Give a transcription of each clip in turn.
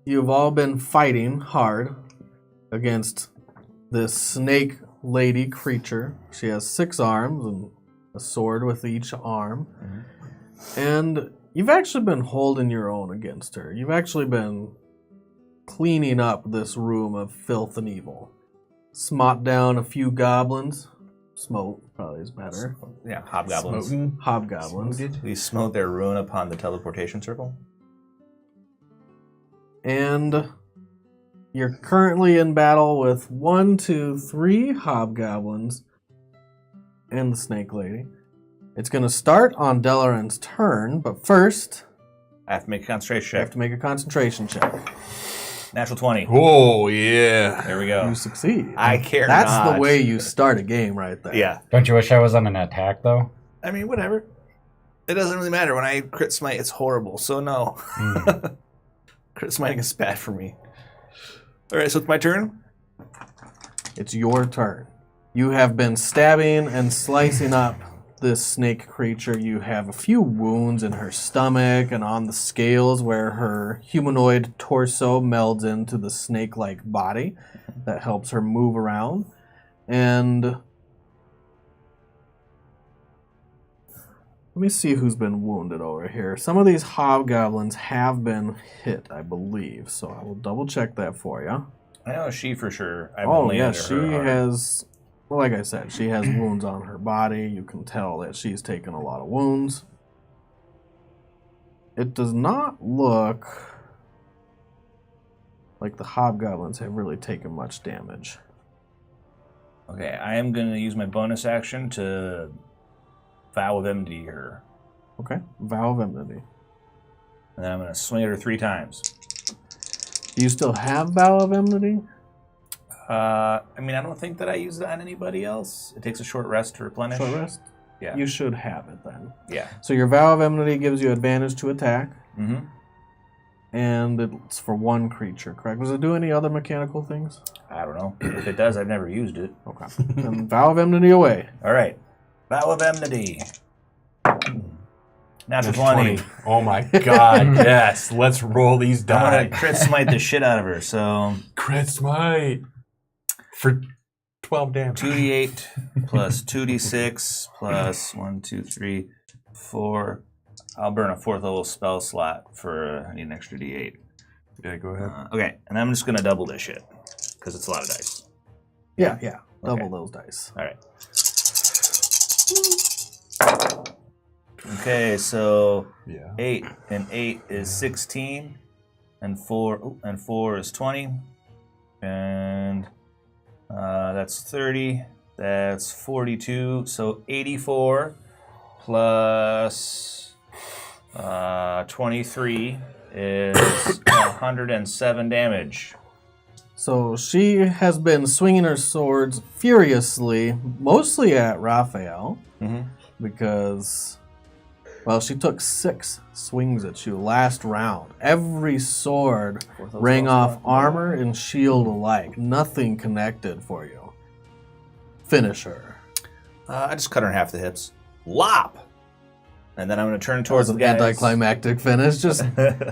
You've all been fighting hard against this snake lady creature. She has 6 arms and a sword with each arm. And you've actually been holding your own against her. You've actually been cleaning up this room of filth and evil. Smote down a few goblins. Smote probably is better. Yeah, hobgoblins. Smoten. Hobgoblins. We smote their ruin upon the teleportation circle. And you're currently in battle with 1, 2, 3 hobgoblins and the snake lady. It's going to start on Delaran's turn, but first... I have to make a concentration check. I have to make a concentration check. Natural 20. Oh, yeah. There we go. You succeed. I care That's not. the way you start a game right there. Yeah. Don't you wish I was on an attack, though? I mean, whatever. It doesn't really matter. When I crit smite, it's horrible, so no. Crit smiting is bad for me. All right, so it's my turn? It's your turn. You have been stabbing and slicing up this snake creature. You have a few wounds in her stomach and on the scales where her humanoid torso melds into the snake-like body that helps her move around. And let me see who's been wounded over here. Some of these hobgoblins have been hit, I believe, so I will double check that for you. I know she for sure. Oh, yeah, she has... Well, like I said, she has wounds on her body. You can tell that she's taken a lot of wounds. It does not look like the hobgoblins have really taken much damage. Okay, I am going to use my bonus action to vow of enmity her. Okay, vow of enmity. And then I'm going to swing at her 3 times. Do you still have vow of enmity? I mean, I don't think that I use that on anybody else. It takes a short rest to replenish. Short rest? Yeah. You should have it then. Yeah. So your vow of enmity gives you advantage to attack. Mm-hmm. And it's for 1 creature, correct? Does it do any other mechanical things? I don't know. If it does, I've never used it. Okay. Then vow of enmity away. All right. Vow of enmity. Natural 20. Oh my god, yes. Let's roll these I'm dice. going to crit smite the shit out of her, so... Crit smite. For 12 damage. 2d8 plus 2d6 plus 1, 2, 3, 4. I'll burn a 4th level spell slot for I need an extra d8. Yeah, go ahead. Okay, and I'm just going to double this shit because it's a lot of dice. Yeah. Double Okay. those dice. All right. Okay, so 8 and 8 is 16, and 4 is 20, and that's 30. That's 42. So 84 plus 23 is 107 damage. So she has been swinging her swords furiously, mostly at Raphael, because, well, she took 6 swings at you last round. Every sword rang off armor and shield alike. Nothing connected for you. Finish her. I just cut her in half the hips. Lop! And then I'm going to turn towards the an guys. anticlimactic finish. Just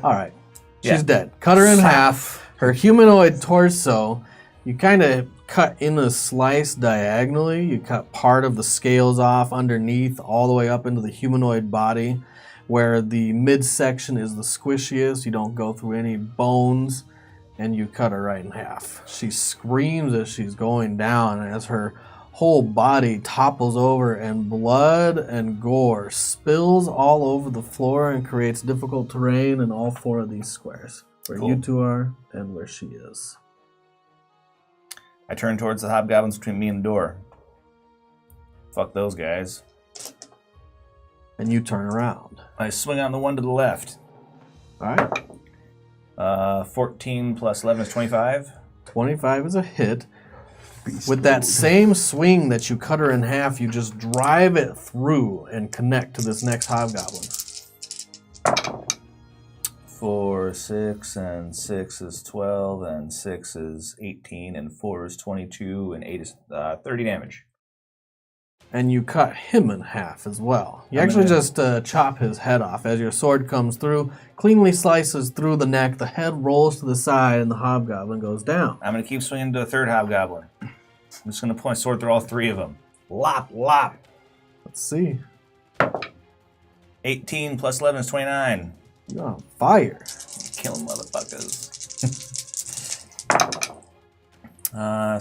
all right. She's Yeah. dead. Cut her in half. Her humanoid torso, you kind of cut in a slice diagonally. You cut part of the scales off underneath all the way up into the humanoid body, where the midsection is the squishiest. You don't go through any bones, and you cut her right in half. She screams as she's going down, and as her whole body topples over, and blood and gore spills all over the floor and creates difficult terrain in all 4 of these squares. Where you 2 are and where she is. I turn towards the hobgoblins between me and the door. Fuck those guys. And you turn around. I swing on the one to the left. All right. 14 plus 11 is 25. 25 is a hit. With that same swing that you cut her in half, you just drive it through and connect to this next hobgoblin. 4, 6, and 6 is 12, and 6 is 18, and 4 is 22, and 8 is 30 damage. and you cut him in half as well. You actually just chop his head off as your sword comes through, cleanly slices through the neck, the head rolls to the side, and the hobgoblin goes down. I'm going to keep swinging to a third hobgoblin. I'm just going to point my sword through all three of them. Lop, lop. Let's see. 18 plus 11 is 29. You're on fire. Killing motherfuckers.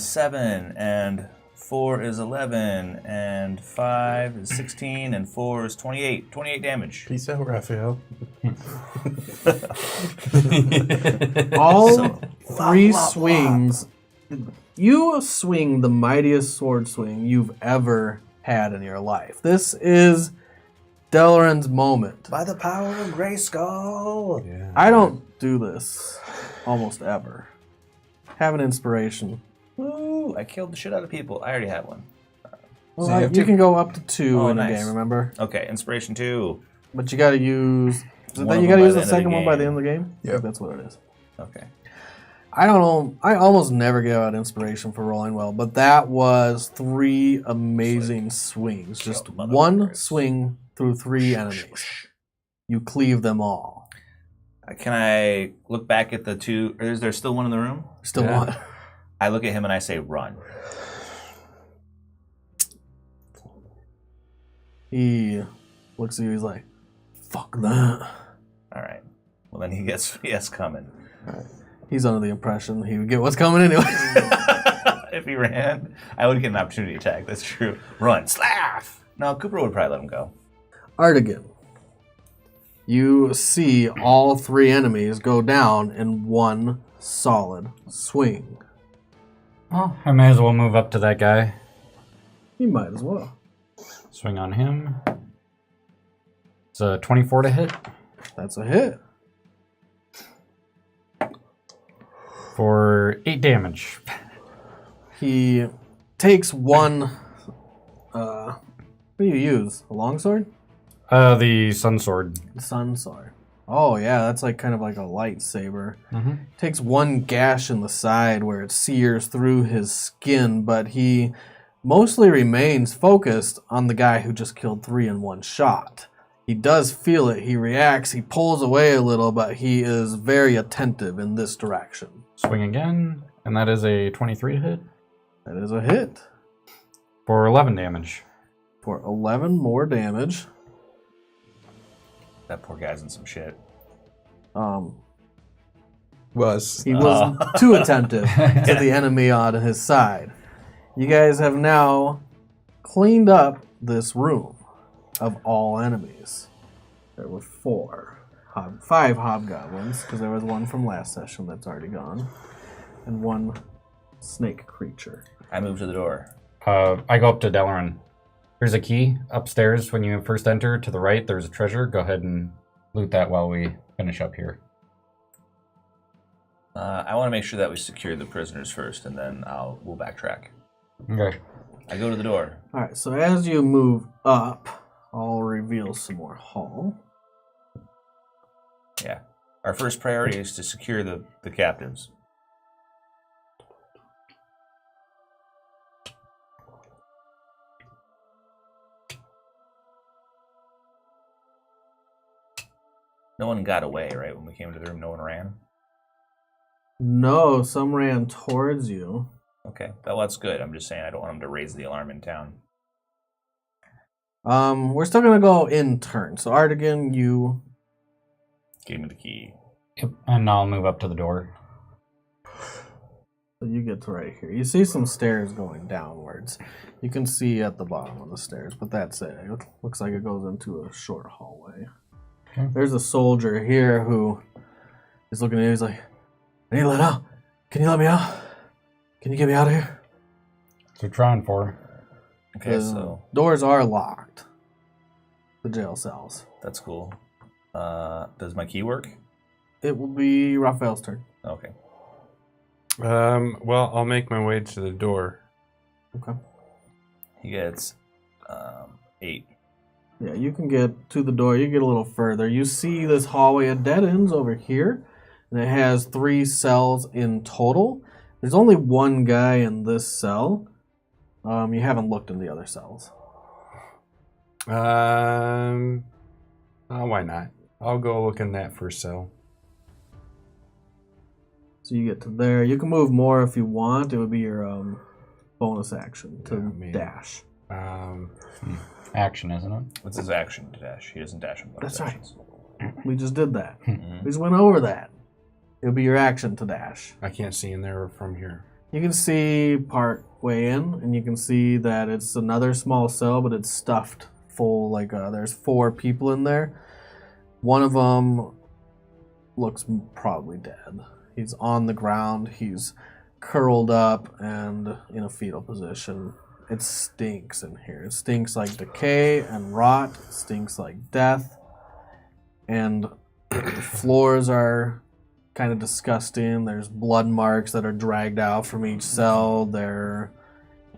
7 and 4 is 11, and 5 is 16, and 4 is 28. 28 damage. Peace out, Raphael. All three swings. You swing the mightiest sword swing you've ever had in your life. This is Delaran's moment. By the power of Grayskull. Yeah. I don't do this almost ever. Have an inspiration. Woo! I killed the shit out of people. I already have one. Well, So you have you two. can go up to 2 Oh, in a nice. game, remember? Okay, inspiration 2. But you gotta use... Is it One that of you them gotta by use the the end of the second one by the game. end of the game? Yep. I think that's what it is. Okay. I don't know. I almost never give out inspiration for rolling well, but that was 3 amazing swings. Just Kill one motherfuckers. swing through 3 enemies. You cleave them all. Can I look back at the 2? Or is there still one in the room? Still Yeah. one. I look at him and I say, run. He looks at you. He's like, "Fuck that." All right. Well, then he gets coming. He's under the impression he would get what's coming anyway. If he ran, I would get an opportunity attack. That's true. Run. Slash! No, Cooper would probably let him go. Artigan, you see all 3 enemies go down in one solid swing. Well, I may as well move up to that guy. You might as well. Swing on him. It's a 24 to hit That's a hit. for 8 damage. He takes one. What do you use? A longsword? The sun sword. Sun sword. Oh yeah, that's like kind of like a lightsaber. Mm-hmm. Takes one gash in the side where it sears through his skin, but he mostly remains focused on the guy who just killed 3 in one shot. He does feel it. He reacts. He pulls away a little, but he is very attentive in this direction. Swing again, and that is a 23 to hit That is a hit for 11 damage. for 11 more damage. That poor guy's in some shit. Was. He was too attentive to the enemy on his side. You guys have now cleaned up this room of all enemies. There were 5 hobgoblins, because there was one from last session that's already gone, and 1 snake creature. I move to the door. I go up to Delaran. There's a key upstairs when you first enter. To the right, there's a treasure. Go ahead and loot that while we finish up here. I want to make sure that we secure the prisoners first, and then we'll backtrack. Okay. I go to the door. Alright, so as you move up, I'll reveal some more hall. Yeah. Our first priority is to secure the captives. No one got away, right? When we came into the room, no one ran? No, some ran towards you. Okay. Well, that's good. I'm just saying I don't want them to raise the alarm in town. We're still gonna go in turn. So Artigan, you... Give me the key. Yep. And I'll move up to the door. So you get to right here. You see some stairs going downwards. You can see at the bottom of the stairs, but that's it. It looks like it goes into a short hallway. Okay. There's a soldier here who is looking at you. He's like, I need to let out. Can you let me out? Can you get me out of here? So trying for. Okay, The so doors are locked. The jail cells. that's cool. Does my key work? It will be Raphael's turn. Okay. Well, I'll make my way to the door. Okay. He gets 8. Yeah, you can get to the door. You get a little further. You see this hallway. It dead ends over here, and it has 3 cells in total. There's only 1 guy in this cell. You haven't looked in the other cells. Why not? I'll go look in that first cell. So you get to there. You can move more if you want. It would be your bonus action to dash. Action, isn't it? What's his action to dash? He doesn't dash in bonus That's right. actions. We just did that. We just went over that. It would be your action to dash. I can't see in there from here. You can see part way in, and you can see that it's another small cell, but it's stuffed full. Like there's 4 people in there. One of them looks probably dead. He's on the ground. He's curled up and in a fetal position. It stinks in here. It stinks like decay and rot. It stinks like death. And the floors are kind of disgusting. There's blood marks that are dragged out from each cell.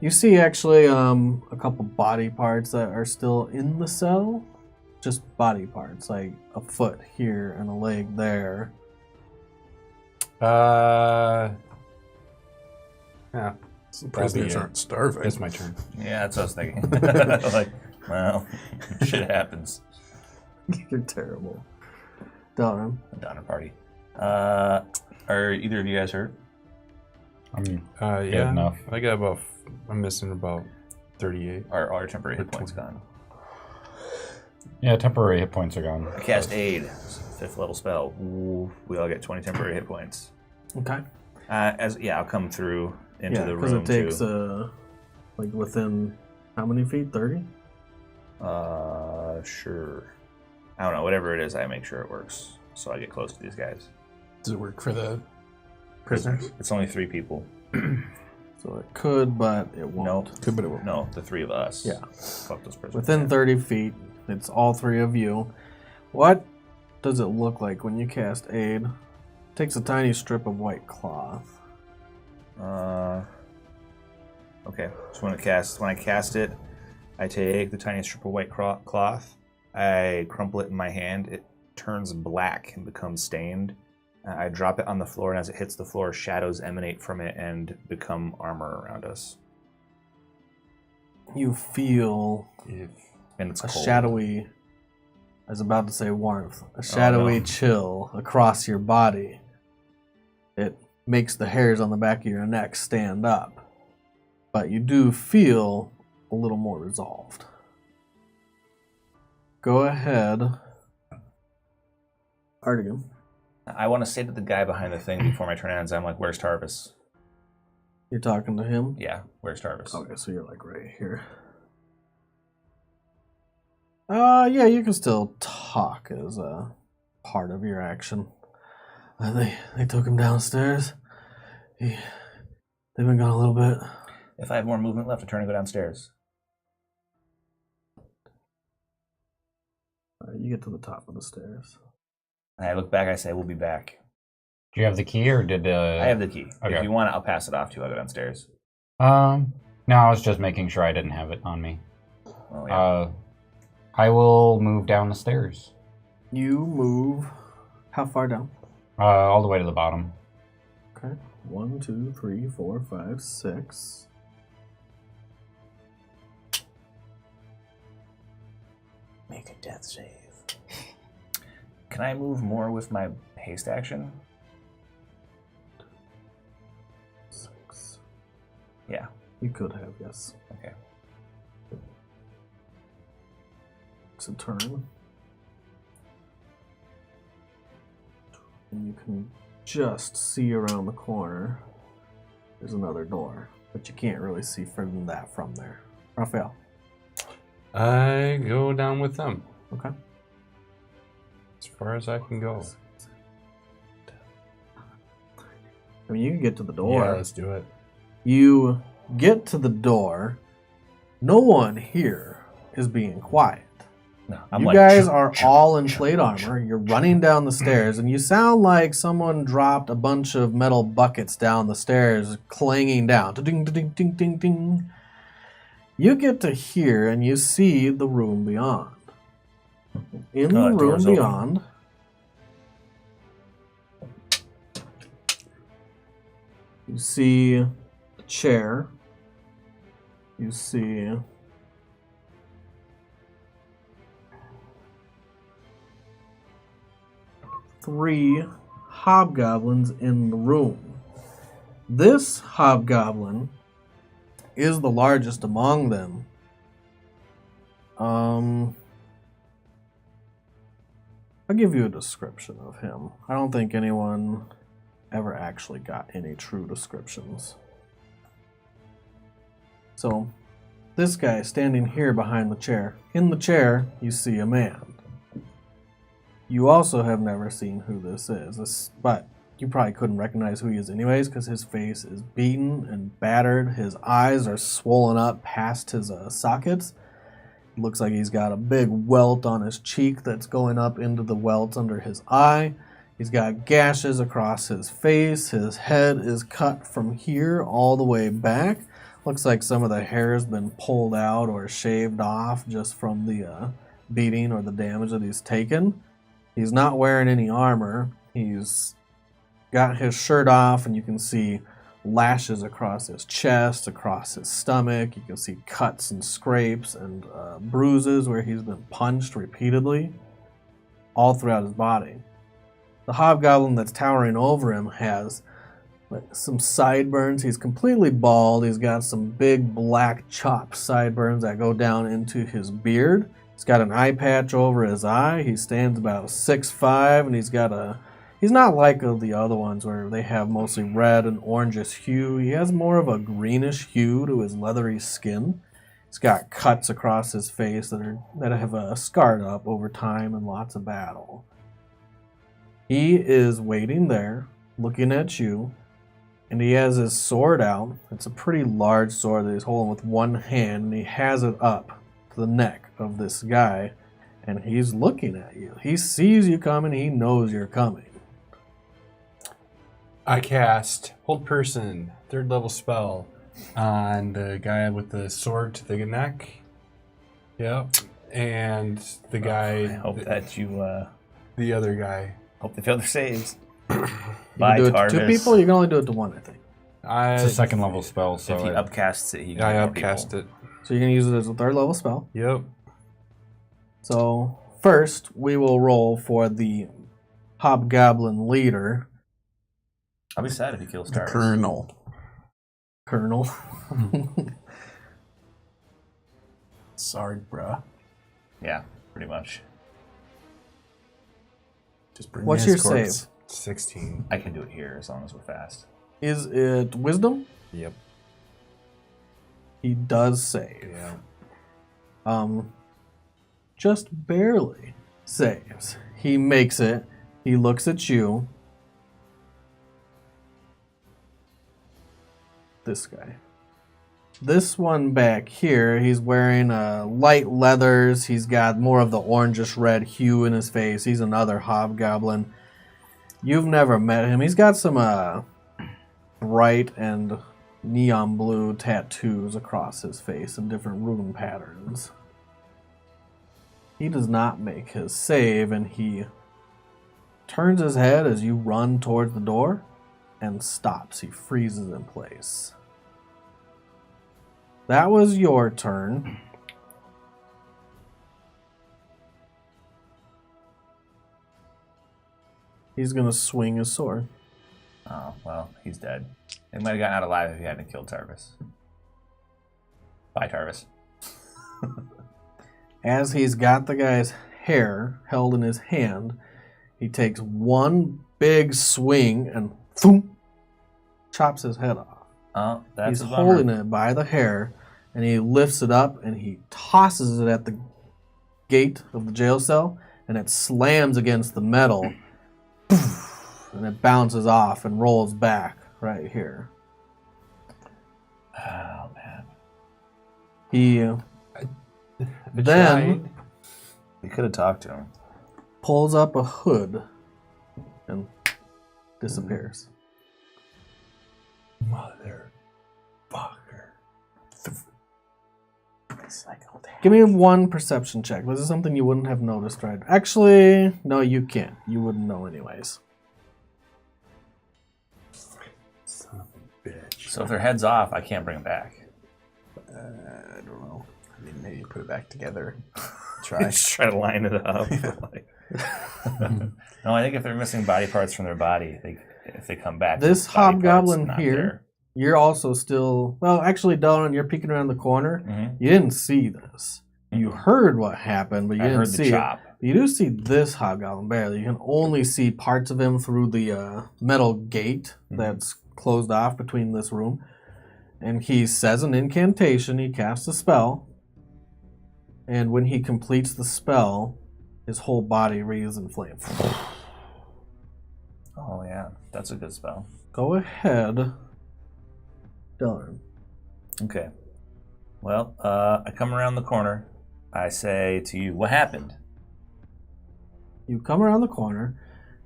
You see actually a couple body parts that are still in the cell. Just body parts, like a foot here and a leg there. Yeah. Some prisoners aren't starving. It's my turn. Yeah, that's what I was thinking. Like, well, shit happens. You're terrible. Donner. Donner party. Are either of you guys hurt? Yeah. enough. I'm missing about 38. Are all your temporary hit points gone? Yeah, temporary hit points are gone. I cast Aid. 5th level spell. Ooh, we all get 20 temporary hit points. Okay. I'll come through into the room because it takes too. like within how many feet? 30? Sure. I don't know. Whatever it is, I make sure it works. So I get close to these guys. Does it work for the prisoners? It's only 3 people. So it could, but it won't. No. Could, but it won't. No, the 3 of us. Yeah. Fuck those prisoners. Within 30 feet, it's all 3 of you. What does it look like when you cast Aid? It takes a tiny strip of white cloth. Okay. So when I cast it, I take the tiny strip of white cloth. I crumple it in my hand. It turns black and becomes stained. I drop it on the floor, and as it hits the floor, shadows emanate from it and become armor around us. You feel And it's a cold. shadowy, I was about to say warmth, a shadowy chill across your body. It makes the hairs on the back of your neck stand up. But you do feel a little more resolved. Go ahead. Artigan. I want to say to the guy behind the thing before my turn ends, I'm like, where's Tarvis? You're talking to him? Yeah, where's Tarvis? Okay, so you're like right here. Yeah, you can still talk as a part of your action. They took him downstairs. They've been gone a little bit. If I have more movement left, I turn and go downstairs. You get to the top of the stairs. And I look back, I say, we'll be back. Do you have the key, or did I have the key. Okay. If you want it, I'll pass it off to you. I'll go downstairs. No, I was just making sure I didn't have it on me. Oh, yeah. I will move down the stairs. You move how far down? All the way to the bottom. Okay. 1, 2, 3, 4, 5, 6. Make a death save. Can I move more with my haste action? 6. Yeah. You could have, yes. Okay. It's a turn. And you can just see around the corner. There's another door, but you can't really see further than that from there. Raphael. I go down with them. Okay. As far as I can go. I mean, you can get to the door. Yeah, let's do it. You get to the door. No one here is being quiet. No, You guys are all in plate armor. You're running down the stairs, and you sound like someone dropped a bunch of metal buckets down the stairs, clanging down. Ding, ding, ding, ding, ding. You get to here, and you see the room beyond. In the room door's open. beyond, you see a chair. You see 3 hobgoblins in the room. This hobgoblin is the largest among them. I'll give you a description of him. I don't think anyone ever actually got any true descriptions. So, this guy standing here behind the chair. In the chair, you see a man. You also have never seen who this is, but you probably couldn't recognize who he is anyways because his face is beaten and battered. His eyes are swollen up past his sockets. It looks like he's got a big welt on his cheek that's going up into the welt under his eye. He's got gashes across his face. His head is cut from here all the way back. Looks like some of the hair has been pulled out or shaved off just from the beating or the damage that he's taken. He's not wearing any armor. He's got his shirt off, and you can see lashes across his chest, across his stomach. You can see cuts and scrapes and bruises where he's been punched repeatedly all throughout his body. The hobgoblin that's towering over him has some sideburns. He's completely bald. He's got some big black chopped sideburns that go down into his beard. He's got an eye patch over his eye. He stands about 6'5", and he's not like the other ones where they have mostly red and orangish hue. He has more of a greenish hue to his leathery skin. He's got cuts across his face that have scarred up over time and lots of battle. He is waiting there, looking at you, and he has his sword out. It's a pretty large sword that he's holding with one hand, and he has it up to the neck of this guy, and he's looking at you. He sees you coming. He knows you're coming. I cast Hold Person, 3rd level spell, on the guy with the sword to the neck. Yep. And the guy... I hope that you... the other guy. Hope they fail their saves. You can do it to 2 people. You can only do it to 1, I think. It's a 2nd level spell, so if he upcasts it, he can I get more upcast people. it. So you're going to use it as a 3rd level spell. Yep. So first, we will roll for the hobgoblin leader. I'll be sad if he kills The Tarvis. Colonel. Sorry, bruh. Yeah, pretty much. Just bring What's me your his corpse. save? 16. I can do it here as long as we're fast. Is it wisdom? Yep. He does save. Yeah. Just barely saves. He makes it. He looks at you. This guy. This one back here, he's wearing light leathers. He's got more of the orangish red hue in his face. He's another hobgoblin. You've never met him. He's got some bright and neon blue tattoos across his face in different rune patterns. He does not make his save, and he turns his head as you run towards the door and stops. He freezes in place. That was your turn. He's going to swing his sword. Oh, well, he's dead. He might have gotten out alive if he hadn't killed Tarvis. Bye, Tarvis. As he's got the guy's hair held in his hand, he takes one big swing and thump, chops his head off. Oh, that's He's a bummer. holding it by the hair, and he lifts it up and he tosses it at the gate of the jail cell, and it slams against the metal, and it bounces off and rolls back right here. Oh, man. He then We could have talked to him. pulls up a hood and disappears. Mother fucker. Give me one perception check. This is something you wouldn't have noticed, right? Actually, no, you can't. You wouldn't know anyways. Son of a bitch. So if their head's off, I can't bring them back. I don't know. I mean, maybe put it back together. Try. Just try to line it up. Like- no, I think if they're missing body parts from their body, if they come back, This body parts hobgoblin not here, there. you're also still... Well, actually, Dylan, you're peeking around the corner. Mhm. You didn't see this. You heard what happened, but you I didn't heard see the chop. it. You do see this hobgoblin barely. You can only see parts of him through the metal gate that's closed off between this room. And he says an incantation. He casts a spell. And when he completes the spell, his whole body wreathes in flame. Oh yeah, that's a good spell. Go ahead, Dylan. Okay. Well, I come around the corner. I say to you, "What happened?" You come around the corner.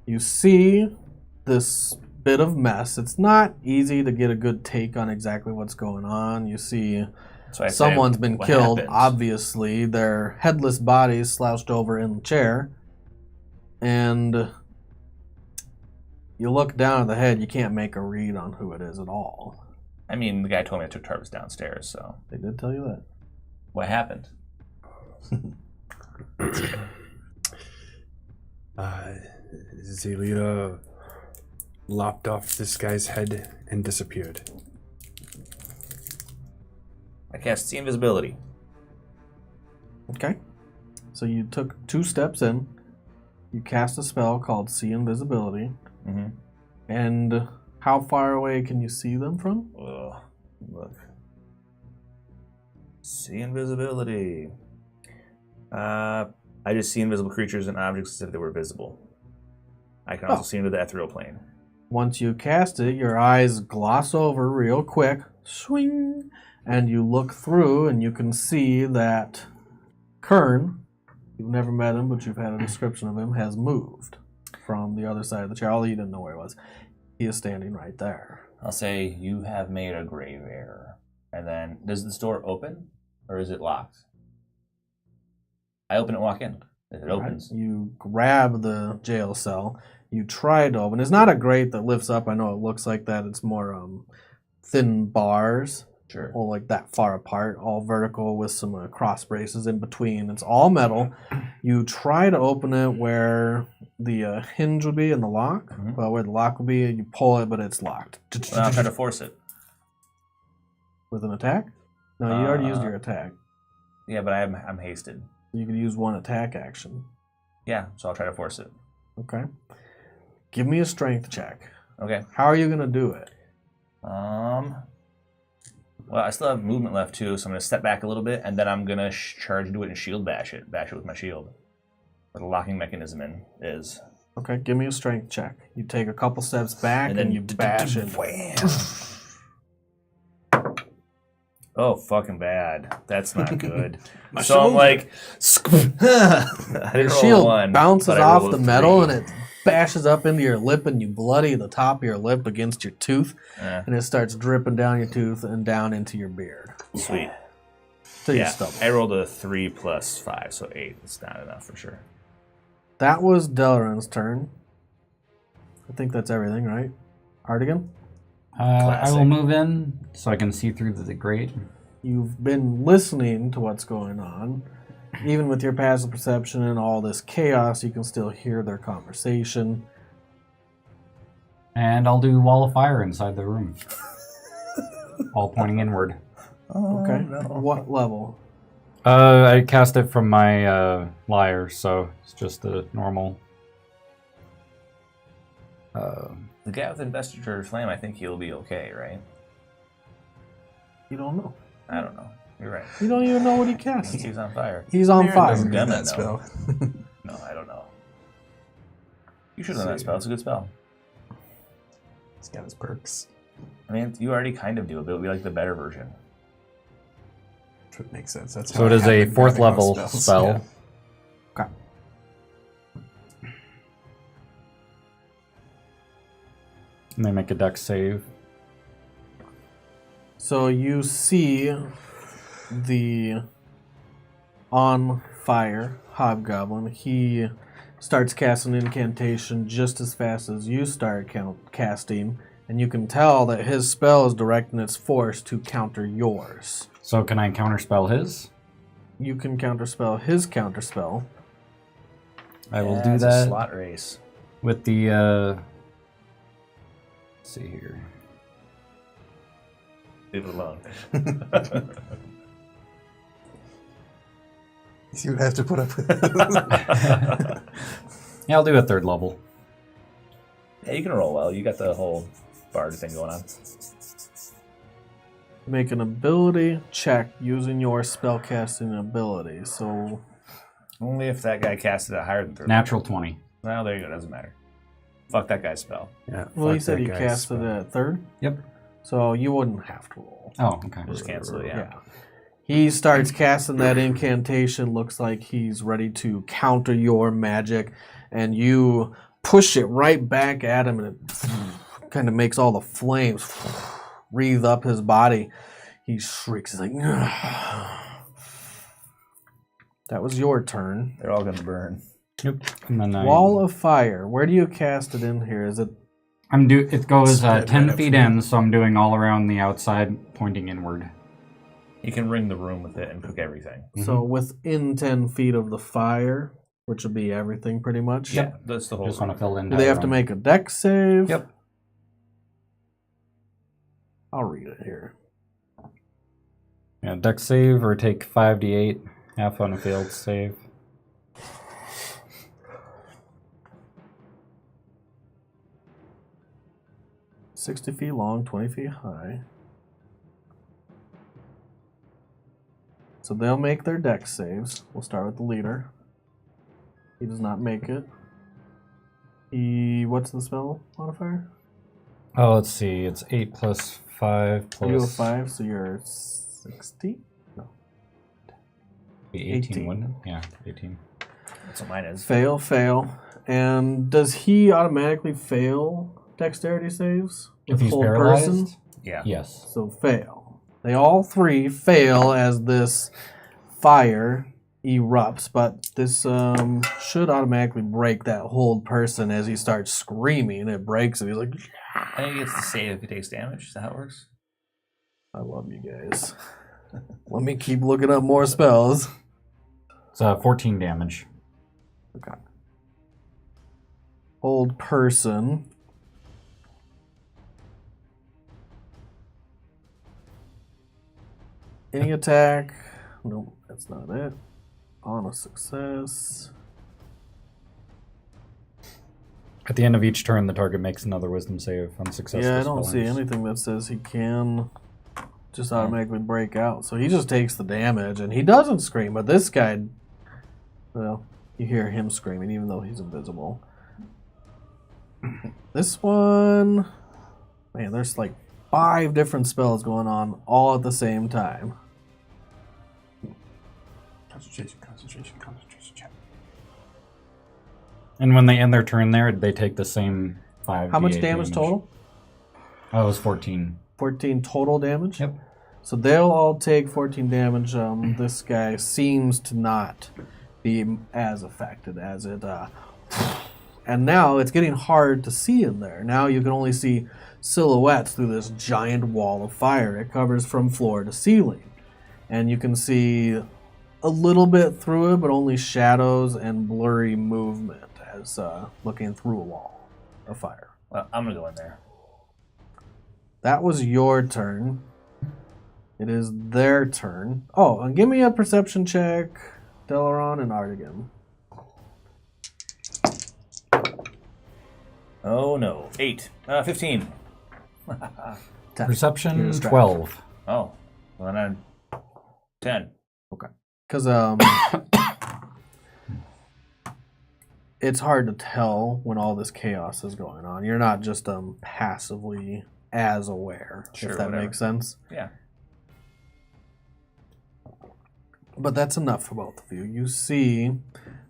You see this bit of mess. It's not easy to get a good take on exactly what's going on. You see So I say, someone's been "What killed, happened?" obviously. Their headless bodies slouched over in the chair. And you look down at the head, you can't make a read on who it is at all. I mean, the guy told me I took Tarvis downstairs, so They did tell you that. what happened? Zelita lopped off this guy's head and disappeared. I cast see invisibility. Okay. So you took 2 steps in. You cast a spell called See Invisibility. Mm-hmm. And how far away can you see them from? Ugh, look. See invisibility. I just see invisible creatures and objects as if they were visible. I can also see into the ethereal plane. Once you cast it, your eyes gloss over real quick, swing, and you look through and you can see that Kern, you've never met him, but you've had a description of him, has moved from the other side of the chair. Although you didn't know where he was. He is standing right there. I'll say, "You have made a grave error." And then, does this door open? Or is it locked? I open it and walk in. If it opens. Right. You grab the jail cell. You try to open. It's not a grate that lifts up. I know it looks like that. It's more thin bars. Sure. All like that far apart, all vertical with some cross braces in between. It's all metal. You try to open it where the hinge would be in the lock. Mhm. Well, where the lock would be, you pull it, but it's locked. Well, I'll try to force it. With an attack? No, you already used your attack. Yeah, but I'm hasted. You could use one attack action. Yeah, so I'll try to force it. Okay. Give me a strength check. Okay. How are you going to do it? Well, I still have movement left too, so I'm going to step back a little bit, and then I'm going to charge into it and shield bash it with my shield. Where the locking mechanism is. Okay, give me a strength check. You take a couple steps back and, then you bash it. Wham! Oh, fucking bad. That's not good. So I'm like, I Your didn't roll shield one, bounces but I off rolled the a metal 3. and it bashes up into your lip and you bloody the top of your lip against your tooth and it starts dripping down your tooth and down into your beard. Sweet. To your Yeah, stubble. I rolled a 3 plus 5, so 8. It's not enough for sure. That was Delaran's turn. I think that's everything, right? Artigan? I Classic. will move in so I can see through the grate. You've been listening to what's going on. Even with your passive perception and all this chaos, you can still hear their conversation. And I'll do wall of fire inside the room. All pointing inward. Okay. What level? I cast it from my lyre, so it's just the normal. The guy with Investiture Flame, I think he'll be okay, right? You don't know. I don't know. You're right. You don't even know what he casts. He's on fire. He's on Aaron fire. doesn't Get gonna that know. spell. No, I don't know. You should know that spell. It's a good spell. He's got his perks. I mean, you already kind of do, but it would be like the better version. Which would make sense. That's So how it I is have a been 4th grabbing level those spells. spell. Yeah. Okay. And they make a dex save. So you see the on fire hobgoblin. He starts casting incantation just as fast as you start casting, and you can tell that his spell is directing its force to counter yours. So can I counterspell his? you can counterspell his counterspell. I will Yeah, do it's a that slot race. with the. Let's see here. Leave it alone. You see what I have to put up with? Yeah, I'll do a 3rd level. Yeah, you can roll well. You got the whole bard thing going on. Make an ability check using your spellcasting ability. So Only if that guy casted it higher than 3rd. Natural 20. Well, there you go. Doesn't matter. Fuck that guy's spell. Yeah. well, he fuck said that he guy's casted spell. it at 3rd. Yep. So you wouldn't have to roll. Oh, okay. Just cancel it, yeah. He starts casting that incantation. Looks like he's ready to counter your magic, and you push it right back at him, and it kind of makes all the flames wreathe up his body. He shrieks. He's like, that was your turn. They're all gonna burn. Yep. And then Wall of fire. Where do you cast it in here? Is it it goes Spread 10 right up feet from in, so I'm doing all around the outside, pointing inward. You can ring the room with it and cook everything. so within 10 feet of the fire, which would be everything pretty much? Yeah, that's the whole. Just want to fill in. Do they have to make a dex save? Yep. I'll read it here. Yeah, dex save or take 5d8, half on a failed save. $60 feet long, 20 feet high. So they'll make their dex saves. We'll start with the leader. He does not make it. What's the spell modifier? Oh, let's see. It's 8 plus 5 plus. You have 5, so you're 60? No. 18, wouldn't it? Yeah, 18. That's what mine is. Fail. And does he automatically fail dexterity saves? If With he's whole paralyzed? Yeah. Yes. So fail. They all 3 fail as this fire erupts, but this should automatically break that hold person as he starts screaming. It breaks and he's like, I think he gets to save if he takes damage. Is that how it works? I love you guys. Let me keep looking up more spells. It's 14 damage. Okay. Hold person. Any attack? Nope, that's not it. On a success. At the end of each turn, the target makes another wisdom save on successful Yeah, I don't see spellings. anything that says he can just automatically break out. So he just takes the damage, and he doesn't scream. But this guy, well, you hear him screaming even though he's invisible. This one, man, there's like 5 different spells going on all at the same time. Concentration. Check. And when they end their turn there, they take the same 5. How much D8 damage total? Oh, it was 14. 14 total damage? Yep. So they'll all take 14 damage. This guy seems to not be as affected as it. And now it's getting hard to see in there. Now you can only see silhouettes through this giant wall of fire. It covers from floor to ceiling. And you can see a little bit through it, but only shadows and blurry movement as looking through a wall of fire. Well, I'm gonna go in there. That was your turn. It is their turn. Oh, and give me a perception check, Delaron and Artigan. Oh no. 8. 15. 10. Perception, You're distracted. 12. Oh. Well, then 10. Because it's hard to tell when all this chaos is going on. You're not just passively as aware, Sure, if that whatever. makes sense. Yeah. But that's enough for both of you. You see,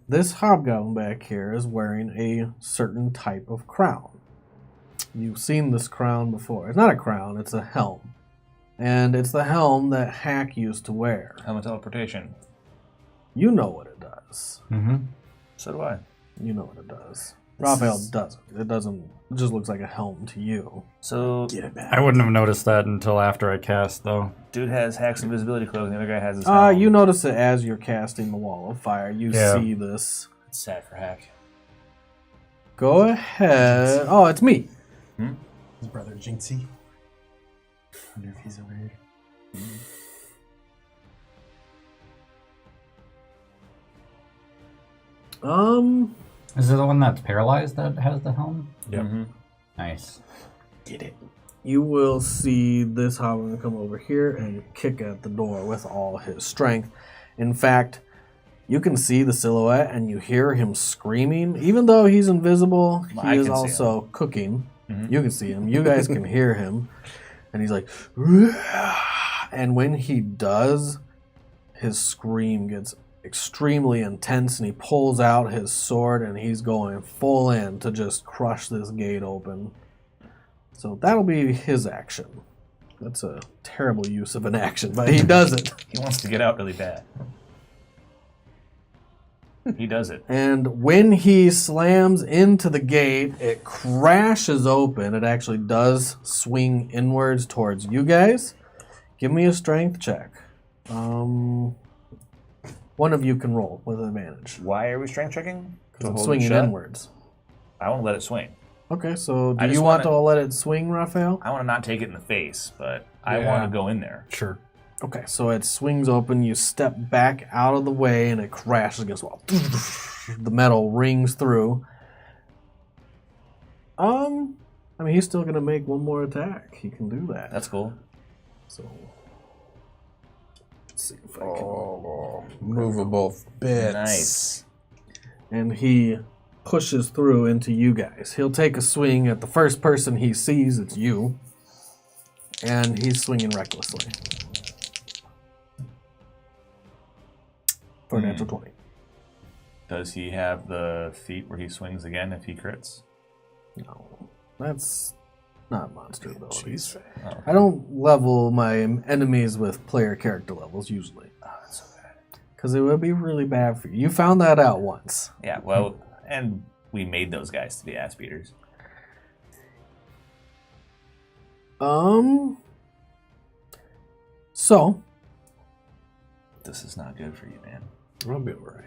this hobgoblin back here is wearing a certain type of crown. You've seen this crown before. It's not a crown, it's a helm. And it's the helm that Hack used to wear. Helmet teleportation. You know what it does. Mm-hmm. So do I. You know what it does. Raphael doesn't. It doesn't. It just looks like a helm to you. So, Get it back. I wouldn't have noticed that until after I cast, though. dude has Hack's invisibility cloak, and the other guy has his helm. You notice it as you're casting the wall of fire. You Yeah. see this. It's sad for Hack. Go ahead. Oh, it's me. His brother Jinxie. Wonder if he's over here. Is it the one that's paralyzed that has the helm? Yep. Nice. Get it. You will see this Hobgoblin come over here and kick at the door with all his strength. In fact, you can see the silhouette and you hear him screaming. Even though he's invisible, I he is can see also cooking. You can see him. You guys can hear him. And he's like, and when he does, his scream gets extremely intense and he pulls out his sword and he's going full in to just crush this gate open. So that'll be his action. That's a terrible use of an action, but he does it. He wants to get out really bad. He does it. And when he slams into the gate, it crashes open. It actually does swing inwards towards you guys. Give me a strength check. One of you can roll with advantage. Why are we strength checking? Because To I'm hold it swinging shut? inwards. I want to let it swing. Okay, so I do just you want wanna- to let it swing, Raphael? I want to not take it in the face, but I Yeah. want to go in there. Sure. Okay, so it swings open. You step back out of the way, and it crashes against the wall. The metal rings through. I mean, he's still gonna make one more attack. He can do that. That's cool. So let's see if I can. Oh, movable bits. Nice. And he pushes through into you guys. He'll take a swing at the first person he sees. It's you, and he's swinging recklessly for a natural 20. Does he have the feat where he swings again if he crits? No, that's not monster abilities. Oh, okay. I don't level my enemies with player character levels usually. Oh, that's so bad. Because it would be really bad for you. You found that out once. Yeah, well, and we made those guys to be ass beaters. So, This is not good for you, man. I'll be alright.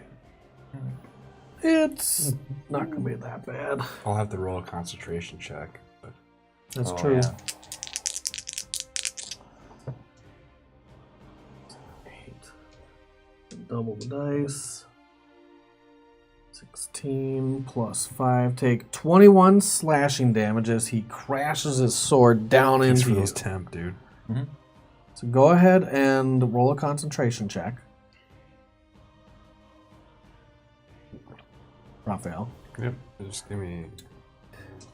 it's not going to be that bad. I'll have to roll a concentration check. But That's Oh, true. yeah. 8. Double the dice. 16 plus 5. Take 21 slashing damages. He crashes his sword down thanks into for you. those temp, dude. So go ahead and roll a concentration check. Raphael. Yep. Just give me.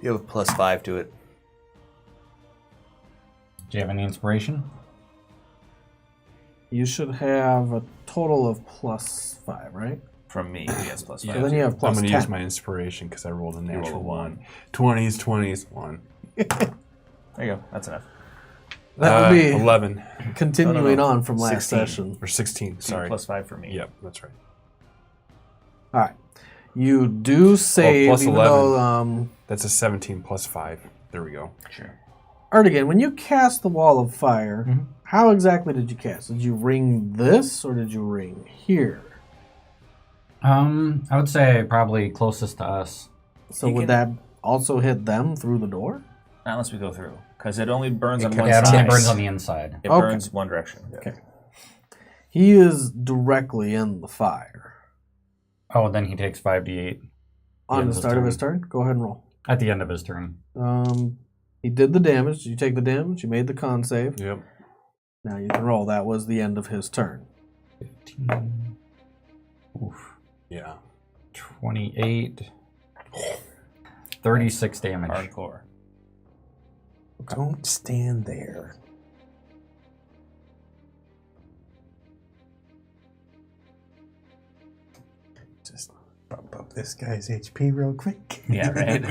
You have a +5 to it. Do you have any inspiration? You should have a total of +5, right? From me, yes, +5. So then you have I'm plus going to 10. use my inspiration because I rolled a natural rolled a 1. 20s, 1. There you go. That's enough. That would be 11 continuing No. on from last 16. session. or 16. Sorry. +5 for me. Yep, that's right. All right. You do save, plus even 11. though, That's a 17 plus 5. There we go. Sure. Erdogan, when you cast the wall of fire, how exactly did you cast? Did you ring this or did you ring here? I would say probably closest to us. So You would can- that also hit them through the door? Not unless we go through. Because it only burns on could- one Yeah, it side. only burns on the inside. It Okay. burns one direction. Okay. He is directly in the fire. Oh, then he takes 5d8 On End the of start of his turn. turn, go ahead and roll. at the end of his turn. He did the damage. You take the damage. You made the con save. Yep. Now you can roll. That was the end of his turn. 15. Oof. Yeah. 28. 36 damage. Hardcore. Don't stand there. Just bump up this guy's HP real quick. Yeah, right?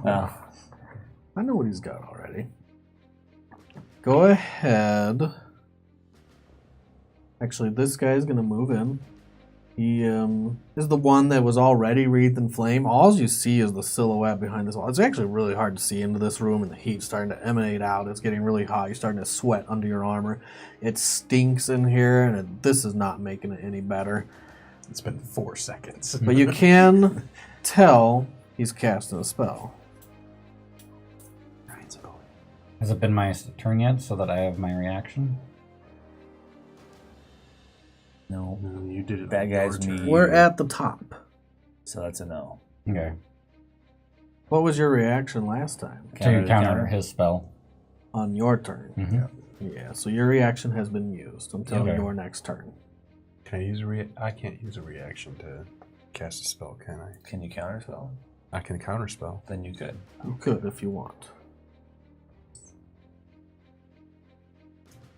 Well, I know what he's got already. Go ahead. Actually, this guy's going to move in. He is the one that was already wreathed in flame. All you see is the silhouette behind this wall. It's actually really hard to see into this room, and the heat's starting to emanate out. It's getting really hot. You're starting to sweat under your armor. It stinks in here, and this is not making it any better. It's been 4 seconds. But you can tell he's casting a spell. Has it been my turn yet so that I have my reaction? No. No, you did it. Bad on guys your turn. need- We're at the top. So that's a no. Okay. What was your reaction last time? Counter To to counter counter. his spell. On your turn? Mm-hmm. Yeah, so your reaction has been used until Okay. your next turn. Can I use I can't use a reaction to cast a spell, can I? Can you counter spell? I can counterspell. Then you could. You could if you want.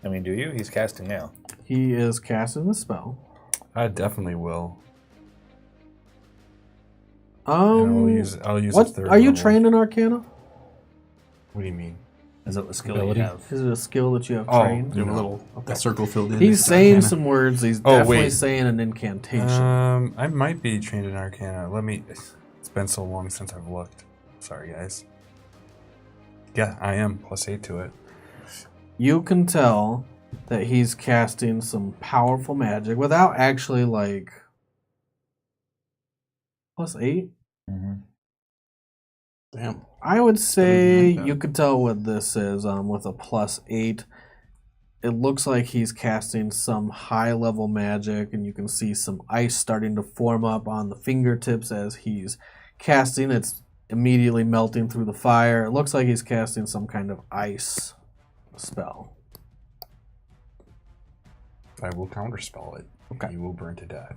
I mean, do you? He's casting now. He is casting the spell. I definitely will. And I'll use a what third are you level. trained in Arcana? What do you mean? Is it a skill Ability? you have? Is it a skill that you have Oh, trained? you A know. little a circle filled in. He's It's saying Arcana. some words. He's Oh, definitely wait. saying an incantation. I might be trained in Arcana. It's been so long since I've looked. Sorry, guys. Yeah, I am. +8 to it. You can tell that he's casting some powerful magic without actually like +8. Mm-hmm. Damn. I would say that. you could tell what this is with a +8. It looks like he's casting some high level magic, and you can see some ice starting to form up on the fingertips as he's casting. It's immediately melting through the fire. It looks like he's casting some kind of ice spell. I will counterspell it. Okay. You will burn to death.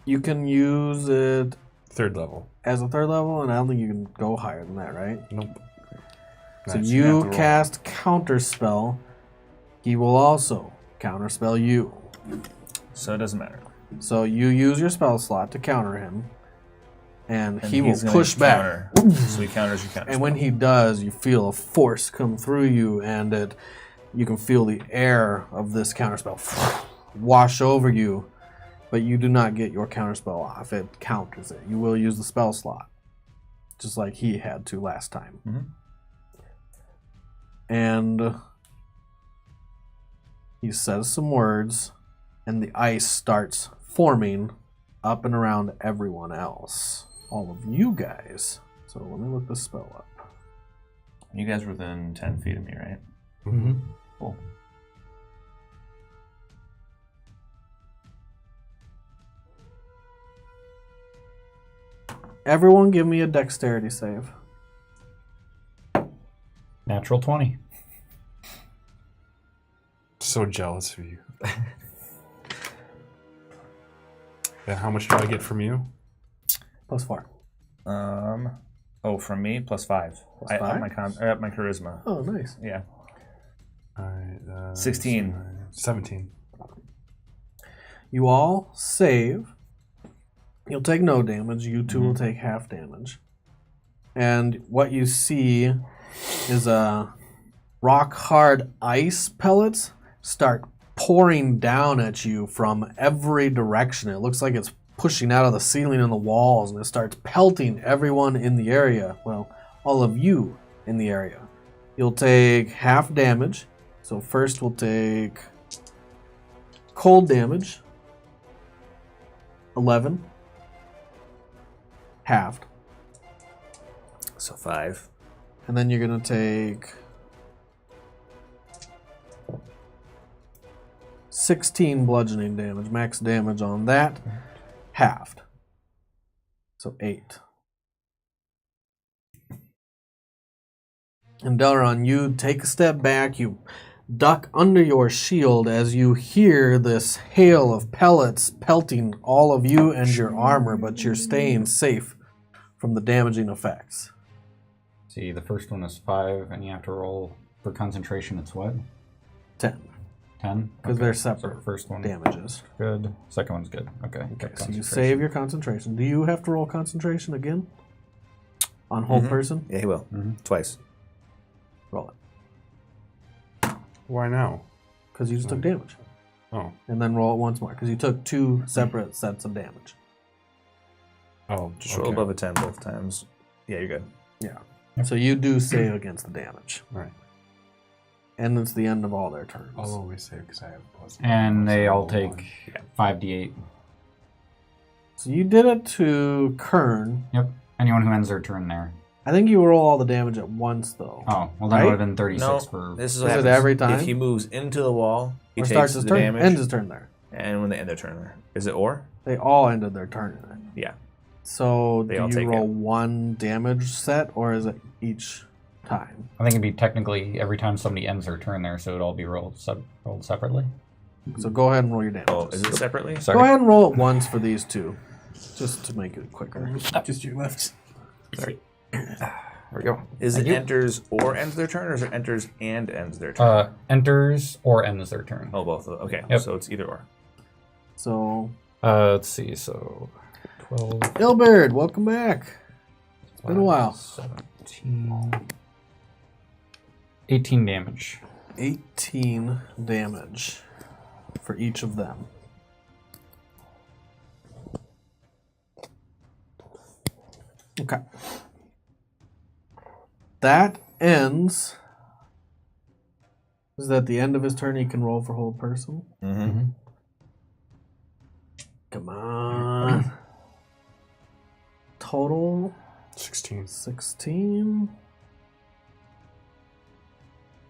You can use it 3rd level. as a 3rd level, and I don't think you can go higher than that, right? Nope. So Nice. you have to roll. cast counterspell. He will also counterspell you. So it doesn't matter. So you use your spell slot to counter him, and he will he's gonna push back. counter. So he counters, you counter. And when he does, you feel a force come through you, and you can feel the air of this counterspell wash over you, but you do not get your counterspell off. It counters it. You will use the spell slot, just like he had to last time. Mhm. And he says some words, and the ice starts forming up and around everyone else. All of you guys. So let me look this spell up. You guys were within 10 feet of me, right? Mm-hmm. Cool. Everyone give me a dexterity save. Natural 20. So jealous of you. Yeah, how much do I get from you? +4. From me, +5. I up five? I up my charisma. Oh, nice. Yeah. Alright, 16. 17. You all save. You'll take no damage. You 2 will take half damage. And what you see is rock hard ice pellets start pouring down at you from every direction. It looks like it's pushing out of the ceiling and the walls, and it starts pelting everyone in the area. Well, all of you in the area. You'll take half damage. So first we'll take cold damage. 11. Halved. So 5. And then you're going to take 16 bludgeoning damage. Max damage on that. Halved. So 8. And Delron, you take a step back. You duck under your shield as you hear this hail of pellets pelting all of you and your armor, but you're staying safe from the damaging effects. See, the first one is 5, and you have to roll for concentration. It's what? 10. 10? Because they're separate So first one, damages. good. Second one's good. Okay. Okay, got so you concentration. save your concentration. Do you have to roll concentration again? On whole person? Yeah, he will. Twice. Roll it. Why now? Because you just took damage. Oh. and then roll it once more because you took 2 separate sets of damage. Oh, Just roll above a 10 both times. Yeah, you're good. Yeah. So you do save against the damage. Right. And it's the end of all their turns. I'll always say because I have plus. And they all plus take 5d8. So you did it to Kern. Yep. Anyone who ends their turn there. I think you roll all the damage at once, though. Oh, well, then Right? it would have been 36 No, for. this is Is what it happens. every time? If he moves into the wall, he Or takes starts the his turn, damage. ends his turn there. And when they end their turn there. Is it or? They all ended their turn in it. Yeah. So They do all you take roll it. 1 damage set, or is it each time? I think it'd be technically every time somebody ends their turn there, so it'd all be rolled separately. So go ahead and roll your damage. Oh, is it separately? Sorry. Go ahead and roll it once for these 2, just to make it quicker. Just you left. Sorry. There we go. Is it Thank you. enters or ends their turn, or is it enters and ends their turn? Enters or ends their turn. Oh, both of them. Okay, Yep. so it's either or. So, Let's see. So 12. Ilberd, welcome back. It's been a while. 17. 18 damage. 18 damage for each of them. Okay. That ends. Is that the end of his turn? He can roll for hold person. Mm-hmm. Come on. Total 16. 16.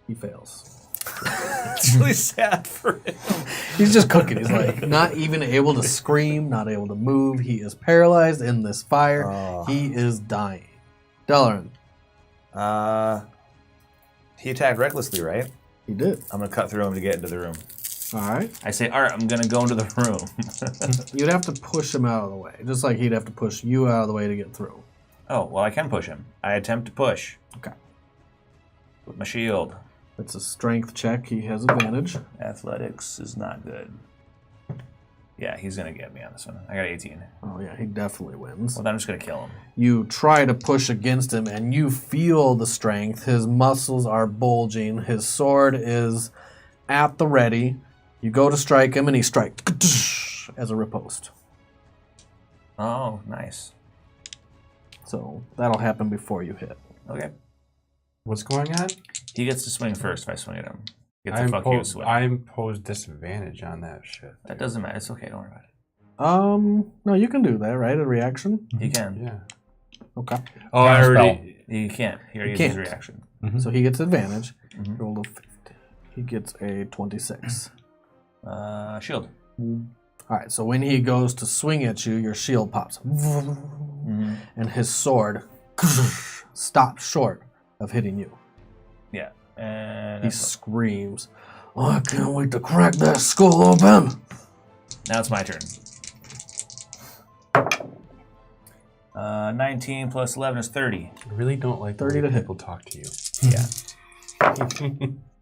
He fails. It's really sad for him. He's just cooking. He's like not even able to scream, not able to move. He is paralyzed in this fire. Oh. He is dying. Delaran, He attacked recklessly, right? he did. I'm gonna cut through him to get into the room. All right. I say, all right, I'm gonna go into the room. You'd have to push him out of the way, just like he'd have to push you out of the way to get through. Oh, well, I can push him. I attempt to push Okay. with my shield. It's a strength check. He has advantage. Athletics is not good. Yeah, he's gonna get me on this one. I got 18. Oh yeah, he definitely wins. Well, then I'm just gonna kill him. You try to push against him, and you feel the strength. His muscles are bulging. His sword is at the ready. You go to strike him, and he strikes as a riposte. Oh, nice. So that'll happen before you hit. Okay. What's going on? He gets to swing first if I swing at him. He gets to fuck you swing. I impose disadvantage on that shit. That doesn't matter. It's okay. Don't worry about it. No, you can do that, right? A reaction? He can. Yeah. Okay. Oh, I Counterspell. already. He can't. He already He uses his can't. reaction. So he gets advantage. Mhm. Roll a 50. He gets a 26. Shield. All right, so when he goes to swing at you, your shield pops. And his sword stops short of hitting you. Yeah. And He screams, "Oh, I can't wait to crack that skull open." now it's my turn. 19 plus 11 is 30. I really don't like the 30 way to hit. people talk to you. Yeah.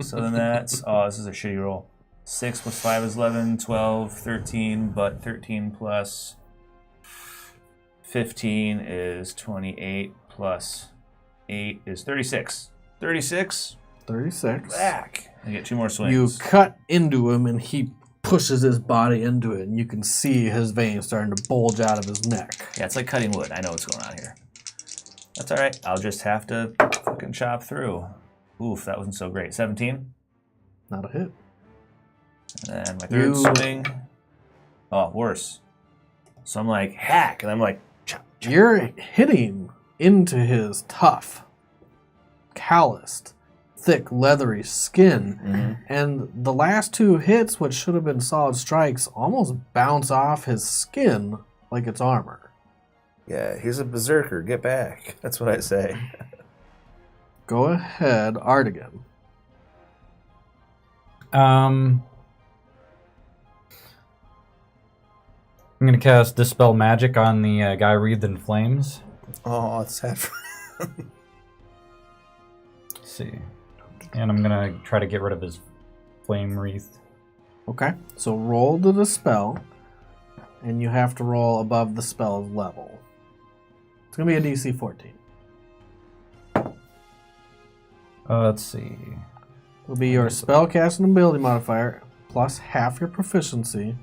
So then that's, oh, this is a shitty roll. 6 plus 5 is 11, 12, 13, but 13 plus 15 is 28, plus 8 is 36. 36? 36. Back. I get 2 more swings. You cut into him, and he pushes his body into it, and you can see his veins starting to bulge out of his neck. Yeah, it's like cutting wood. I know what's going on here. That's all right. I'll just have to fucking chop through. Oof, that wasn't so great. 17. Not a hit. And then my third swing. Oh, worse. So I'm like, hack. And I'm like, chop, chop. You're hitting into his tough, calloused, thick, leathery skin. And the last 2 hits, which should have been solid strikes, almost bounce off his skin like it's armor. Yeah, he's a berserker. Get back. That's what I say. Go ahead, Artigan. I'm going to cast Dispel Magic on the guy wreathed in flames. Oh, it's sad for him. Let's see. And I'm going to try to get rid of his flame wreath. Okay, so roll the dispel, and you have to roll above the spell's level. It's going to be a DC 14. Let's see. It'll be your spell casting ability modifier plus half your proficiency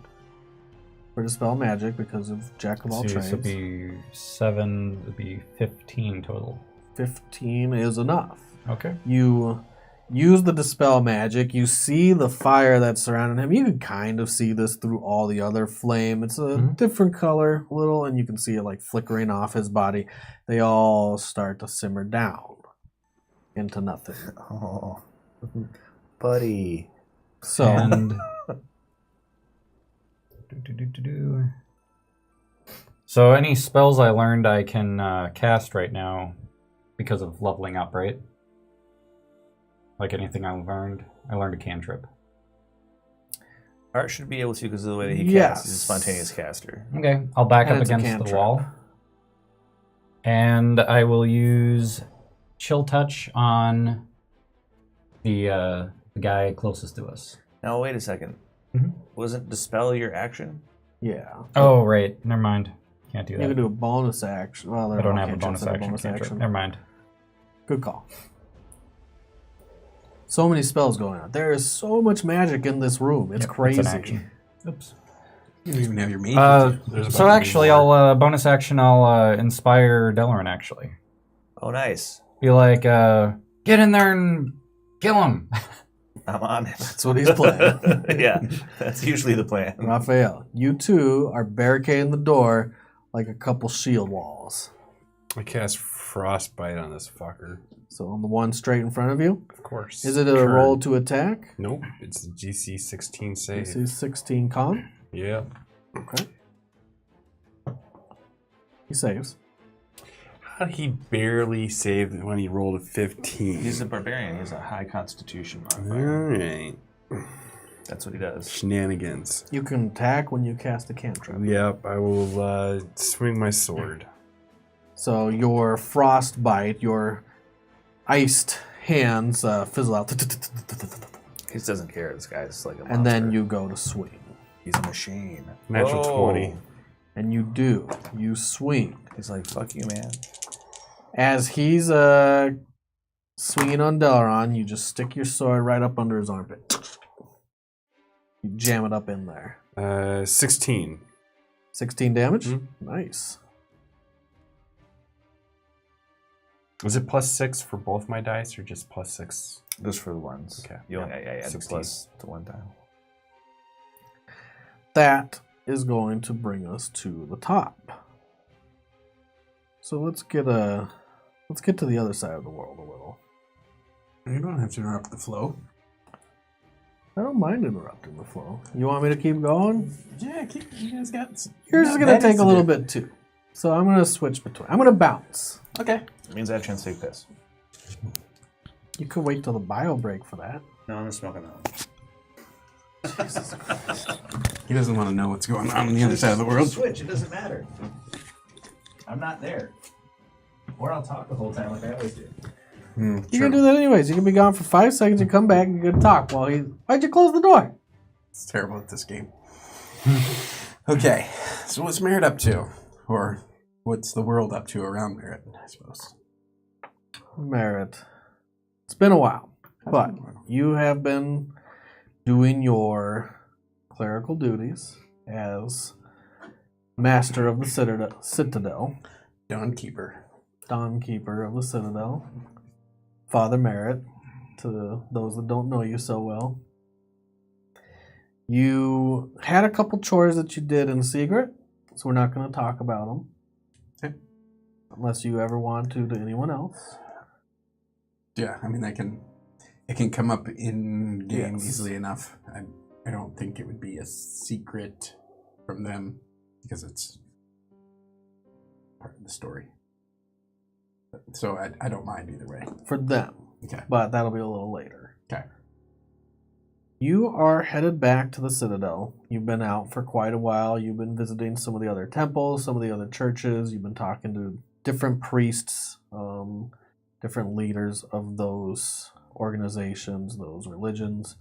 for Dispel Magic because of Jack of all So trades. it'd be 7, it'd be 15 total. 15 is enough. Okay. You use the Dispel Magic. You see the fire that's surrounding him. You can kind of see this through all the other flame. It's a different color, little, and you can see it like flickering off his body. They all start to simmer down into nothing. Oh, buddy. So, And so any spells I learned I can cast right now because of leveling up, right? Like anything I learned a cantrip. Art should be able to because of the way that he Yes. casts. He's a spontaneous caster. Okay, I'll back And up it's a against the cantrip. wall. And I will use Chill Touch on the guy closest to us. Now, wait a second. Mhm. Wasn't Dispel your action? yeah. Oh, right. Never mind. Can't do You that. can do a bonus action. Well, I don't have a bonus action cantrip. Never mind. Good call. So many spells going on. There is so much magic in this room. It's Yep, crazy. it's an action. Oops. You don't even have your mage. There's So about to be actually, more. I'll bonus action. I'll inspire Delaran. Actually, Oh, nice. be like, get in there and kill him. I'm on it. That's what he's playing. Yeah, that's usually the plan. Raphael, you two are barricading the door like a couple shield walls. I cast Frostbite on this fucker. So on the one straight in front of you, Of course. is it a Turn. roll to attack? Nope. It's a GC 16 save. This is 16 con. Yeah. Okay. He saves. How did he barely save when he rolled a 15? He's a barbarian. He has a high constitution modifier. Alright. That's what he does. Shenanigans. You can attack when you cast a cantrip. Yep, I will swing my sword. So your frostbite, your iced hands fizzle out, He just doesn't care. This guy's like a monster. and then you go to swing. He's a machine. Natural Whoa. 20. And you do. You swing. He's like, fuck you, man. As he's swinging on Delaran, you just stick your sword right up under his armpit. You jam it up in there. 16. 16 damage? Mhm. Nice. Was it plus 6 for both my dice or just plus 6? Just for the ones. Okay. You only, I add the 16. plus to one time. That is going to bring us to the top. So let's get to the other side of the world a little. You don't have to interrupt the flow. I don't mind interrupting the flow. You want me to keep going? Yeah, you guys got. Yours is going to take a little bit too. So I'm going to switch between. I'm going to bounce. Okay. It means I have a chance to take piss. You could wait till the bio break for that. No, I'm smoking that. He doesn't want to know what's going on the other side of the world. Switch. It doesn't matter. I'm not there. Or I'll talk the whole time like I always do. You can do that anyways. You can be gone for 5 seconds. You come back and you can talk while he. Why'd you close the door? It's terrible at this game. Okay, so what's Merritt up to? Or what's the world up to around Merritt, I suppose? Merritt. It's been a while, but you have been doing your clerical duties as master of the Citadel, Dawnkeeper. Dawnkeeper of the Citadel, Father Merritt, to those that don't know you so well. You had a couple chores that you did in secret, so we're not going to talk about them. Okay. Unless you ever want to anyone else. Yeah, I mean, it can come up in game Yes. easily enough. I don't think it would be a secret from them because it's part of the story. So I don't mind either way. For them. Okay. But that'll be a little later. Okay. You are headed back to the Citadel. You've been out for quite a while. You've been visiting some of the other temples, some of the other churches. You've been talking to different priests, different leaders of those organizations, those religions.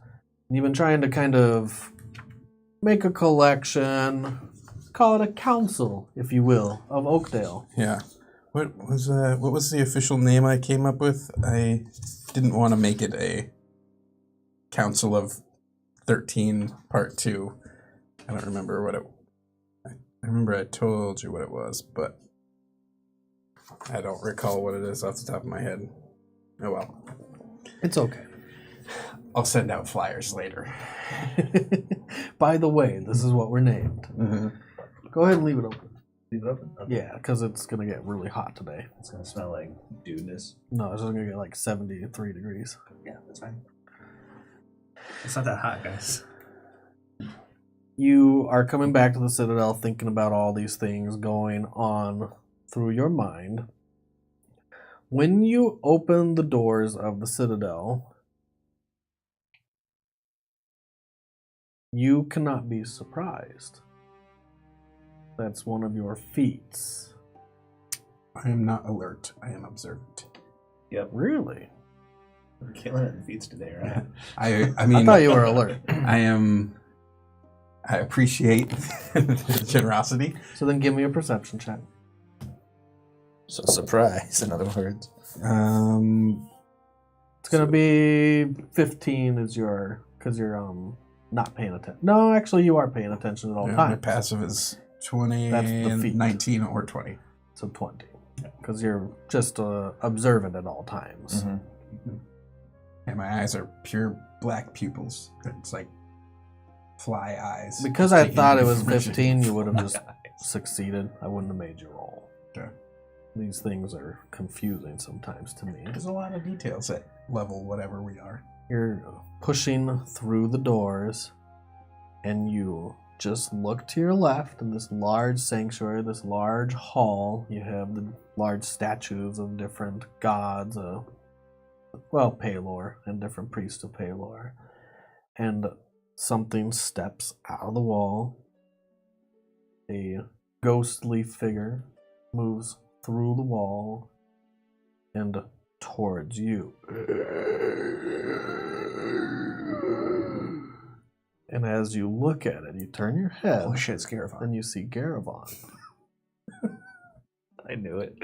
And you've been trying to kind of make a collection, call it a council, if you will, of Oakdale. Yeah. What was the official name I came up with? I didn't want to make it a council of 13 part 2. I don't remember what it. I remember I told you what it was, but I don't recall what it is off the top of my head. Oh well. It's okay. I'll send out flyers later. By the way, this is what we're named. Mm-hmm. Go ahead and leave it open. Leave it open? Okay. Yeah, because it's going to get really hot today. It's going to smell like dudeness. No, it's just going to get like 73 degrees. Yeah, that's fine. It's not that hot, guys. You are coming back to the Citadel thinking about all these things going on through your mind. When you open the doors of the Citadel, you cannot be surprised. That's one of your feats. I am not alert. I am observant. Yep. Really? We're killing it in feats today, right? I mean, I thought you were alert. I appreciate the generosity. So then give me a perception check. So surprise, in other words. It's going to be 15 is your, because you're not paying attention. No, actually you are paying attention at all My times. passive is 20, That's the feat. 19, or 20. So 20. Because you're just observant at all times. Mm-hmm. And my eyes are pure black pupils. It's like fly eyes. Because Just I taking thought it was information. 15, you would have just succeeded. I wouldn't have made you roll. Okay. These things are confusing sometimes to me. There's a lot of details at level whatever we are. You're pushing through the doors, and you just look to your left in this large sanctuary, this large hall. You have the large statues of different gods, Palor, and different priests of Palor. And something steps out of the wall. A ghostly figure moves through the wall and towards you. And as you look at it, you turn your head. Oh shit, it's Garifon. And you see Garivon. I knew it.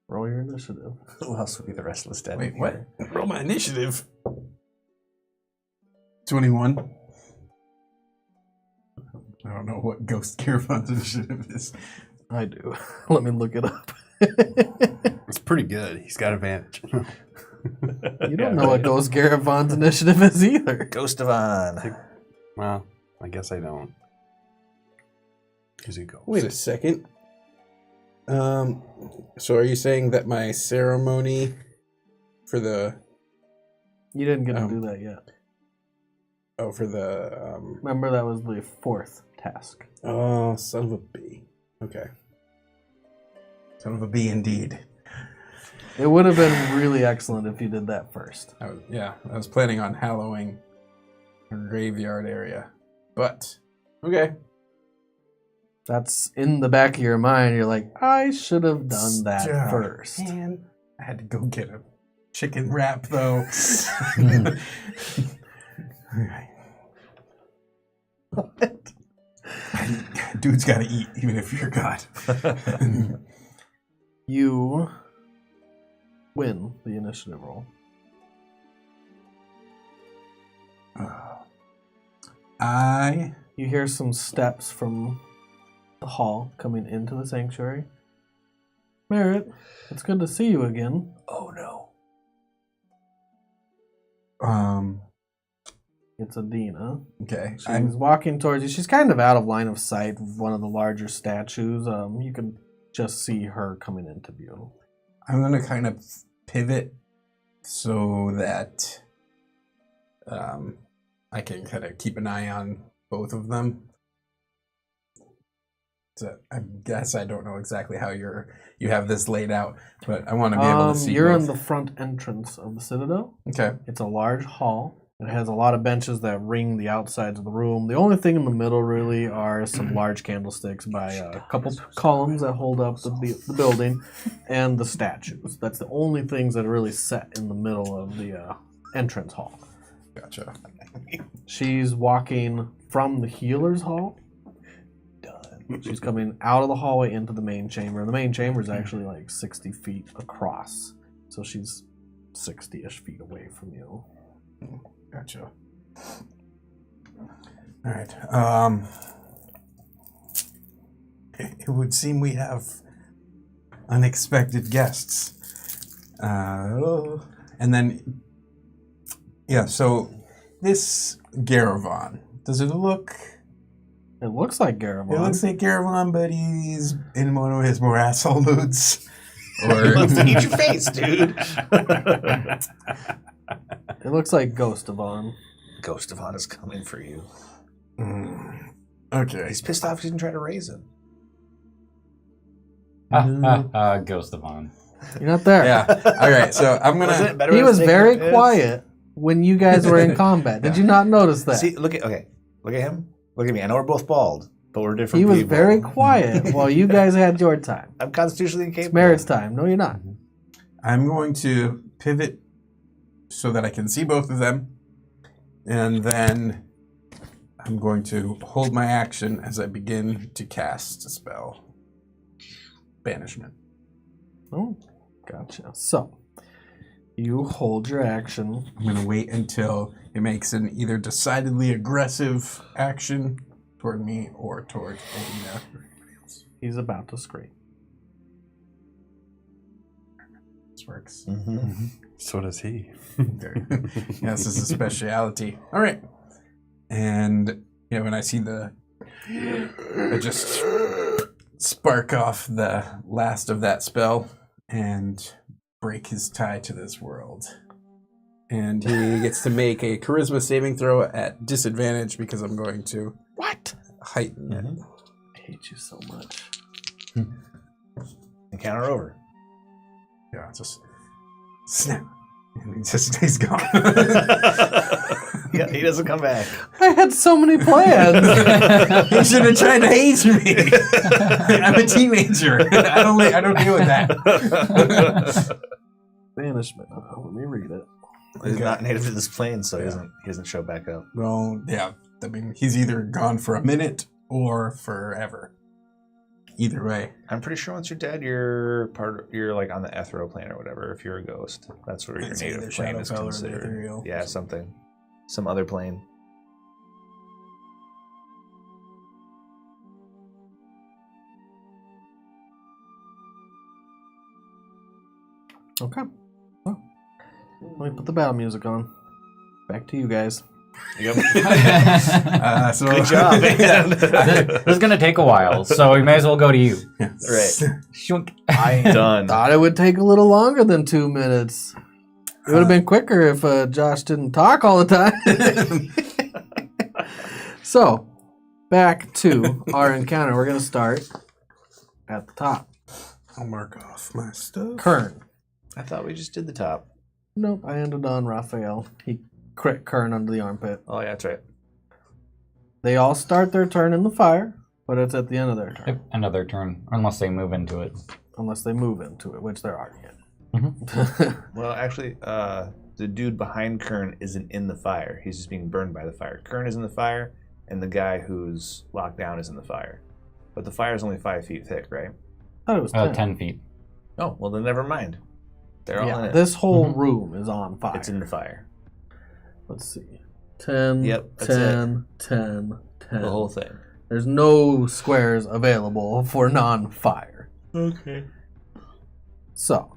Roll your initiative. Who else would be the restless dead? Wait, what? Roll my initiative. 21. I don't know what Ghost Caravan's initiative is. I do. Let me look it up. It's pretty good. He's got advantage. You don't know what Ghost Garivon's initiative is either. Ghost of On. Well, I guess I don't. Because he goes. Wait a second. So are you saying that my ceremony for the You didn't get to do that yet. for the Remember, that was the 4th task. oh, son of a bee. Okay. Son of a bee indeed. It would have been really excellent if you did that first. I was planning on hallowing a graveyard area. But okay. That's in the back of your mind. You're like, I should have done that Stop. first. Man, I had to go get a chicken wrap though. Alright. What? Dude's gotta eat, even if you're God. You win the initiative roll. You hear some steps from the hall coming into the sanctuary. Merritt, it's good to see you again. Oh no. It's Adina. Okay. She's walking towards you. She's kind of out of line of sight of one of the larger statues. You can just see her coming into view. I'm gonna kind of pivot so that I can kind of keep an eye on both of them. So I guess I don't know exactly how you have this laid out, but I want to be able to see. You're both. in the front entrance of the Citadel. Okay. It's a large hall. It has a lot of benches that ring the outsides of the room. The only thing in the middle really are some large candlesticks by a couple columns that hold up the building and the statues. That's the only things that are really set in the middle of the entrance hall. Gotcha. She's walking from the healer's hall. She's coming out of the hallway into the main chamber. The main chamber is actually like 60 feet across. So she's 60-ish feet away from you. Gotcha. All right. It would seem we have unexpected guests. And then, yeah, so this Garavon, does it look... It looks like It Garavon. looks like Garavon, but he's in one of his more asshole moods. Let's eat your face, dude. It looks like Ghost Avon. Ghost of On is coming for you. Okay. He's pissed off he didn't try to raise him. Ghost of On. You're not there. Yeah. All right. So I'm gonna. He was very quiet when you guys were in combat. Did you not notice that? See, look at him. Look at me. I know we're both bald, but we're different. He was people. very quiet while you guys had your time. I'm constitutionally It's incapable. Merritt's time. No, you're not. I'm going to pivot so that I can see both of them, and then I'm going to hold my action as I begin to cast a spell. Banishment. Oh, gotcha. So, you hold your action. I'm going to wait until it makes an either decidedly aggressive action toward me or toward Alina. He's about to scream. This works. So does he. Yes, this is a speciality. All right. And, when I see I just spark off the last of that spell and break his tie to this world. And he gets to make a charisma saving throw at disadvantage because I'm going to heighten it. I hate you so much. Encounter over. Yeah, just snap. And he's gone. Yeah, he doesn't come back. I had so many plans. You should have tried to age me. I'm a teenager. I don't deal with that. Banishment. Oh, let me read it. He's not native to this plane, so he doesn't show back up. Well, yeah. I mean, he's either gone for a minute or forever. Either way. I'm pretty sure once you're dead, you're like on the ethereal plane or whatever. If you're a ghost, that's where your It's native either plane is Shadowfell or the considered. ethereal. Yeah, some other plane. Okay. Well, let me put the battle music on. Back to you guys. Yep. So Good job, man. This is gonna take a while, so we may as well go to you. Right. Shunk. Done. Thought it would take a little longer than 2 minutes. It would have been quicker if Josh didn't talk all the time. So, back to our encounter. We're going to start at the top. I'll mark off my stuff. Kern. I thought we just did the top. Nope, I ended on Raphael. He crit Kern under the armpit. Oh yeah, that's right. They all start their turn in the fire, but it's at the end of their turn. Yep, another turn, unless they move into it. Unless they move into it, which there aren't yet. Well, actually, the dude behind Kern isn't in the fire. He's just being burned by the fire. Kern is in the fire, and the guy who's locked down is in the fire. But the fire is only 5 feet thick, right? Oh, it was 10. 10 feet. Oh, well then never mind. They're all in Yeah, it. this whole room is on fire. It's in the fire. Let's see. 10, Yep, that's 10, 10, 10. The whole thing. There's no squares available for non-fire. Okay. So,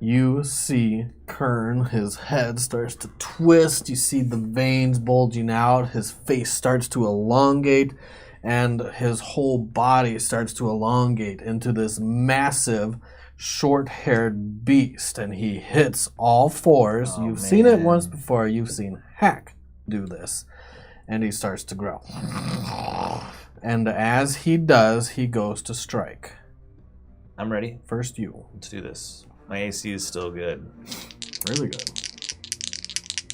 you see Kern, his head starts to twist. You see the veins bulging out. His face starts to elongate, and his whole body starts to elongate into this massive, short-haired beast. And he hits all fours. Oh, You've seen it man. once before. You've seen Hack do this. And he starts to grow. And as he does, he goes to strike. I'm ready. First you. Let's do this. My AC is still good. Really good.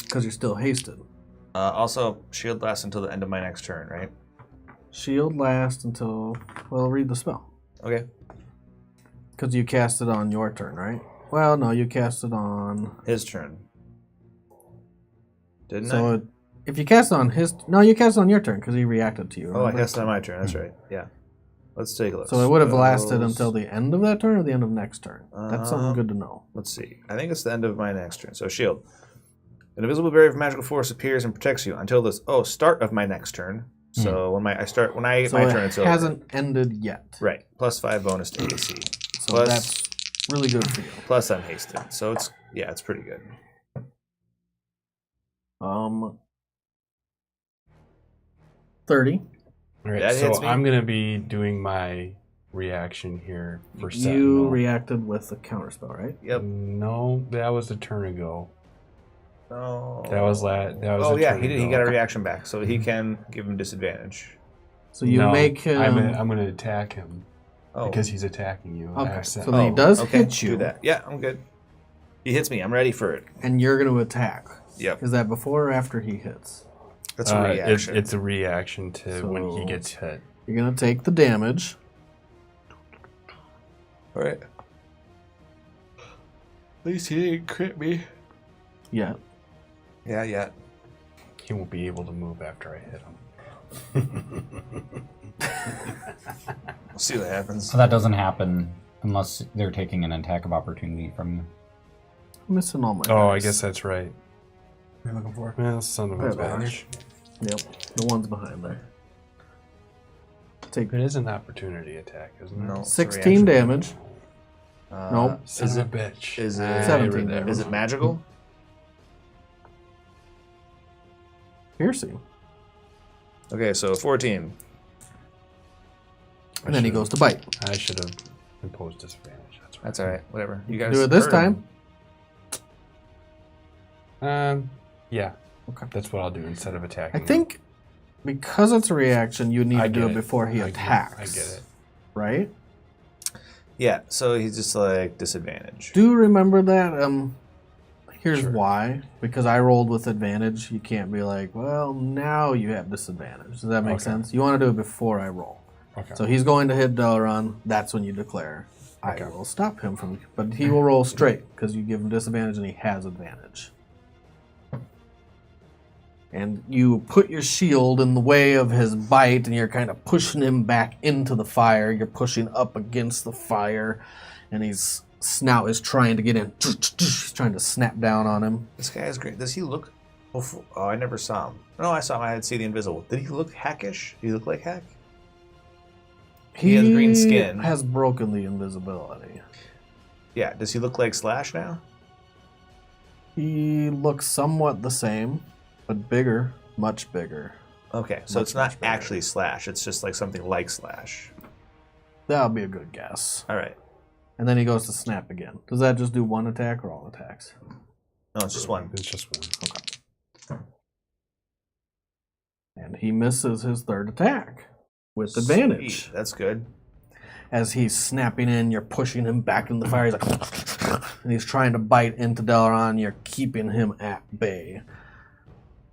Because you're still hasted. Also, shield lasts until the end of my next turn, right? Shield lasts until... Well, read the spell. Okay. Because you cast it on your turn, right? Well, no, you cast it on... His turn. Didn't So I? it, if you cast it on his... No, you cast it on your turn because he reacted to you. Oh, I remember? cast it on my turn. That's right. Yeah. Let's take a look. So it would have lasted Spells. until the end of that turn or the end of next turn. That's something good to know. Let's see. I think it's the end of my next turn. So shield. An invisible barrier of magical force appears and protects you until this. Oh, start of my next turn. So when I get So my turn, it's it over. hasn't ended yet. Right. Plus 5 bonus to AC. So Plus- that's really good for you. Plus I'm hasted. So it's pretty good. 30. All right, That so hits me. I'm gonna be doing my reaction here for You Sentinel. reacted with the counterspell, right? Yep. No, that was a turn ago. Oh. That was that was Oh a yeah, turn he did. He ago. got a reaction back, so he can give him disadvantage. So you No, make him. I'm gonna attack him Oh. because he's attacking you. I Okay, have so Sentinel. then he does okay, hit you, Do that. Yeah, I'm good. He hits me. I'm ready for it. and you're going to attack. Yep. Is that before or after he hits? That's a reaction. It's a reaction to when he So- gets hit. You're going to take the damage. All right. At least he didn't crit me. Yeah. Yeah. He won't be able to move after I hit him. We'll see what happens. So that doesn't happen unless they're taking an attack of opportunity from you. I'm missing all my Oh, I dice. guess that's right. What are you looking for? Well, son of a Right behind bitch. Yep. The one's behind there. Take It is an opportunity attack, isn't it? No. it's a 16 reaction. damage. Uh, Nope. Son Is of it? a bitch. Is it? 17 damage. Is it magical? Piercing. Okay, so 14. And then he goes to bite. I should have imposed disadvantage. That's right. That's all right. Whatever. You can guys do it this hurt time. him. Yeah. Okay. That's what I'll do instead of attacking. I think because it's a reaction, you need I to do get it before he I get- attacks. I get it. Right? Yeah. So he's just like disadvantage. Do you remember that? Here's Sure. why. Because I rolled with advantage, you can't be like, well, now you have disadvantage. Does that make Okay. sense? You want to do it before I roll. Okay. So he's going to hit Delaron. That's when you declare. Okay. I will stop him from, but he will roll straight because you give him disadvantage and he has advantage. And you put your shield in the way of his bite, and you're kind of pushing him back into the fire. You're pushing up against the fire, and his snout is trying to get in. He's trying to snap down on him. This guy is great. Does he look? Oh, I never saw him. No, I saw him. I had see the invisible. Did he look hackish? Did he look like hack? He has green skin. Has broken the invisibility. Yeah. Does he look like Slash now? He looks somewhat the same, but bigger, much bigger. Okay, so Much, it's not much better. actually Slash. It's just like something like Slash. That'll be a good guess. All right. And then he goes to snap again. Does that just do one attack or all attacks? No, it's just one. It's just one. And he misses his third attack with advantage. Sweet. That's good. As he's snapping in, you're pushing him back in the fire. He's like, and he's trying to bite into Delaron. You're keeping him at bay.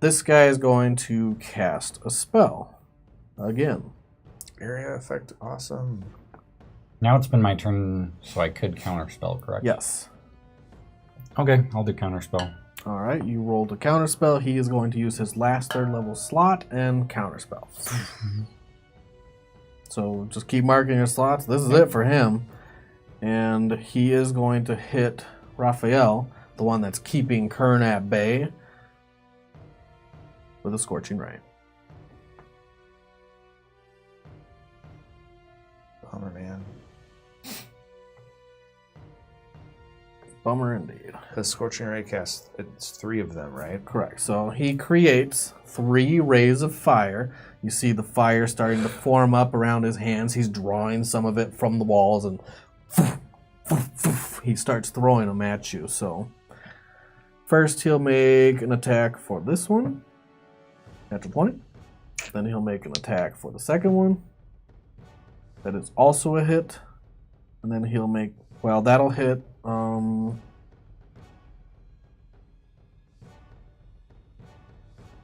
This guy is going to cast a spell again. Area effect, awesome. Now it's been my turn, so I could counterspell, correct? Yes. Okay, I'll do counterspell. All right, you rolled a counterspell. He is going to use his last third level slot and counterspell. So just keep marking your slots. This is it for him. And he is going to hit Raphael, the one that's keeping Kern at bay, with a Scorching Ray. Bummer, man. Bummer indeed. Because Scorching Ray cast, it's 3 of them, right? Correct. So he creates 3 rays of fire. You see the fire starting to form up around his hands. He's drawing some of it from the walls, and he starts throwing them at you. So first he'll make an attack for this one. Natural 20. Then he'll make an attack for the second one. That is also a hit. And then he'll make, well, that'll hit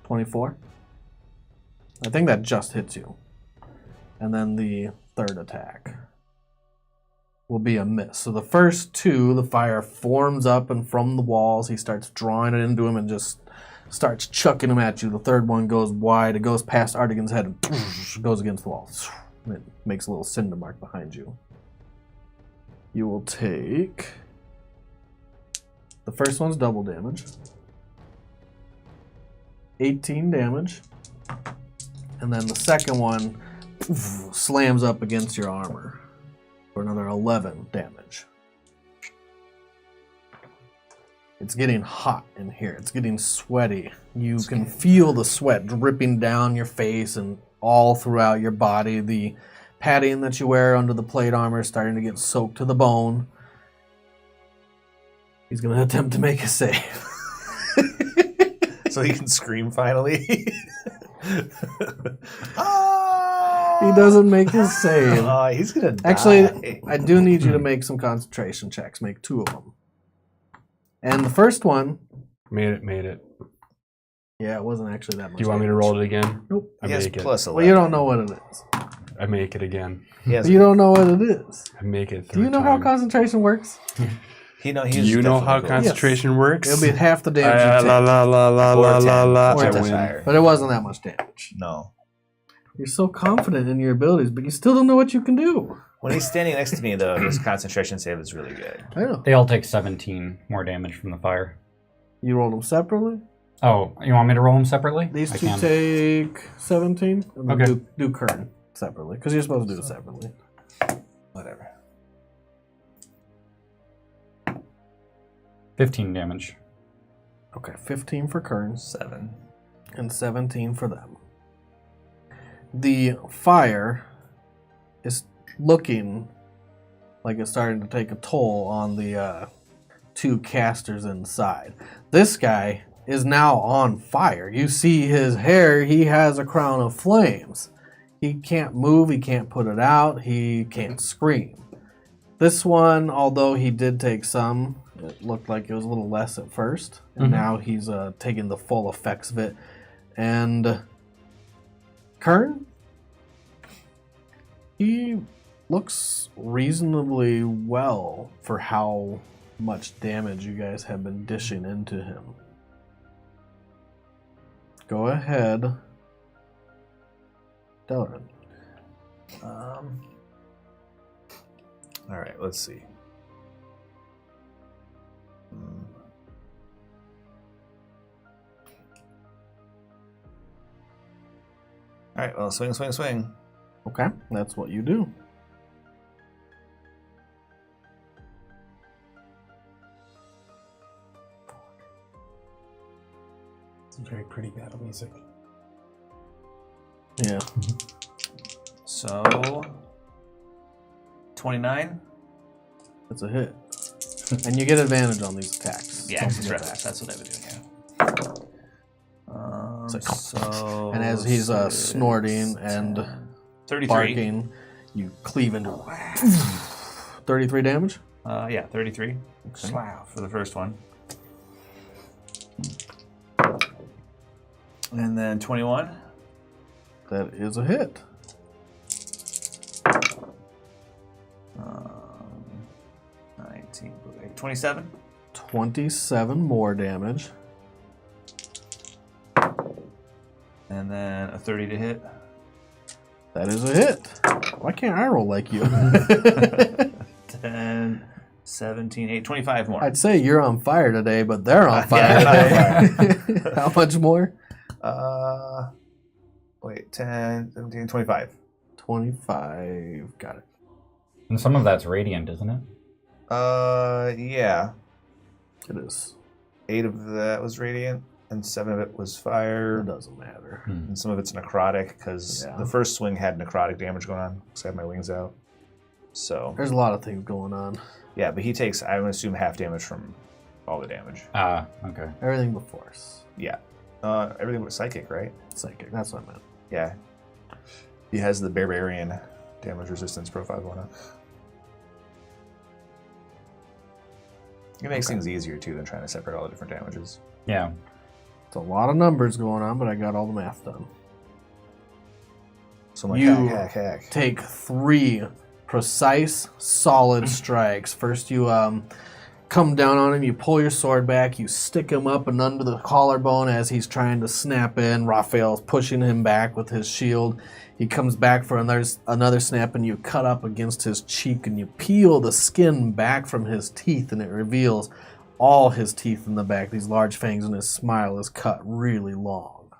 24. I think that just hits you. And then the third attack will be a miss. So the first 2, the fire forms up and from the walls. He starts drawing it into him and just starts chucking him at you. The third one goes wide. It goes past Artigan's head and goes against the wall. And it makes a little cinder mark behind you. You will take... The first one's double damage. 18 damage. And then the second one slams up against your armor for another 11 damage. It's getting hot in here. It's getting sweaty. You can feel the sweat dripping down your face and all throughout your body. The padding that you wear under the plate armor is starting to get soaked to the bone. He's going to attempt to make a save. So he can scream finally. He doesn't make his save. He's going to die. Actually, I do need you to make some concentration checks. Make 2 of them. And the first one... Made it. Yeah, it wasn't actually that much. Do you want me to roll it again? Nope. I He has make it. plus 11. Well, you don't know what it is. I make it again. You don't know what it is. I make it. Do you know how concentration works? Do Do you know how concentration works? It'll be half the damage you take. La la la la la la la. Or I 10. win. But it wasn't that much damage. No. You're so confident in your abilities, but you still don't know what you can do. When he's standing next to me, though, his concentration save is really good. I know. They all take 17 more damage from the fire. You rolled them separately? Oh, you want me to roll them separately? These I two can. take 17? And then Okay. do Kern separately, because you're supposed to do it separately. Whatever. 15 damage. Okay, 15 for Kern 7. and 17 for them. The fire is looking like it's starting to take a toll on the 2 casters inside. This guy is now on fire. You see his hair, he has a crown of flames. He can't move, he can't put it out, he can't scream. This one, although he did take some, it looked like it was a little less at first, and now he's taking the full effects of it. And Kern, he looks reasonably well for how much damage you guys have been dishing into him. Go ahead, Delrin. All right, let's see. All right, well, swing, swing, swing. Okay, that's what you do. Some very pretty battle music. Yeah. So, 29? That's a hit. And you get advantage on these attacks. Yeah, Don't it's forget right. that. That's what I would do, yeah. So, and as he's snorting and 33. barking, you cleave into him. 33 damage? Yeah, 33. Okay. Wow, for the first one. And then 21. That is a hit. 19, 27. 27 more damage. And then a 30 to hit. That is a hit. Why can't I roll like you? 10, 17, 8, 25 more. I'd say you're on fire today, but they're on fire Yeah, today. How much more? Wait, 10, 17, 25. 25. Got it. And some of that's radiant, isn't it? Yeah. It is. 8 of that was radiant, and 7 of it was fire. It doesn't matter. And some of it's necrotic, because Yeah. the first swing had necrotic damage going on, because I had my wings out. So, There's a lot of things going on. yeah, but he takes, I would assume, half damage from all the damage. Okay. Everything but force. Yeah. Everything but psychic, right? Psychic. That's what I meant. Yeah. He has the barbarian damage resistance profile going on. It makes things easier, too, than trying to separate all the different damages. Yeah. It's a lot of numbers going on, but I got all the math done. So I'm like, You hack. take 3 precise, solid strikes. First, you come down on him. You pull your sword back. You stick him up and under the collarbone as he's trying to snap in. Raphael's pushing him back with his shield. He comes back for another snap, and you cut up against his cheek, and you peel the skin back from his teeth, and it reveals all his teeth in the back, these large fangs, and his smile is cut really long.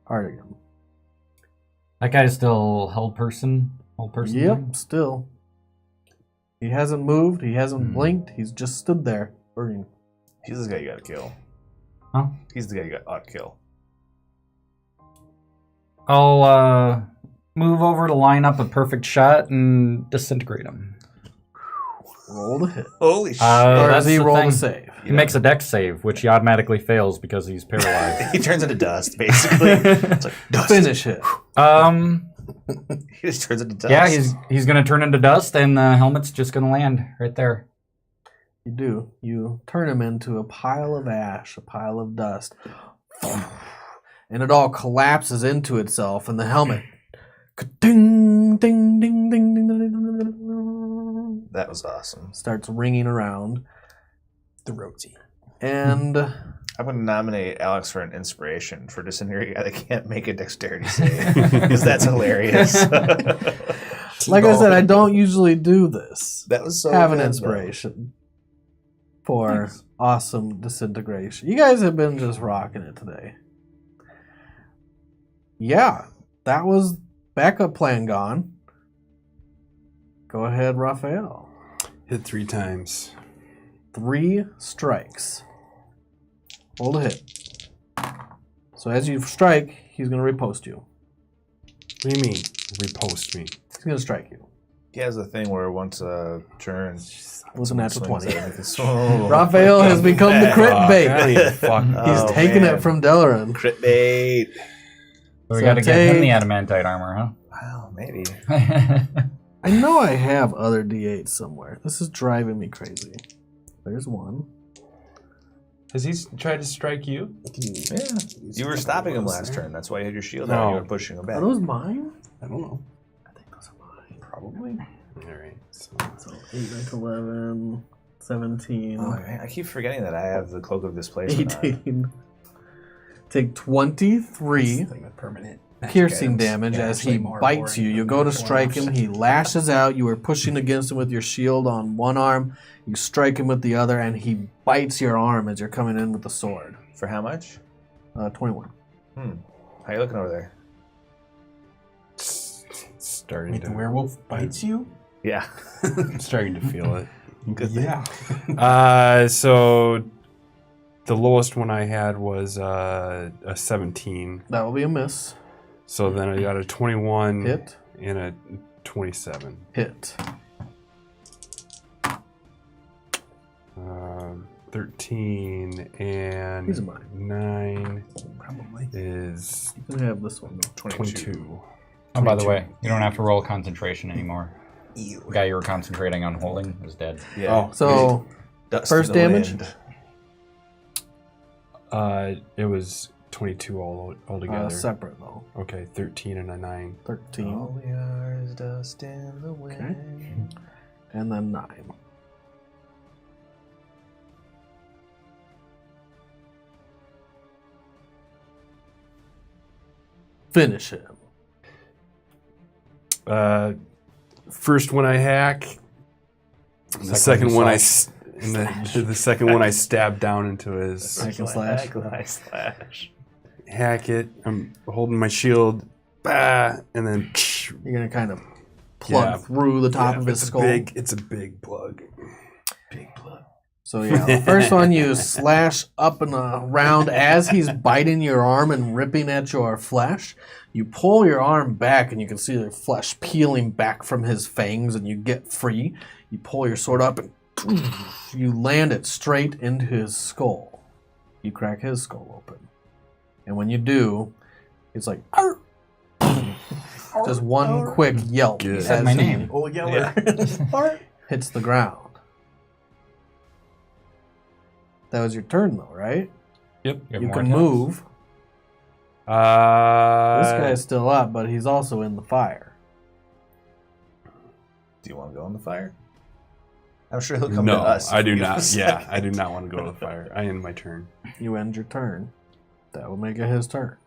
Artigan. That guy's still held person? Yep, thing? still. He hasn't moved. He hasn't blinked. He's just stood there. Burning. He's the guy you gotta kill. Huh? He's the guy you ought to kill. I'll move over to line up a perfect shot and disintegrate him. Roll to hit. Holy shit. Or That's does he the roll thing. to save? He makes a dex save, which he automatically fails because he's paralyzed. He turns into dust, basically. It's like dust. Finish it. He just turns into dust. Yeah, he's gonna turn into dust, and the helmet's just gonna land right there. You do. You turn him into a pile of ash, a pile of dust. And it all collapses into itself, and the helmet ding, ding, ding, ding, ding, ding, ding, That was awesome. starts ringing around. Throaty. And I'm going to nominate Alex for an inspiration for disintegrating a guy that can't make a dexterity save. Because that's hilarious. like I said, I don't usually do this. That was so Have an good, inspiration for awesome disintegration. You guys have been just rocking it today. Yeah, that was backup plan gone. Go ahead, Raphael. Hit 3 times. 3 strikes. Roll to hit. So as you strike, he's going to riposte you. What do you mean? Repost me. He's going to strike you. He has a thing where once a turn, It was a natural 20. Oh, Raphael has become the crit I don't bait. even fuck. He's Oh, taking man. it from Delaran. Crit bait. So we So gotta get him the take- adamantite armor, Wow, maybe. huh? I know I have other D8s somewhere. This is driving me crazy. There's one. Has he tried to strike you? Yeah. You were stopping him last turn. That's why you had your shield out. No. You were pushing him back. Are those mine? I don't know. I think those are mine. Probably. All right. So So 8, 9, 11, 17, Oh, man, I keep forgetting that I have the cloak of displacement on. 18. Take 23 It's like a permanent piercing items. damage Yeah, as actually he more bites you. boring You than go to the strike him. one-offs. He lashes out. You are pushing against him with your shield on one arm. You strike him with the other, and he bites your arm as you're coming in with the sword. For how much? 21. How you looking over there? starting Wait, to the werewolf bites you? Yeah. starting to feel it. Good thing. Yeah. So the lowest one I had was a 17. That will be a miss. So then I got a 21 Hit. and a 27. Hit. 13 and These are mine. 9 Probably. is You can have this one, though. 22. Oh, by the way, you don't have to roll concentration anymore. The guy you were concentrating on holding is dead. Yeah. So, Dust first in the damage? wind. It was 22 altogether. separate, though. Okay, 13 and a 9. 13. All we are is dust in the wind. And then 9. Finish him. First one I hack. The second one the second one I stab down into his Hack and slash. Slash. hack it. I'm holding my shield, bah, and then You're going to kind of plug Yeah. through the top of his it's skull. it's a big plug. Big plug. So yeah, the first one you slash up and around as he's biting your arm and ripping at your flesh. You pull your arm back and you can see the flesh peeling back from his fangs and you get free. You pull your sword up and you land it straight into his skull. You crack his skull open. And when you do, it's like "Arr!" just one quick yelp Good. as Said my he name. Old Yeller. hits the ground. That was your turn, though, right? Yep. have You more can attacks? move. This guy's still up, but he's also in the fire. Do you want to go in the fire? I'm sure he'll come to No, us. I if do we not. give Yeah, I do not want to go to the fire. I end my turn. You end your turn. That will make it his turn.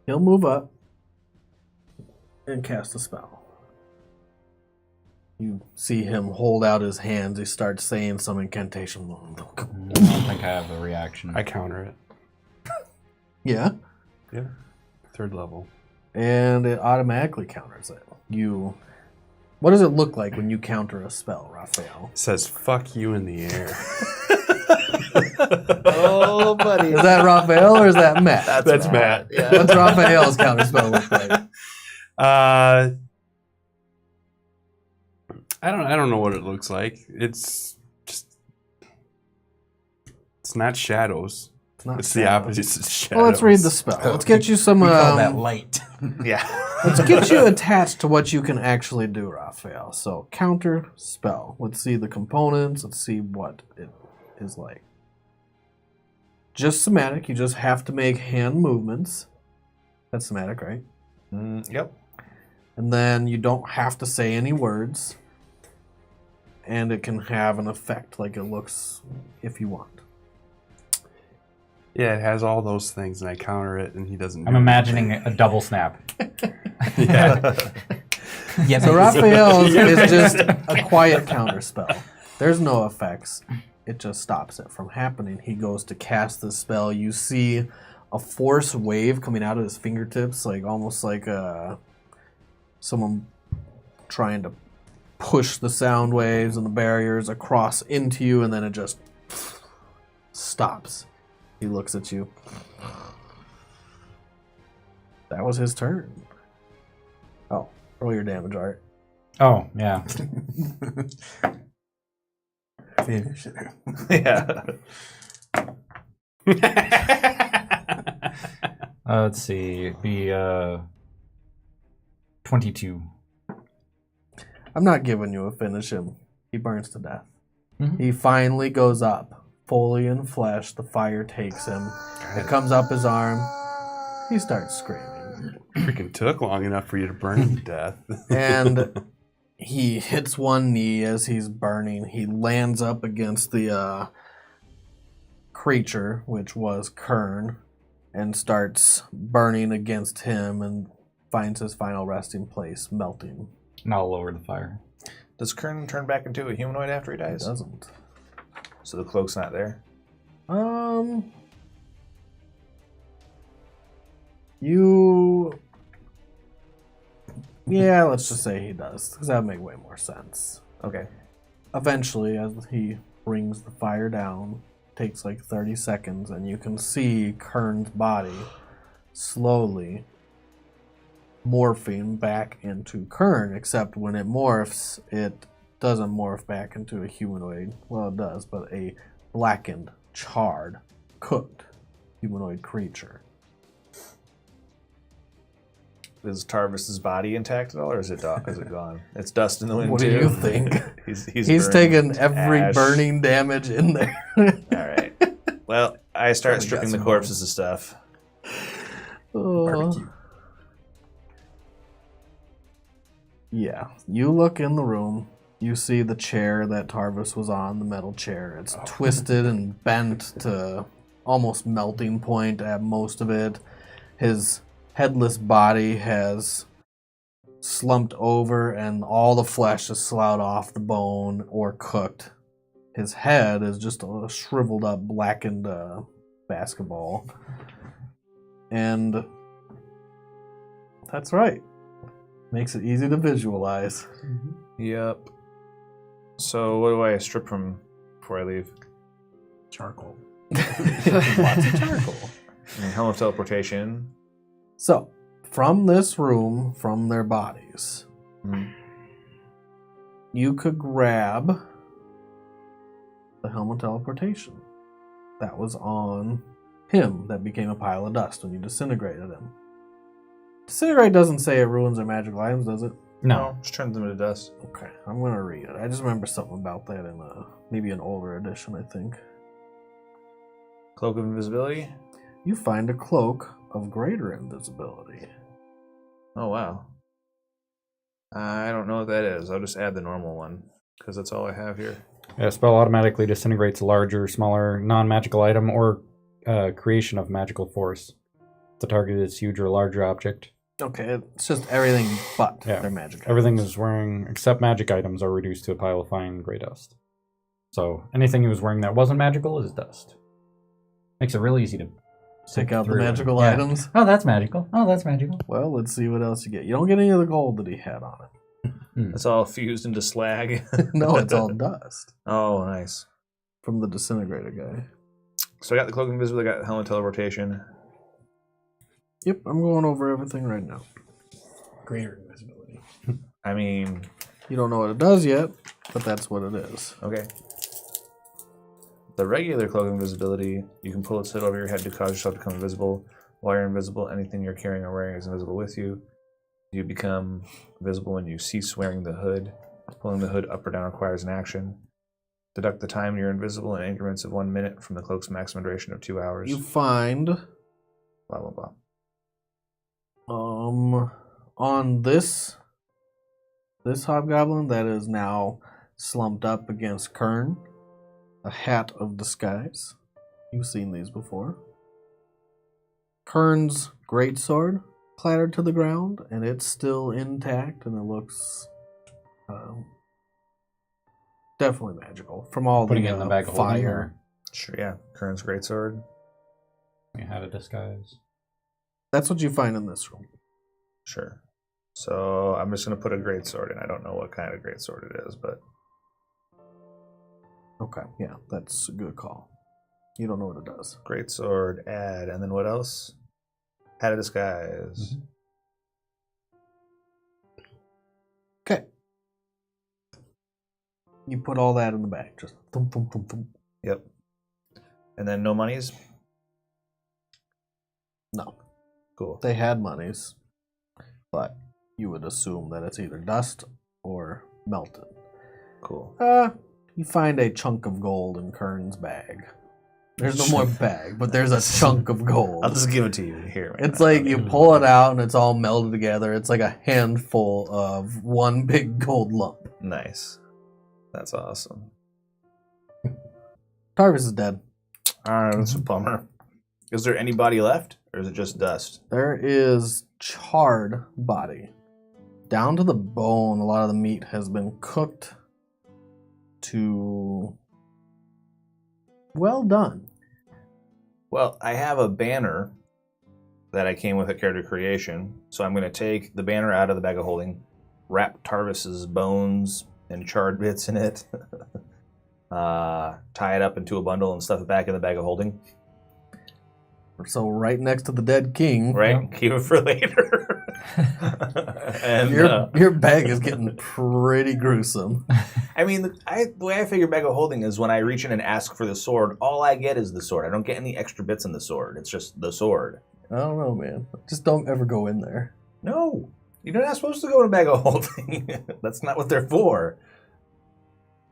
He'll move up and cast a spell. You see him hold out his hands. He starts saying some incantation. I don't think I have a reaction. I counter it. Yeah. Yeah. 3rd level. And it automatically counters it. What does it look like when you counter a spell, Raphael? It says "fuck you" in the air. Oh, buddy. Is that Raphael or is that Matt? That's Matt. Yeah. What's Raphael's counter spell look like? I don't know what it looks like. It's not shadows. Not It's the shadows. opposite of shadows. Well, let's read the spell. Let's get you some. We call that light. Yeah. Let's get you attached to what you can actually do, Raphael. So, counter spell. Let's see the components. Let's see what it is like. Just somatic. You just have to make hand movements. That's somatic, right? Yep. And then you don't have to say any words. And it can have an effect like it looks if you want. Yeah, it has all those things, and I counter it, and he doesn't. I'm imagining a double snap. Yeah. Yeah, So Raphael's is just a quiet counter spell. There's no effects. It just stops it from happening. He goes to cast the spell. You see a force wave coming out of his fingertips, like almost like someone trying to push the sound waves and the barriers across into you, and then it just stops. He looks at you. That was his turn. Oh, roll your damage, Art. Oh, yeah. Finish it. Yeah. Let's see. It'd be 22. I'm not giving you a finish him. He burns to death. Mhm. He finally goes up, fully in flesh. The fire takes him. It comes up his arm. He starts screaming. Freaking took long enough for you to burn him to death. And he hits one knee as he's burning. He lands up against the creature, which was Kern, and starts burning against him and finds his final resting place, melting. And I'll lower the fire. Does Kern turn back into a humanoid after he He dies? doesn't. So the cloak's not there? Yeah, let's just say he does, because that would make way more sense. Okay. Eventually, as he brings the fire down, takes like 30 seconds, and you can see Kern's body slowly morphing back into Kern, except when it morphs, it doesn't morph back into a humanoid. Well, it does, but a blackened, charred, cooked humanoid creature. Is Tarvis's body intact at all, or is it gone? It's dust in the wind What too. do you think? He's He's burned taken every ash. burning damage in there. All right. Well, I start Probably stripping got the some corpses of stuff. Oh. Barbecue. Yeah, you look in the room. You see the chair that Tarvis was on, the metal chair. It's twisted and bent to almost melting point at most of it. His headless body has slumped over, and all the flesh is sloughed off the bone or cooked. His head is just a shriveled up, blackened basketball. And that's right. Makes it easy to visualize. Yep. So what do I strip from before I leave? Charcoal. Lots of charcoal. Helm of teleportation. So, from this room, from their bodies, you could grab the helm of teleportation that was on him that became a pile of dust when you disintegrated him. Disintegrate doesn't say it ruins their magical items, does it? No. Just turns them into dust. Okay, I'm gonna read it. I just remember something about that in maybe an older edition, I think. Cloak of invisibility. You find a cloak of greater invisibility. Oh wow. I don't know what that is. I'll just add the normal one because that's all I have here. Yeah, spell automatically disintegrates a larger, smaller, non-magical item or creation of magical force. The target is huge or larger object. Okay, it's just everything but Yeah. their magic. Everything is wearing, except magic items, are reduced to a pile of fine gray dust. So anything he was wearing that wasn't magical is dust. Makes it real easy to Pick out the through. magical Yeah. items. Oh, that's magical. Oh, that's magical. Well, let's see what else you get. You don't get any of the gold that he had on it. It's all fused into slag. No, it's all dust Oh, nice. from the disintegrator guy. So I got the cloak of invisibility. I got helmet teleportation. Yep, I'm going over everything right now. Greater invisibility. I mean, You don't know what it does yet, but that's what it is. okay. The regular cloak of invisibility, you can pull its hood over your head to cause yourself to become invisible. While you're invisible, anything you're carrying or wearing is invisible with you. You become visible when you cease wearing the hood. Pulling the hood up or down requires an action. Deduct the time you're invisible in increments of 1 minute from the cloak's maximum duration of 2 hours. You find Blah, blah, blah. on this hobgoblin that is now slumped up against Kern, a hat of disguise. You've seen these before. Kern's greatsword clattered to the ground, and it's still intact, and it looks definitely magical from all Putting the it in the bag of holding, fire. or Sure, yeah. Kern's greatsword. we had a disguise. That's what you find in this room. Sure. So I'm just going to put a greatsword in. I don't know what kind of greatsword it is, but Okay, yeah, that's a good call. You don't know what it does. greatsword, add, and then what else? Hat of disguise. Okay. You put all that in the bag. Just thump, thump, thump, thump. Yep. And then no monies? No. Cool. They had monies, but you would assume that it's either dust or melted. Cool. You find a chunk of gold in Kern's bag. There's no more bag, but there's a chunk of gold. I'll just give it to you here. It's like you pull it out and it's all melded together. It's like a handful of one big gold lump. Nice. That's awesome. Tarvis is dead. Alright, that's a bummer. Is there anybody left? Or is it just dust? There is charred body. Down to the bone, a lot of the meat has been cooked to well done. Well, I have a banner that I came with at character creation. So I'm going to take the banner out of the bag of holding, wrap Tarvis's bones and charred bits in it, tie it up into a bundle and stuff it back in the bag of holding. So right next to the dead king, Right? Keep it for later. And your bag is getting pretty gruesome. I mean, the way I figure bag of holding is when I reach in and ask for the sword, all I get is the sword. I don't get any extra bits in the sword. It's just the sword. I don't know, man. Just don't ever go in there. No, you're not supposed to go in a bag of holding. That's not what they're for.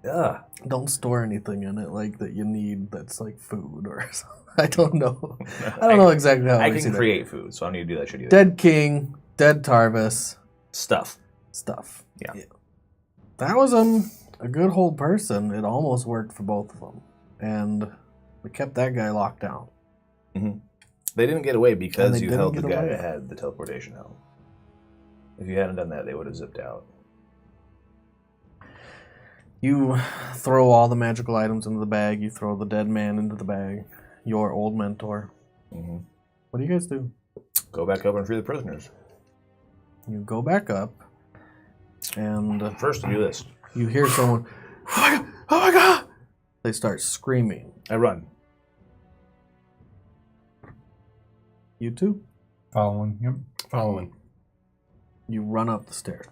Ugh. Don't store anything in it like that you need that's like food or something. I don't know. I don't know exactly how I it works can either. create food, so I need to do that shit either. Dead king, dead Tarvis, Stuff. stuff. Yeah. That was a good whole person. It almost worked for both of them. And we kept that guy locked down. They didn't get away because And they you didn't held the get guy away. that had the teleportation helm. If you hadn't done that, they would have zipped out. You throw all the magical items into the bag. You throw the dead man into the bag. Your old mentor. Mm-hmm. What do you guys do? Go back up and free the prisoners. You go back up, and First to do this. you hear someone, oh my god! They start screaming. I run. You two? Following. Yep. Following. You run up the stairs.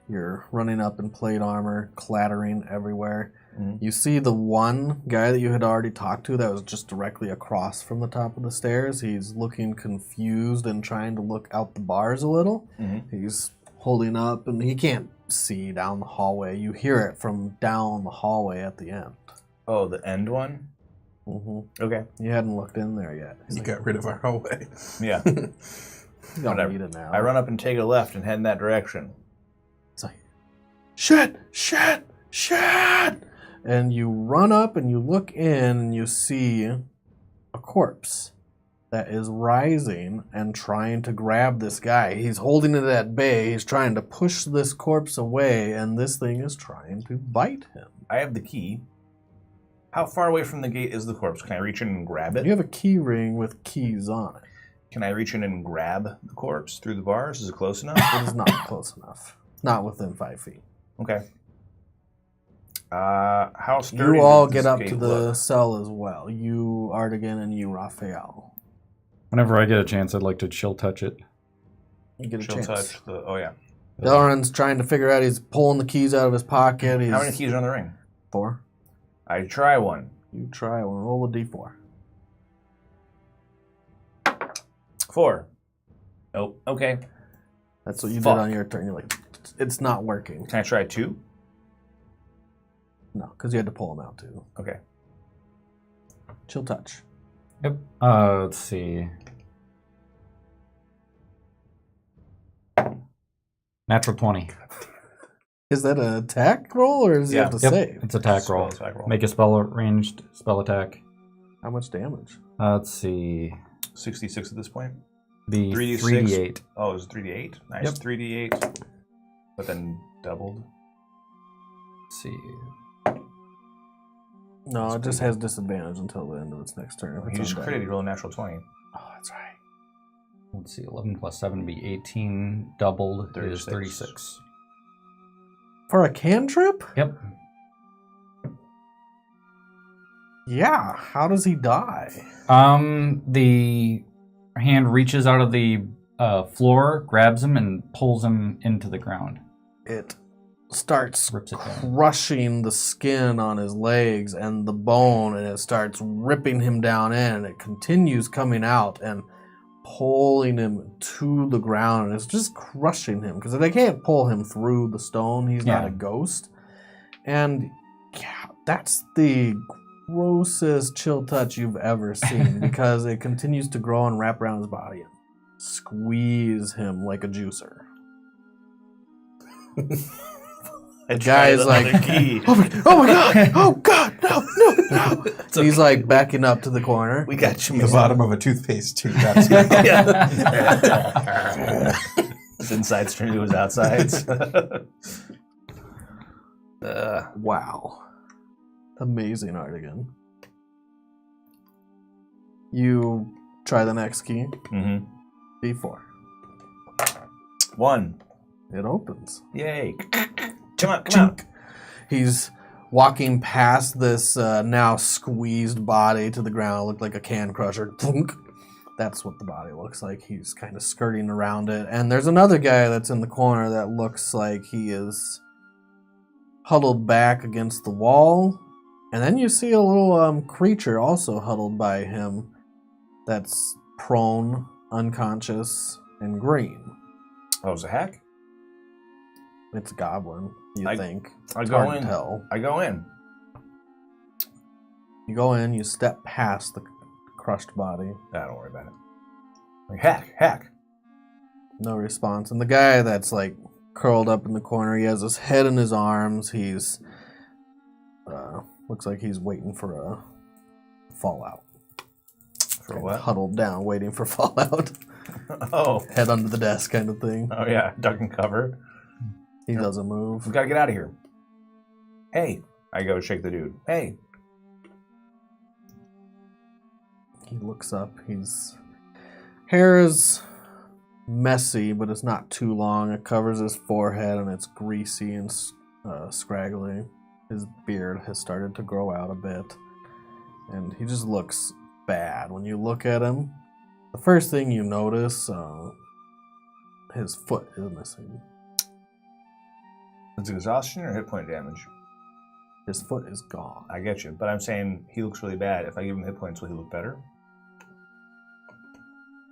You're running up in plate armor, clattering everywhere. Mhm. You see the one guy that you had already talked to that was just directly across from the top of the stairs. He's looking confused and trying to look out the bars a little. Mhm. He's holding up, and he can't see down the hallway. You hear it from down the hallway at the end. Oh, the end one? Mm-hmm. Okay. You hadn't looked in there yet. You got rid of our hallway. Yeah. You don't Whatever. need it now. I run up and take a left and head in that direction. It's like, shit, shit, shit! And you run up and you look in and you see a corpse that is rising and trying to grab this guy. He's holding it at bay. He's trying to push this corpse away, and this thing is trying to bite him. I have the key. How far away from the gate is the corpse? Can I reach in and grab it? You have a key ring with keys on it. Can I reach in and grab the corpse through the bars? Is it close enough? It is not close enough. Not within 5 feet. Okay. How sturdy You all does get this up gate to the look? cell as well. You, Artigan, and you, Raphael. Whenever I get a chance, I'd like to chill touch it. You get a She'll chance. touch the... Oh, yeah. Delrin's trying to figure out. He's pulling the keys out of his pocket. He's How many keys are on the ring? 4. I try one. You try one. Roll a d4. 4. Nope. Okay. That's what you Fuck. did on your turn. You're like, it's not working. Can I try 2? No, because you had to pull them out too. Okay. Chill touch. Yep. Let's see. Natural 20. Is that an attack roll or does he Yeah. have to Yep. save? It's attack Spell roll. attack roll. Make a spell ranged spell attack. How much damage? Let's see. 66 at this point. Be 3d6. 3d8. Oh, it was 3d8? Nice. Yep. 3d8. But then doubled. Let's see. No, it just has disadvantage until the end of its next turn. If He it's just undead. critted. He rolled a natural 20. Oh, that's right. Let's see. 11 plus 7 would be 18. Doubled is 36. 36. For a cantrip? Yep. Yeah. How does he die? The hand reaches out of the floor, grabs him, and pulls him into the ground. It starts Rips it down. crushing the skin on his legs and the bone, and it starts ripping him down in, and it continues coming out and pulling him to the ground, and it's just crushing him because they can't pull him through the stone. He's not Yeah. a ghost. And yeah, that's the grossest chill touch you've ever seen because it continues to grow and wrap around his body and squeeze him like a juicer. The guy's like, oh my god, oh god, no. It's He's okay. like backing up to the corner. We got you. The bottom of a toothpaste tube. That's His insides turn to his outsides. Wow. Amazing, Artigan. You try the next key. Mm-hmm. D4. 1. It opens. Yay. Come on, come on. He's walking past this now squeezed body to the ground. It looked like a can crusher. Thunk. That's what the body looks like. He's kind of skirting around it. And there's another guy that's in the corner that looks like he is huddled back against the wall. And then you see a little creature also huddled by him that's prone, unconscious, and green. Oh, it's a hack? It's a goblin, you think. I It's go hard to in. tell. I go in. You go in, you step past the crushed body. Don't worry about it. Like, hack. No response. And the guy that's like curled up in the corner, he has his head in his arms. He's looks like he's waiting for a fallout. For Kinda what? Huddled down, waiting for fallout. Oh. Head under the desk kind of thing. Oh, yeah. Duck and cover. He doesn't move. We gotta get out of here. Hey. I go shake the dude. Hey. He looks up. His hair is messy, but it's not too long. It covers his forehead, and it's greasy and scraggly. His beard has started to grow out a bit, and he just looks bad. When you look at him, the first thing you notice, his foot is missing. Is it exhaustion or hit point damage? His foot is gone. I get you. But I'm saying he looks really bad. If I give him hit points, will he look better?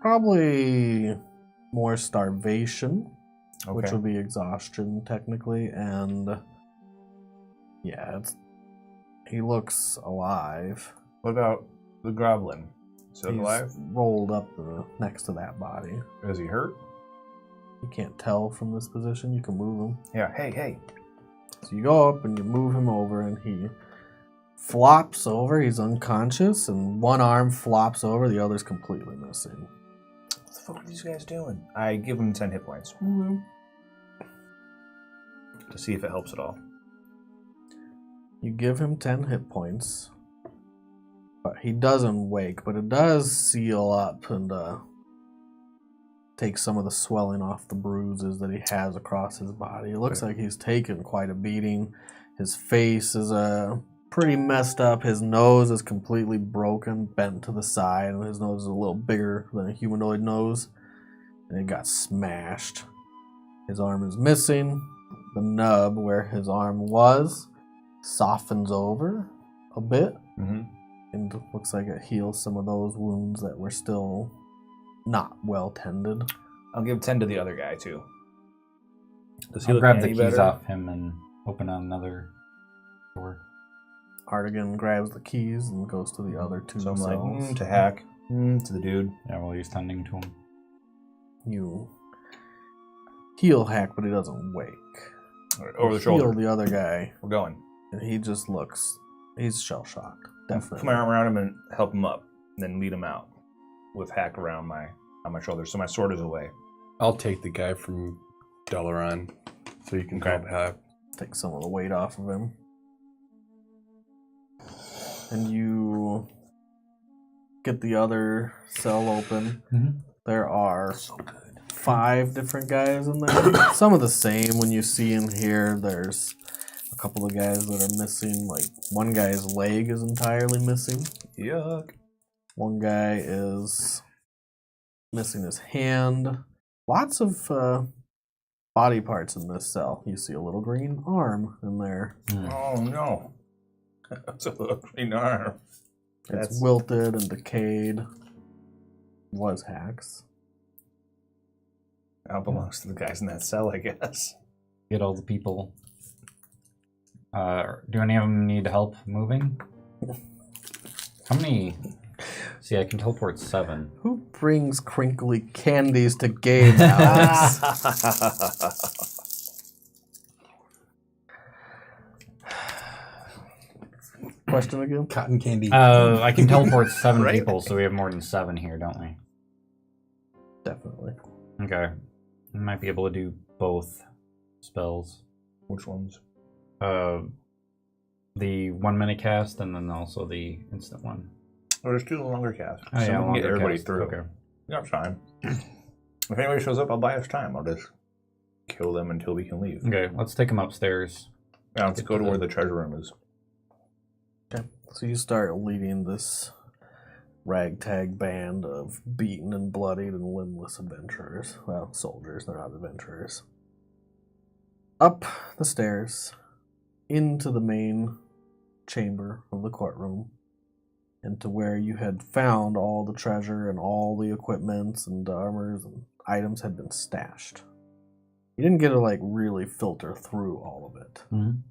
Probably more starvation. which Okay. would be exhaustion technically, and yeah, he looks alive. What about the goblin? Still He's alive? rolled up next to that body. Is he hurt? You can't tell from this position. You can move him. Yeah. Hey. So you go up and you move him over, and he flops over. He's unconscious, and one arm flops over. The other's completely missing. What the fuck are these guys doing? I give him 10 hit points. To see if it helps at all. You give him 10 hit points, but he doesn't wake, but it does seal up and take some of the swelling off the bruises that he has across his body. It looks like he's taken quite a beating. His face is pretty messed up. His nose is completely broken, bent to the side, and his nose is a little bigger than a humanoid nose, and it got smashed. His arm is missing. The nub where his arm was softens over a bit, Mm-hmm. and it looks like it heals some of those wounds that were still not well tended. I'll give 10 to the other guy, too. Does he I'll look grab the any keys better? off him and open another door. Artigan grabs the keys and goes to the other two So I'm cells. like, to Hack, to the dude. Yeah, while he's tending to him. You heal Hack, but he doesn't wake. All right, over the Heal shoulder. the other guy, We're going. and he just looks. He's shell shocked. Put Definitely. my arm around him and help him up, and then lead him out with Hack around on my shoulder, so my sword is away. I'll take the guy from Delaran so you can Okay. grab Hap. Take some of the weight off of him. And you get the other cell open. Mhm. There are 5 different guys in there. Some of the same when you see in here. There's a couple of guys that are missing. Like one guy's leg is entirely missing. Yuck. One guy is missing his hand. Lots of body parts in this cell. You see a little green arm in there. Oh, no. That's a little green arm. It's That's- wilted and decayed. Was Hack's. That belongs to the guys in that cell, I guess. Get all the people. Do any of them need help moving? How many? See, I can teleport 7. Who brings crinkly candies to games, Alex? Question again? Cotton candy. I can teleport 7 Right. people, so we have more than 7 here, don't we? Definitely. Okay. We might be able to do both spells. Which ones? The 1 minute cast and then also the instant one. Oh, there's 2 longer casts. Oh, so yeah, we can get longer everybody cast. through. Okay. We got time. If anybody shows up, I'll buy us time. I'll just kill them until we can leave. Okay, let's take them upstairs. Now let's Get go to to where the- the treasure room is. Okay. So you start leading this ragtag band of beaten and bloodied and limbless adventurers. Well, soldiers, they're not adventurers. Up the stairs, into the main chamber of the courtroom, and to where you had found all the treasure and all the equipments and armors and items had been stashed. You didn't get to really filter through all of it. Mhm.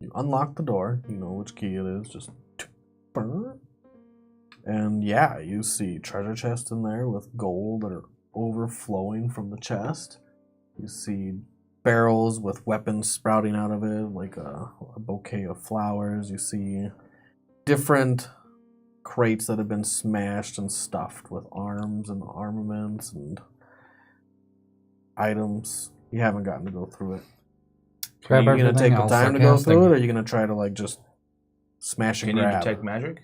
You unlock the door, you know which key it is, just burr. And yeah, you see treasure chests in there with gold that are overflowing from the chest. You see barrels with weapons sprouting out of it, like a bouquet of flowers. You see different crates that have been smashed and stuffed with arms and armaments and items. You haven't gotten to go through it. Are Grab you gonna everything, take the I'll time to start go casting. through it, or are you gonna try to just smash and Can you grab? detect magic?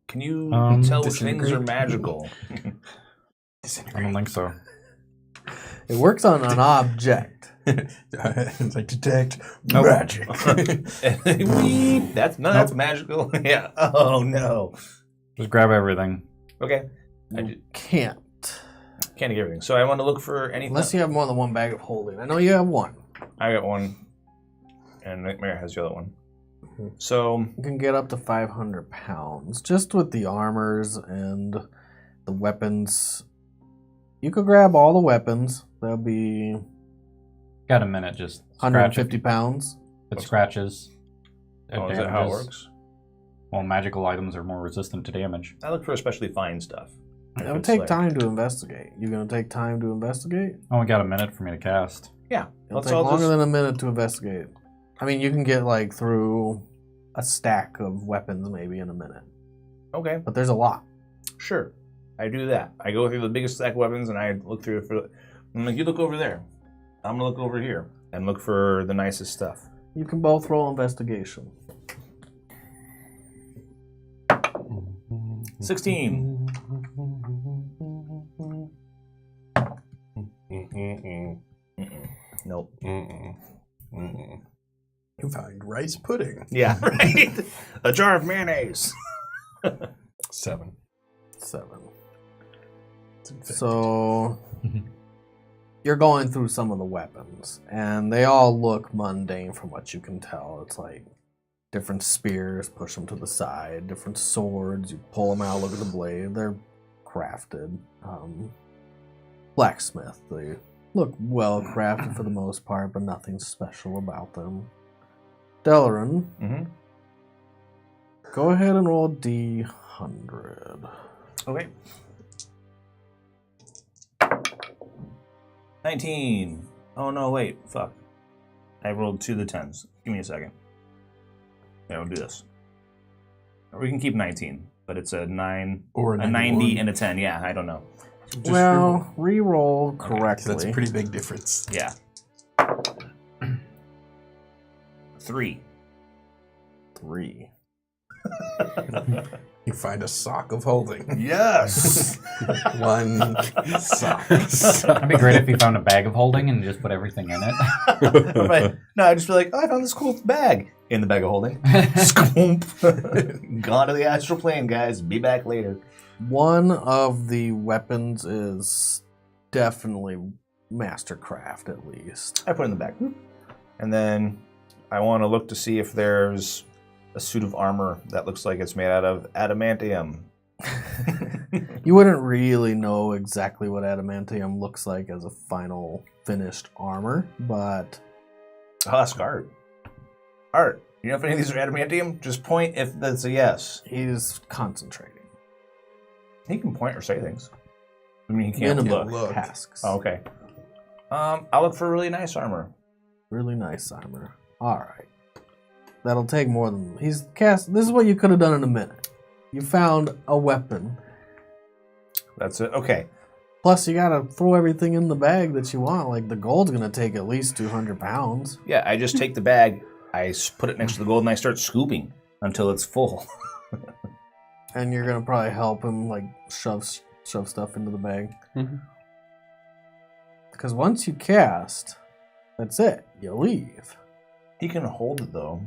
Can you Um, tell which things are disintegrate? magical? I don't think so. It works on an object. It's like detect Nope. magic. That's magical. Yeah. Oh no. Just grab everything. Okay. I You can't. can't get everything. So I want to look for anything. Unless you have more than one bag of holding. I know you have one. I got one, and Nightmare has the other one. Mhm. So You can get up to 500 pounds just with the armors and the weapons You could grab all the weapons. That'll be Got a minute, just 150 scratch pounds. it. It scratches. Oh, is that how it works? Well, magical items are more resistant to damage. I look for especially fine stuff. It'll take time to investigate. You gonna take time to investigate? Only got a minute for me to cast. Yeah. It'll take longer than a minute to investigate. I mean, you can get like through a stack of weapons maybe in a minute. Okay. But there's a lot. Sure. I do that. I go through the biggest stack of weapons and I look through it for. I'm like, you look over there. I'm gonna look over here and look for the nicest stuff. You can both roll investigation. 16. Nope. You find rice pudding. Yeah, right. A jar of mayonnaise. 7. 7. So you're going through some of the weapons, and they all look mundane from what you can tell. It's like different spears, push them to the side, different swords, you pull them out, look at the blade. They're crafted. Blacksmith, they look well crafted for the most part, but nothing special about them. Delaran, go ahead and roll D100. Okay. 19. Oh no, wait, fuck. I rolled 2 of the 10s. Give me a second. Yeah, we'll do this. Or we can keep 19, but it's a 9, Or a 90 and a 10. Yeah, I don't know. Just Well, re-roll Okay, correctly. that's a pretty big difference. Yeah. 3. 3. You find a sock of holding. Yes. One sock. That'd be great if you found a bag of holding and just put everything in it. Right. No, I'd just be like, oh, I found this cool bag in the bag of holding. Scoomp. Gone to the astral plane, guys. Be back later. One of the weapons is definitely mastercraft, at least. I put it in the bag. And then I want to look to see if there's a suit of armor that looks like it's made out of adamantium. You wouldn't really know exactly what adamantium looks like as a final finished armor, but I'll ask Art. Art, you know if any of these are adamantium? Just point if that's a yes. he's concentrating. He can point or say things. I mean, he can't Minimum look. tasks. Oh, okay. I'll look for really nice armor. Really nice armor. Alright. That'll take more than... He's cast... This is what you could have done in a minute. You found a weapon. That's it. Okay. Plus, you gotta throw everything in the bag that you want. Like, the gold's gonna take at least 200 pounds. Yeah, I just take the bag, I put it next to the gold, and I start scooping until it's full. And you're gonna probably help him, like, shove stuff into the bag. Because once you cast, that's it. You leave. He can hold it, though,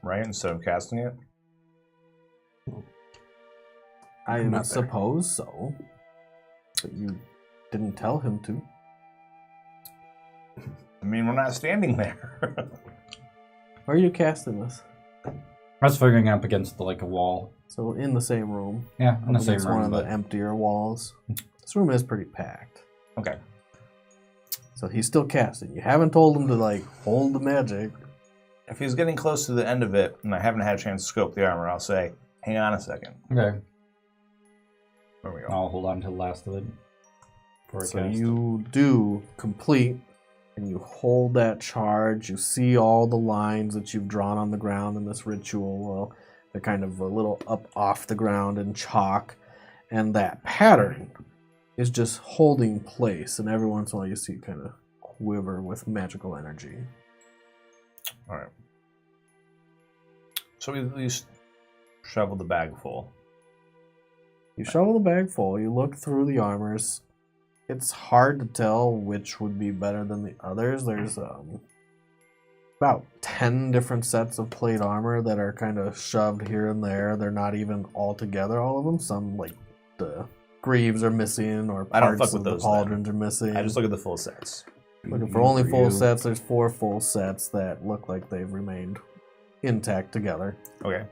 right? Instead of casting it? I Not there. suppose so. But you didn't tell him to. I mean, we're not standing there. Where are you casting this? I was figuring up against like a wall. So in the same room. Yeah, in the same It's room. one of but the emptier walls. This room is pretty packed. Okay. So he's still casting. You haven't told him to, like, hold the magic. If he's getting close to the end of it, and I haven't had a chance to scope the armor, I'll say, hang on a second. Okay, There we go. I'll hold on to the last of it. Before I So cast. you do complete, and you hold that charge. You see all the lines that you've drawn on the ground in this ritual. Well, they're kind of a little up off the ground in chalk. And that pattern is just holding place. And every once in a while you see it kind of quiver with magical energy. All right. So we at least shovel the bag full. You shovel the bag full. You look through the armors. It's hard to tell which would be better than the others. There's about 10 different sets of plate armor that are kind of shoved here and there. They're not even all together, all of them. Some, like, the greaves are missing, or I don't parts fuck of with the those, pauldrons are missing. I just look at the full sets. Looking for only full sets. There's 4 full sets that look like they've remained intact together. Okay.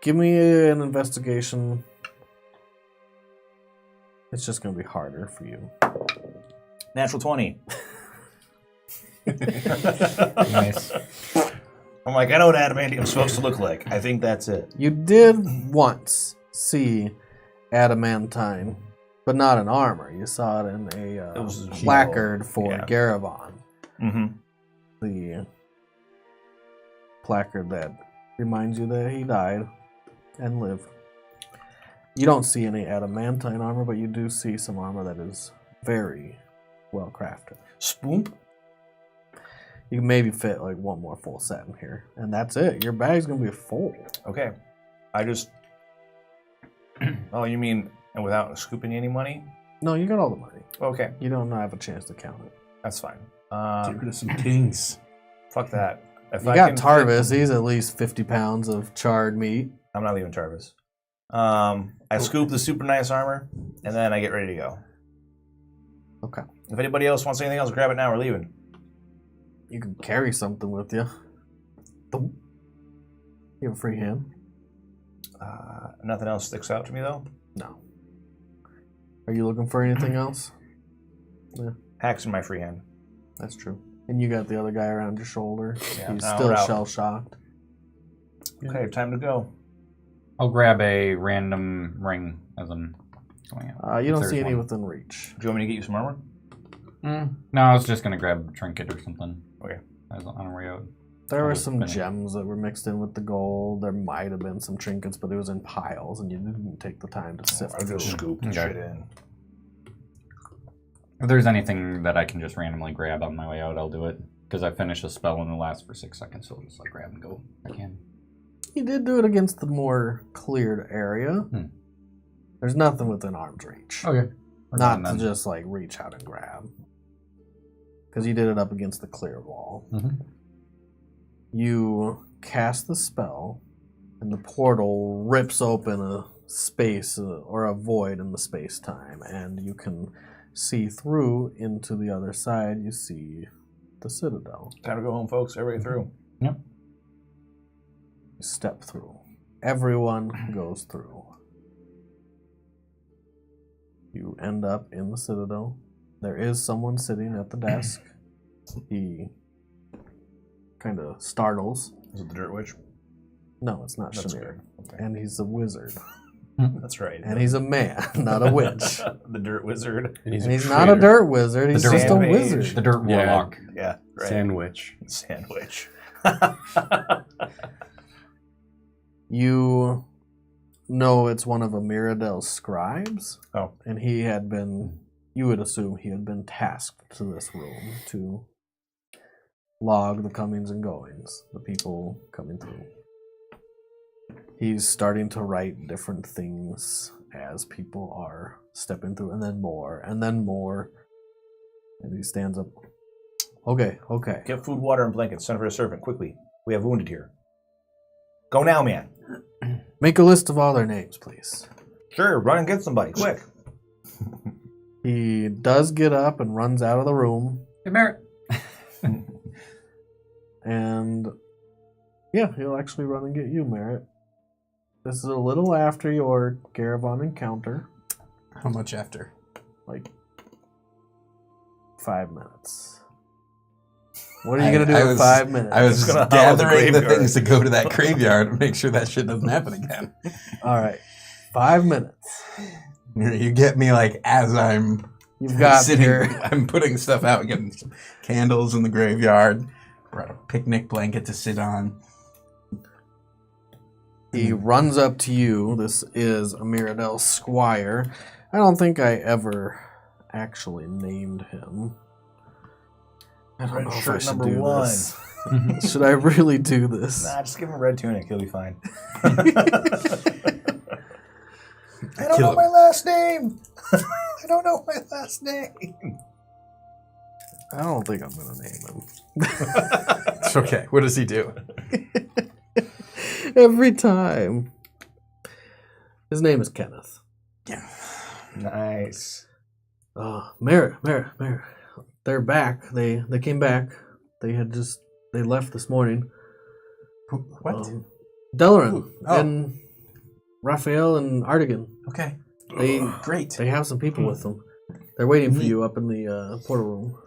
Give me an investigation. It's just going to be harder for you. Natural 20. Nice. I'm like, I know what adamantium's supposed to look like. I think that's it. You did once see adamantine, but not in armor. You saw it in a It was placard for yeah. Garabon. Mm-hmm. The placard that reminds you that he died and lived. You don't see any adamantine armor, but you do see some armor that is very well crafted. Spoomp. You can maybe fit like one more full set in here, and that's it. Your bag's gonna be full. Okay. I just... Oh, you mean and without scooping any money? No, you got all the money. Okay. You don't have a chance to count it. That's fine. Get rid of some kings. Fuck that. If You I got can Tarvis. He's at least 50 pounds of charred meat. I'm not leaving Tarvis. I scoop the super nice armor, and then I get ready to go. Okay. If anybody else wants anything else, grab it now. We're leaving. You can carry something with you. You have a free hand? Nothing else sticks out to me, though. No. Are you looking for anything else? Hacks in my free hand. That's true. And you got the other guy around your shoulder. Yeah, He's no, still we're out. shell-shocked. Okay, time to go. I'll grab a random ring as I'm going out. You don't If see there's any one. within reach. Do you want me to get you some armor? No, I was just going to grab a trinket or something. Okay. As on our way out. There I'll were just some finish. gems that were mixed in with the gold. There might have been some trinkets, but it was in piles, and you didn't take the time to sift I through. just scoop the Okay. shit in. If there's anything that I can just randomly grab on my way out, I'll do it. Because I finish a spell and it lasts for 6 seconds, so I'll just like grab and go. I can. You did do it against the more cleared area. There's nothing within arm's reach. Okay. We're Not done to then. just like reach out and grab. Because you did it up against the clear wall. Mhm. You cast the spell, and the portal rips open a space or a void in the space-time, and you can see through into the other side. You see the Citadel. Time to go home, folks. Everybody through. Yep. You step through. Everyone goes through. You end up in the Citadel. There is someone sitting at the desk. He kind of startles. Is it the Dirt Witch? No, it's not That's Shamir. good. Okay. And he's a wizard. That's right. And he's a man, not a witch. The Dirt Wizard. And he's, And he's not a dirt wizard, he's The just a Sand Mage. wizard. The dirt Yeah. warlock. Yeah, right. sandwich. Sandwich. You know it's one of Amiradel's scribes. Oh. And he had been, you would assume he had been tasked to this room to log the comings and goings, the people coming through. He's starting to write different things as people are stepping through, and then more, and then more. And he stands up. Okay. Get food, water, and blankets. Send for a servant, quickly. We have wounded here. Go now, man. Make a list of all their names, please. Sure, run and get somebody, quick. He does get up and runs out of the room. Hey, Merritt. And yeah, he'll actually run and get you, Merritt. This is a little after your Garabon encounter. How much after? Like 5 minutes. What are you going to do in 5 minutes? I was It's gonna gathering hollow the the things to go to that graveyard and make sure that shit doesn't happen again. All right. 5 minutes. You get me like as I'm You've got sitting, your... I'm putting stuff out, getting some candles in the graveyard, brought a picnic blanket to sit on. He runs up to you. This is Amiradel's squire. I don't think I ever actually named him. I don't Red know if I shirt should number do 1. this. Should I really do this? Nah, just give him a red tunic. He'll be fine. I don't Kill know him. my last name. I don't know my last name. I don't think I'm going to name him. It's okay. What does he do? Every time. His name is Kenneth. Nice. Merritt. They're back. They came back. They left this morning. What? Delaran Oh. and Raphael and Artigan. Okay. Great. They have some people with them. They're waiting for you up in the portal room.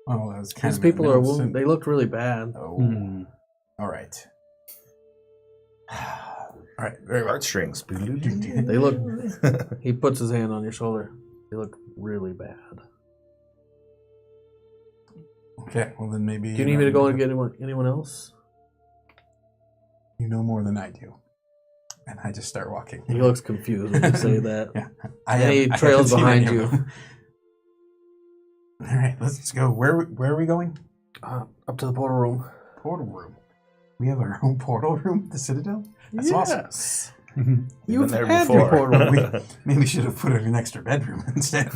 Oh, that was kind These of people are announced. wounded. They look really bad. Oh, Hmm. all right. All right, very well. Heartstrings. They look. He puts his hand on your shoulder. They look really bad. Okay, well then maybe. Do you need me to go and get anyone else? You know more than I do. And I just start walking. He looks confused when you say that. Yeah. And he I trails haven't seen behind any you. of them. All right, let's go. Where are we going? Up to the portal room. Portal room. We have our own portal room at the Citadel? That's awesome. Yes. You've been there had your before. portal. Maybe we should have put it in an extra bedroom instead.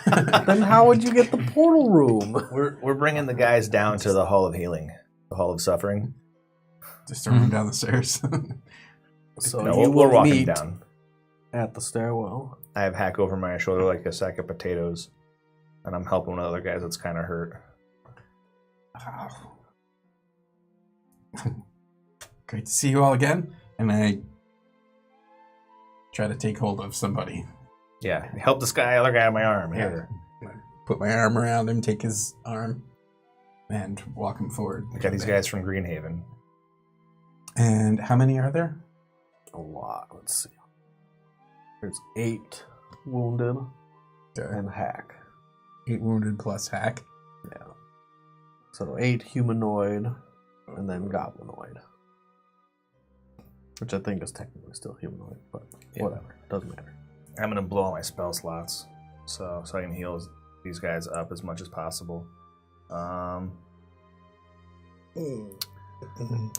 Then how would you get the portal room? We're bringing the guys down to the Hall of Healing, the Hall of Suffering. Just throw them down the stairs. So No, you we're will walking meet down. at the stairwell. I have Hack over my shoulder like a sack of potatoes, and I'm helping one of the other guys that's kind of hurt. Great to see you all again. And I try to take hold of somebody. Yeah, help this other guy on my arm. Here. Put my arm around him, take his arm, and walk him forward. I got these guys from Greenhaven. And how many are there? A lot. Let's see. There's 8 wounded and Hack. 8 wounded plus Hack. Yeah. So 8 humanoid and then goblinoid. Which I think is technically still humanoid, but whatever. Doesn't matter. I'm gonna blow all my spell slots, so I can heal these guys up as much as possible.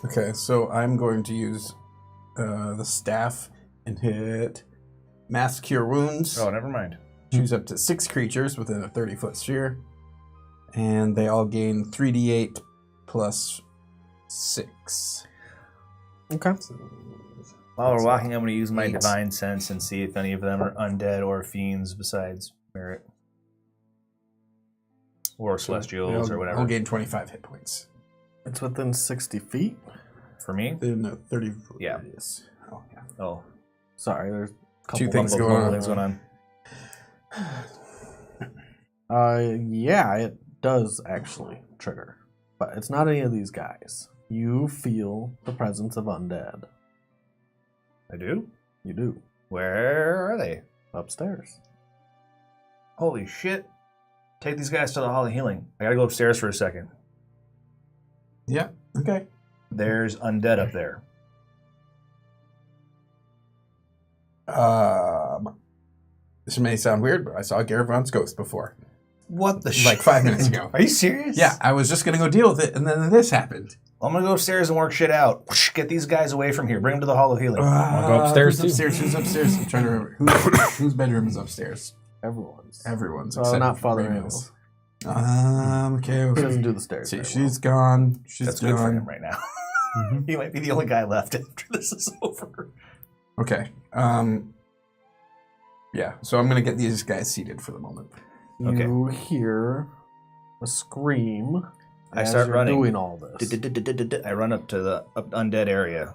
Okay, so I'm going to use the staff and hit Mass Cure Wounds. Oh, never mind. Choose up to 6 creatures within a 30-foot sphere. And they all gain 3d8 plus 6. Okay. While we're walking, I'm going to use my 8. Divine Sense and see if any of them are undead or fiends besides Merit. Or Celestials or whatever. I'll gain 25 hit points. It's within 60 feet. For me? No, 30 Yeah. radius. Oh, yeah. Oh. Sorry, there's a couple Two things multiple going on. Things going on. Yeah, it does actually trigger. But it's not any of these guys. You feel the presence of undead. I do? You do. Where are they? Upstairs. Holy shit. Take these guys to the Hall of Healing. I gotta go upstairs for a second. Yeah, okay. There's undead up there. This may sound weird, but I saw Garavan's ghost before. What the Like 5 minutes ago. Are you serious? Yeah, I was just going to go deal with it, and then this happened. I'm gonna go upstairs and work shit out. Get these guys away from here. Bring them to the Hall of Healing. I'll go upstairs, who's too. upstairs? Who's upstairs? I'm trying to remember. Whose bedroom is upstairs? Everyone's. Everyone's. Oh, except not Father Raymond's. Animal. Okay. He doesn't do the stairs. See, very she's gone. She's That's good for gone. him right now. He might be the only guy left after this is over. Okay. Yeah, so I'm going to get these guys seated for the moment. well. Okay. You hear a scream. I as start you're running. doing all this. I run up to the undead area.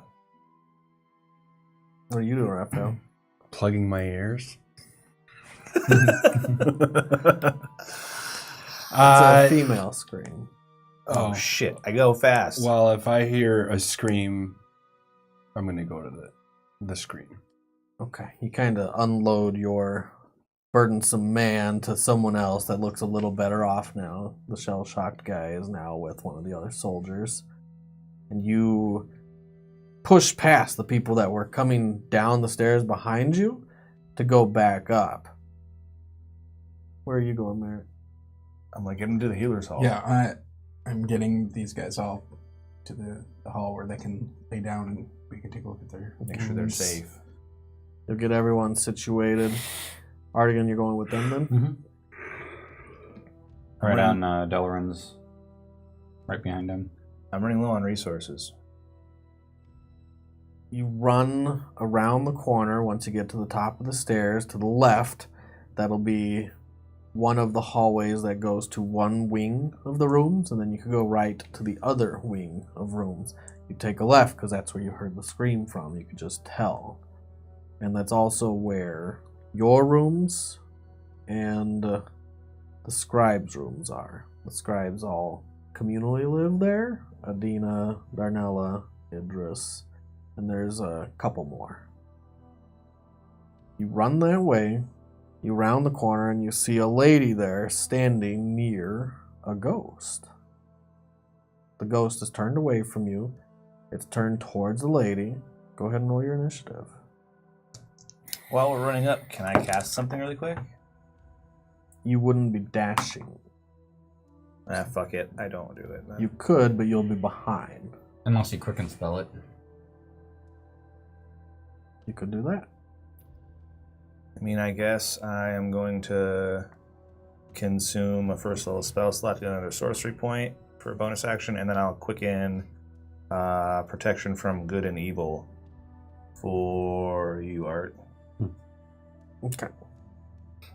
What are you doing, Raphael? Plugging my ears. It's a female scream. Oh shit! I go fast. Well, if I hear a scream, I'm going to go to the scream. Okay. You kind of unload your burdensome man to someone else that looks a little better off now. The shell-shocked guy is now with one of the other soldiers. And you push past the people that were coming down the stairs behind you to go back up. Where are you going, Merritt? I'm like, get them to the healer's hall. Yeah, I'm getting these guys all to the hall where they can lay down and we can take a look at their Make sure they're wounds. safe. You'll get everyone situated. Artigan, you're going with them then? Mm-hmm. Right on Delaran's, right behind him. I'm running low on resources. You run around the corner once you get to the top of the stairs. To the left, that'll be one of the hallways that goes to one wing of the rooms, and then you can go right to the other wing of rooms. You take a left because that's where you heard the scream from. You could just tell. And that's also where your rooms and the scribes' rooms are. The scribes all communally live there. Adina, Darnella, Idris, and there's a couple more. You run that way, you round the corner, and you see a lady there standing near a ghost. The ghost is turned away from you. It's turned towards the lady. Go ahead and roll your initiative. While we're running up, can I cast something really quick? You wouldn't be dashing. Ah, fuck it. I don't do it. Then. You could, but you'll be behind. Unless you quick and spell it. You could do that. I mean, I guess I am going to consume a first level spell slot to get another sorcery point for a bonus action, and then I'll quicken protection from good and evil for you, Art. Okay.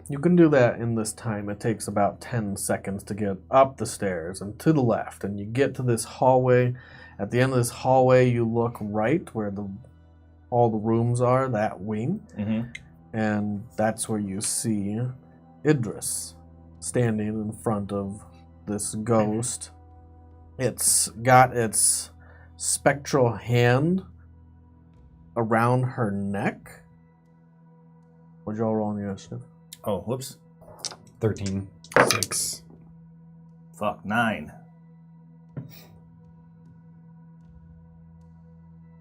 You can do that in this time. It takes about 10 seconds to get up the stairs and to the left, and you get to this hallway. At the end of this hallway, you look right where all the rooms are, that wing, and that's where you see Idris standing in front of this ghost. It's got its spectral hand around her neck. What'd y'all roll on your initiative? Oh, whoops. 13. 6. Fuck, 9.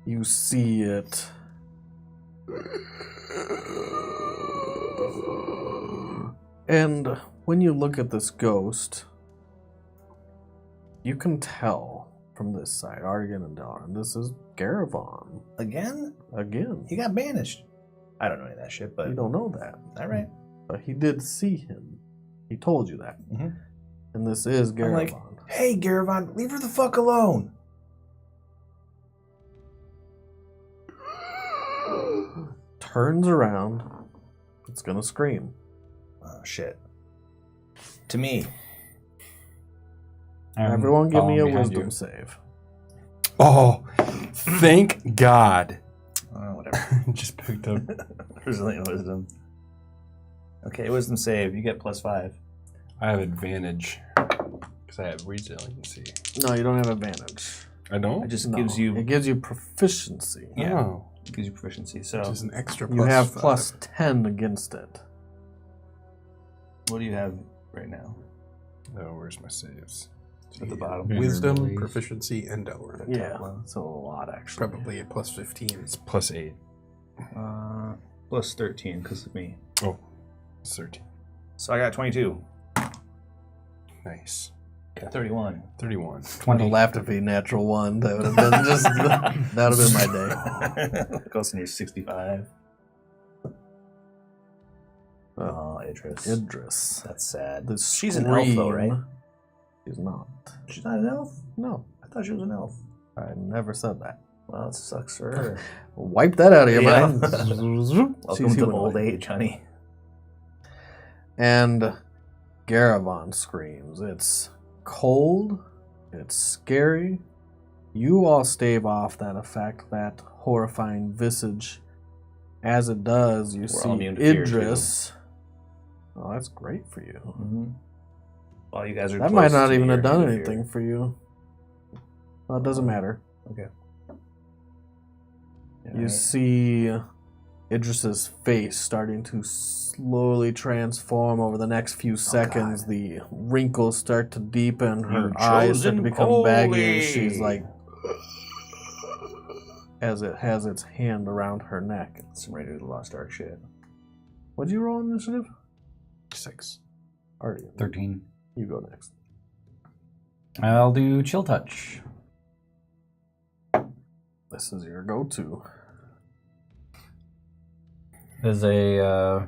You see it. And when you look at this ghost, you can tell from this side, Argan and Delrin, this is Garavon. Again? Again. He got banished. I don't know any of that shit, but... You don't know that. All right. But he did see him. He told you that. Mhm. And this is Garavon. I'm like, hey, Garavon, leave her the fuck alone. Turns around. It's gonna scream. Oh, shit. To me. Everyone give me a following behind wisdom you. save. Oh, thank God. Whatever. Just picked up. Resilient wisdom. Okay, wisdom save. You get +5. I have advantage because I have resiliency. No, you don't have advantage. I don't? It just No, gives you... It gives you proficiency. Yeah. Oh, It gives you proficiency. So, which is an extra You have +5. plus 10 against it. what do you have right now? Oh, where's my saves? At the bottom. Wisdom, Release. proficiency, and Delrin. Yeah, so a lot actually. Probably a plus 15. It's +8. Plus 13, because of me. Oh, 13. So I got 22. Nice. Got 31. 31. I would have 20. laughed if he natural one. That would have been just that would have been my day. Goes near 65. Oh, Idris. Idris. That's sad. The She's an elf, though, right? scream- She's not. She's not an elf? No, I thought she was an elf. I never said that. Well, it sucks for her. Wipe that out of your Yeah. mind. Welcome She's to humanoid. old age, honey. And Garavon screams. It's cold. It's scary. You all stave off that effect, that horrifying visage. As it does, you We're all see immune to fear, Idris. Oh, that's great for you. Mm-hmm. Well, you guys are That might close not to even your have done immune to anything for you. Well, it doesn't matter. Okay. You see Idris's face starting to slowly transform over the next few seconds. The wrinkles start to deepen. Her You eyes start to chosen become baggy. And holy. she's like, as it has its hand around her neck. Some Raiders of the Lost Ark shit. What'd you roll initiative? 6. Already. 13. You go next. I'll do chill touch. This is your go-to. Is a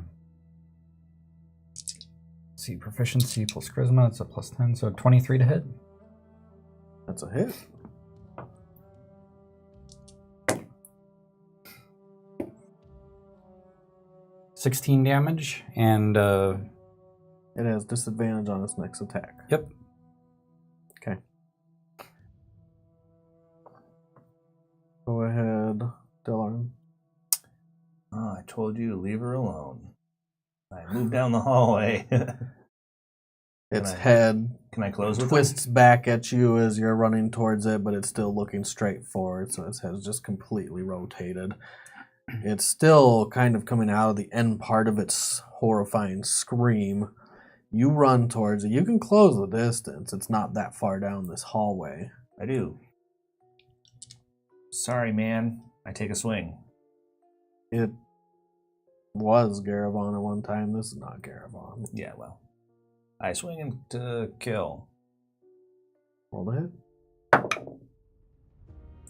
let's see, proficiency plus charisma. It's a +10, so 23 to hit. That's a hit. $16 damage, and It has disadvantage on its next attack. yep. Okay. Go ahead, Dylan. Oh, I told you to leave her alone. I move down the hallway. Its I- head Can I close with twists back at you as you're running towards it, but it's still looking straight forward, so its head's just completely rotated. It's still kind of coming out of the end part of its horrifying scream. You run towards it. You can close the distance. It's not that far down this hallway. I do. Sorry, man. I take a swing. It was Garavon at one time. This is not Garavon. Yeah, well. I swing into kill. Roll the hit.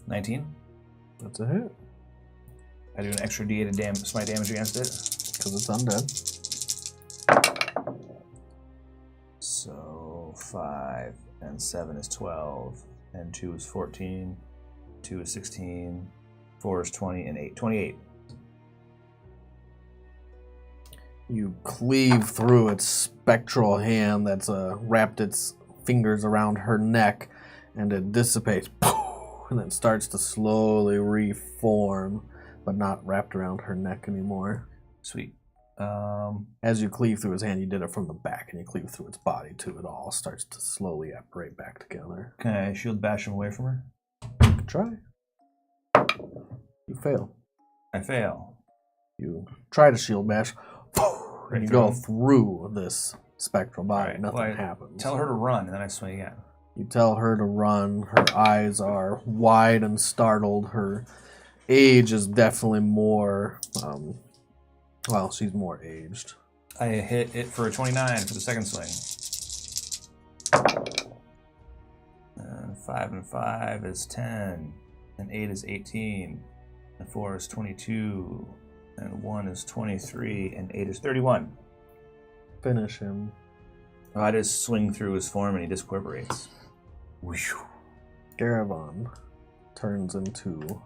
19. That's a hit. I do an extra D8 of smite damage against it. Because it's undead. So 5 and 7 is 12, and 2 is 14, 2 is 16, 4 is 20, and 8, 28. You cleave through its spectral hand that's wrapped its fingers around her neck, and it dissipates, and it starts to slowly reform, but not wrapped around her neck anymore. Sweet. As you cleave through his hand, you did it from the back, and you cleave through its body too. It all starts to slowly apparate back together. Can I shield bash him away from her? You can try. You fail. I fail. You try to shield bash, and you through go him? through this spectral body. Alright, Nothing well, I happens. Tell her to run, and then I swing again. You tell her to run. Her eyes are wide and startled. Her age is definitely more, well, she's more aged. I hit it for a 29 for the second swing. And 5 and 5 is 10, and 8 is 18, and 4 is 22, and 1 is 23, and 8 is 31. Finish him. I just swing through his form and he discorporates. Garavon turns into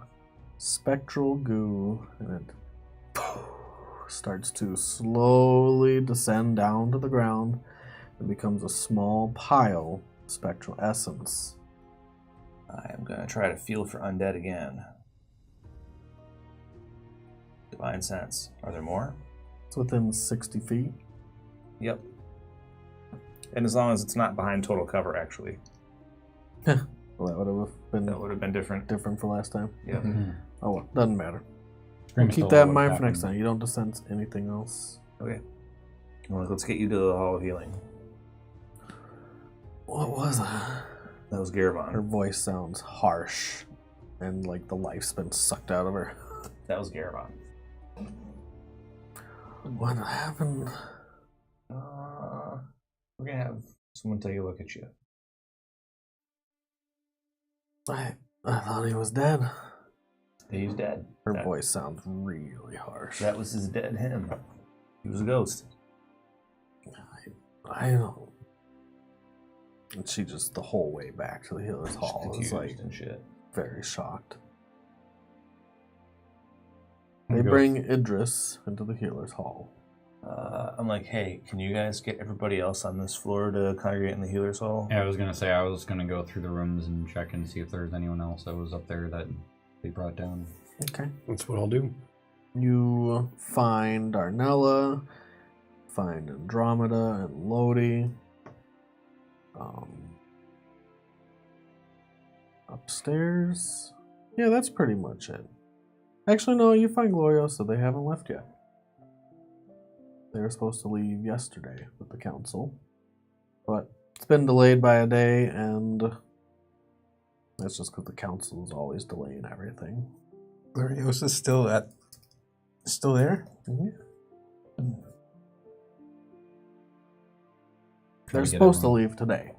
spectral goo, and it starts to slowly descend down to the ground and becomes a small pile of spectral essence. I am going to try to feel for undead again. Divine Sense. Are there more? It's within 60 feet. Yep. And as long as it's not behind total cover, actually. Well, that would have been That would have been different. different for last time. Yep. Oh well, doesn't matter. Scream Keep still that in would mind for happen. next time. You don't sense anything else. Okay. Well, let's get you to the Hall of Healing. What was that? That was Her Garavon. voice sounds harsh, and like the life's been sucked out of her. That was Garavon. What happened? We're going to have someone take a look at you. I thought he was dead. He's dead. Her That- voice sounds really harsh. That was his dead him. He was a ghost. I don't. And she just the whole way back to the healer's hall was Confused like and shit. very shocked. The They ghost- bring Idris into the healer's hall. I'm like, hey, can you guys get everybody else on this floor to congregate in the healer's hall? Yeah, I was gonna say I was gonna go through the rooms and check and see if there's anyone else that was up there that they brought down. Okay. That's what I'll do. You find Darnella, find Andromeda and Lodi. Upstairs. Yeah, that's pretty much it. Actually, no, you find Gloriosa. They haven't left yet. They were supposed to leave yesterday with the council, but it's been delayed by a day, and that's just because the council is always delaying everything. Gloriosa's still there? They're get supposed to everyone? leave today.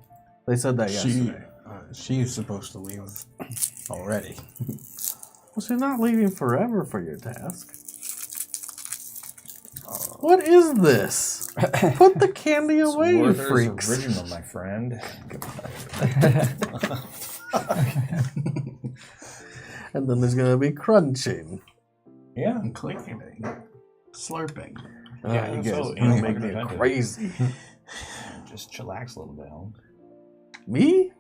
They said that yesterday. She's supposed to leave already. Well, she's not leaving forever for your task. What is this? Put the candy away, you Werther's freaks. original, my friend. And then there's gonna be crunching. Yeah. And clicking, slurping. Yeah, you guys so are gonna make me inattentive. crazy. Just chillax a little bit, Home. Me?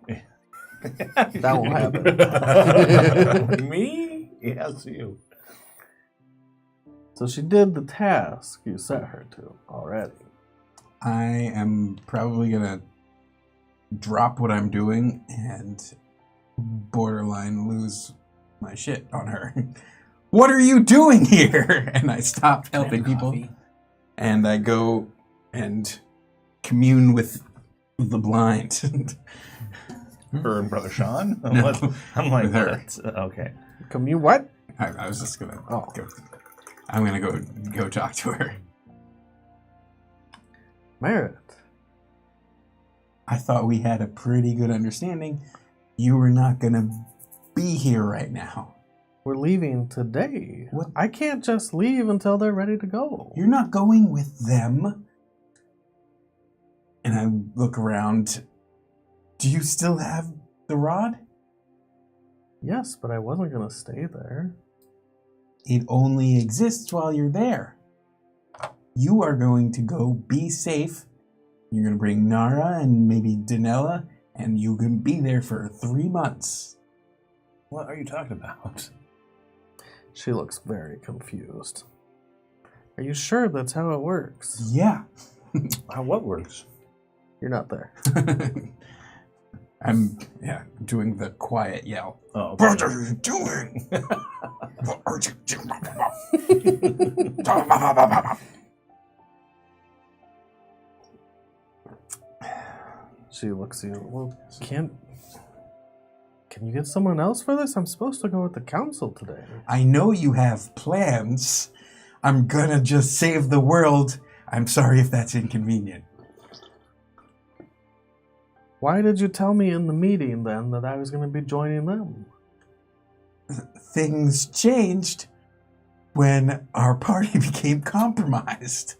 That won't happen. Me? Yes, you. So she did the task you set her to already. I am probably gonna drop what I'm doing and borderline lose my shit on her. What are you doing here? And I stop helping people. And I go and commune with the blind. Her and Brother Sean? No, I'm like, with her. what? Okay. You what? I was just gonna Oh. go. I'm gonna go talk to her. Merritt. I thought we had a pretty good understanding. You were not gonna be here right now. We're leaving today. What? I can't just leave until they're ready to go. You're not going with them. And I look around. Do you still have the rod? Yes, but I wasn't going to stay there. It only exists while you're there. You are going to go be safe. You're going to bring Nara and maybe Danella, and you can be there for 3 months. What are you talking about? She looks very confused. Are you sure that's how it works? Yeah. What works? You're not there. I'm doing the quiet yell. Oh, What are you doing? What are you doing? She looks at you. Well, can you get someone else for this? I'm supposed to go with the council today. I know you have plans. I'm gonna just save the world. I'm sorry if that's inconvenient. Why did you tell me in the meeting then that I was going to be joining them? Things changed when our party became compromised.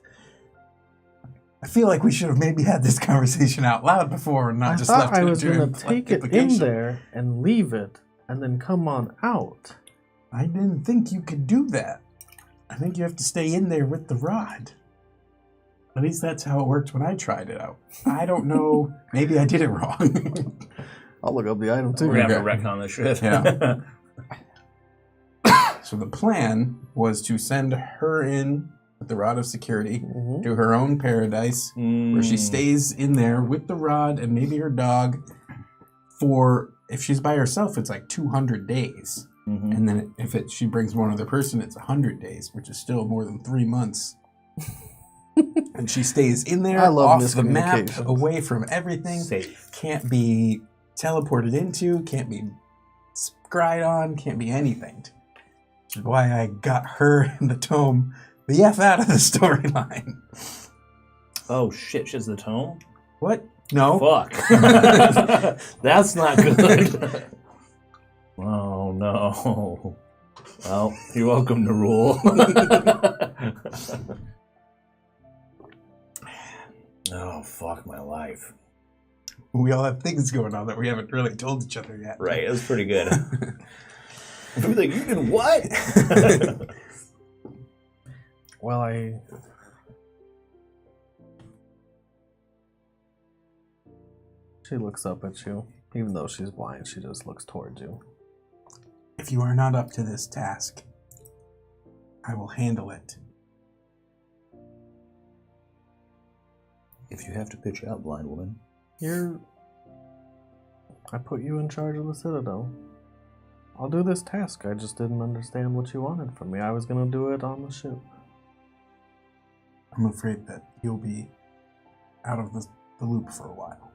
I feel like we should have maybe had this conversation out loud before and not I just thought left I it was to going to take it in implication. there and leave it and then come on out. I didn't think you could do that. I think you have to stay in there with the rod. At least that's how it worked when I tried it out. I don't know. Maybe I did it wrong. I'll look up the item too. We're going to have to wreck on this shit. Yeah. So the plan was to send her in with the rod of security Mhm. to her own paradise, where she stays in there with the rod and maybe her dog for, if she's by herself, it's like 200 days. Mm-hmm. And then if she brings one other person, it's 100 days, which is still more than 3 months. And she stays in there, I love off the map, miscommunications. away from everything. Safe. Can't be teleported into, can't be scryed on, can't be anything. Which is why I got her in the tome the F out of the storyline. Oh, shit. She's the tome? What? No. Fuck. That's not good. Oh, no. Well, you're welcome to rule. Oh, fuck my life. We all have things going on that we haven't really told each other yet. Right, it was pretty good. We're like, you did what? Well, She looks up at you. Even though she's blind, she just looks towards you. If you are not up to this task, I will handle it. If you have to pitch out, blind woman. I put you in charge of the Citadel. I'll do this task. I just didn't understand what you wanted from me. I was gonna do it on the ship. I'm afraid that you'll be out of the loop for a while.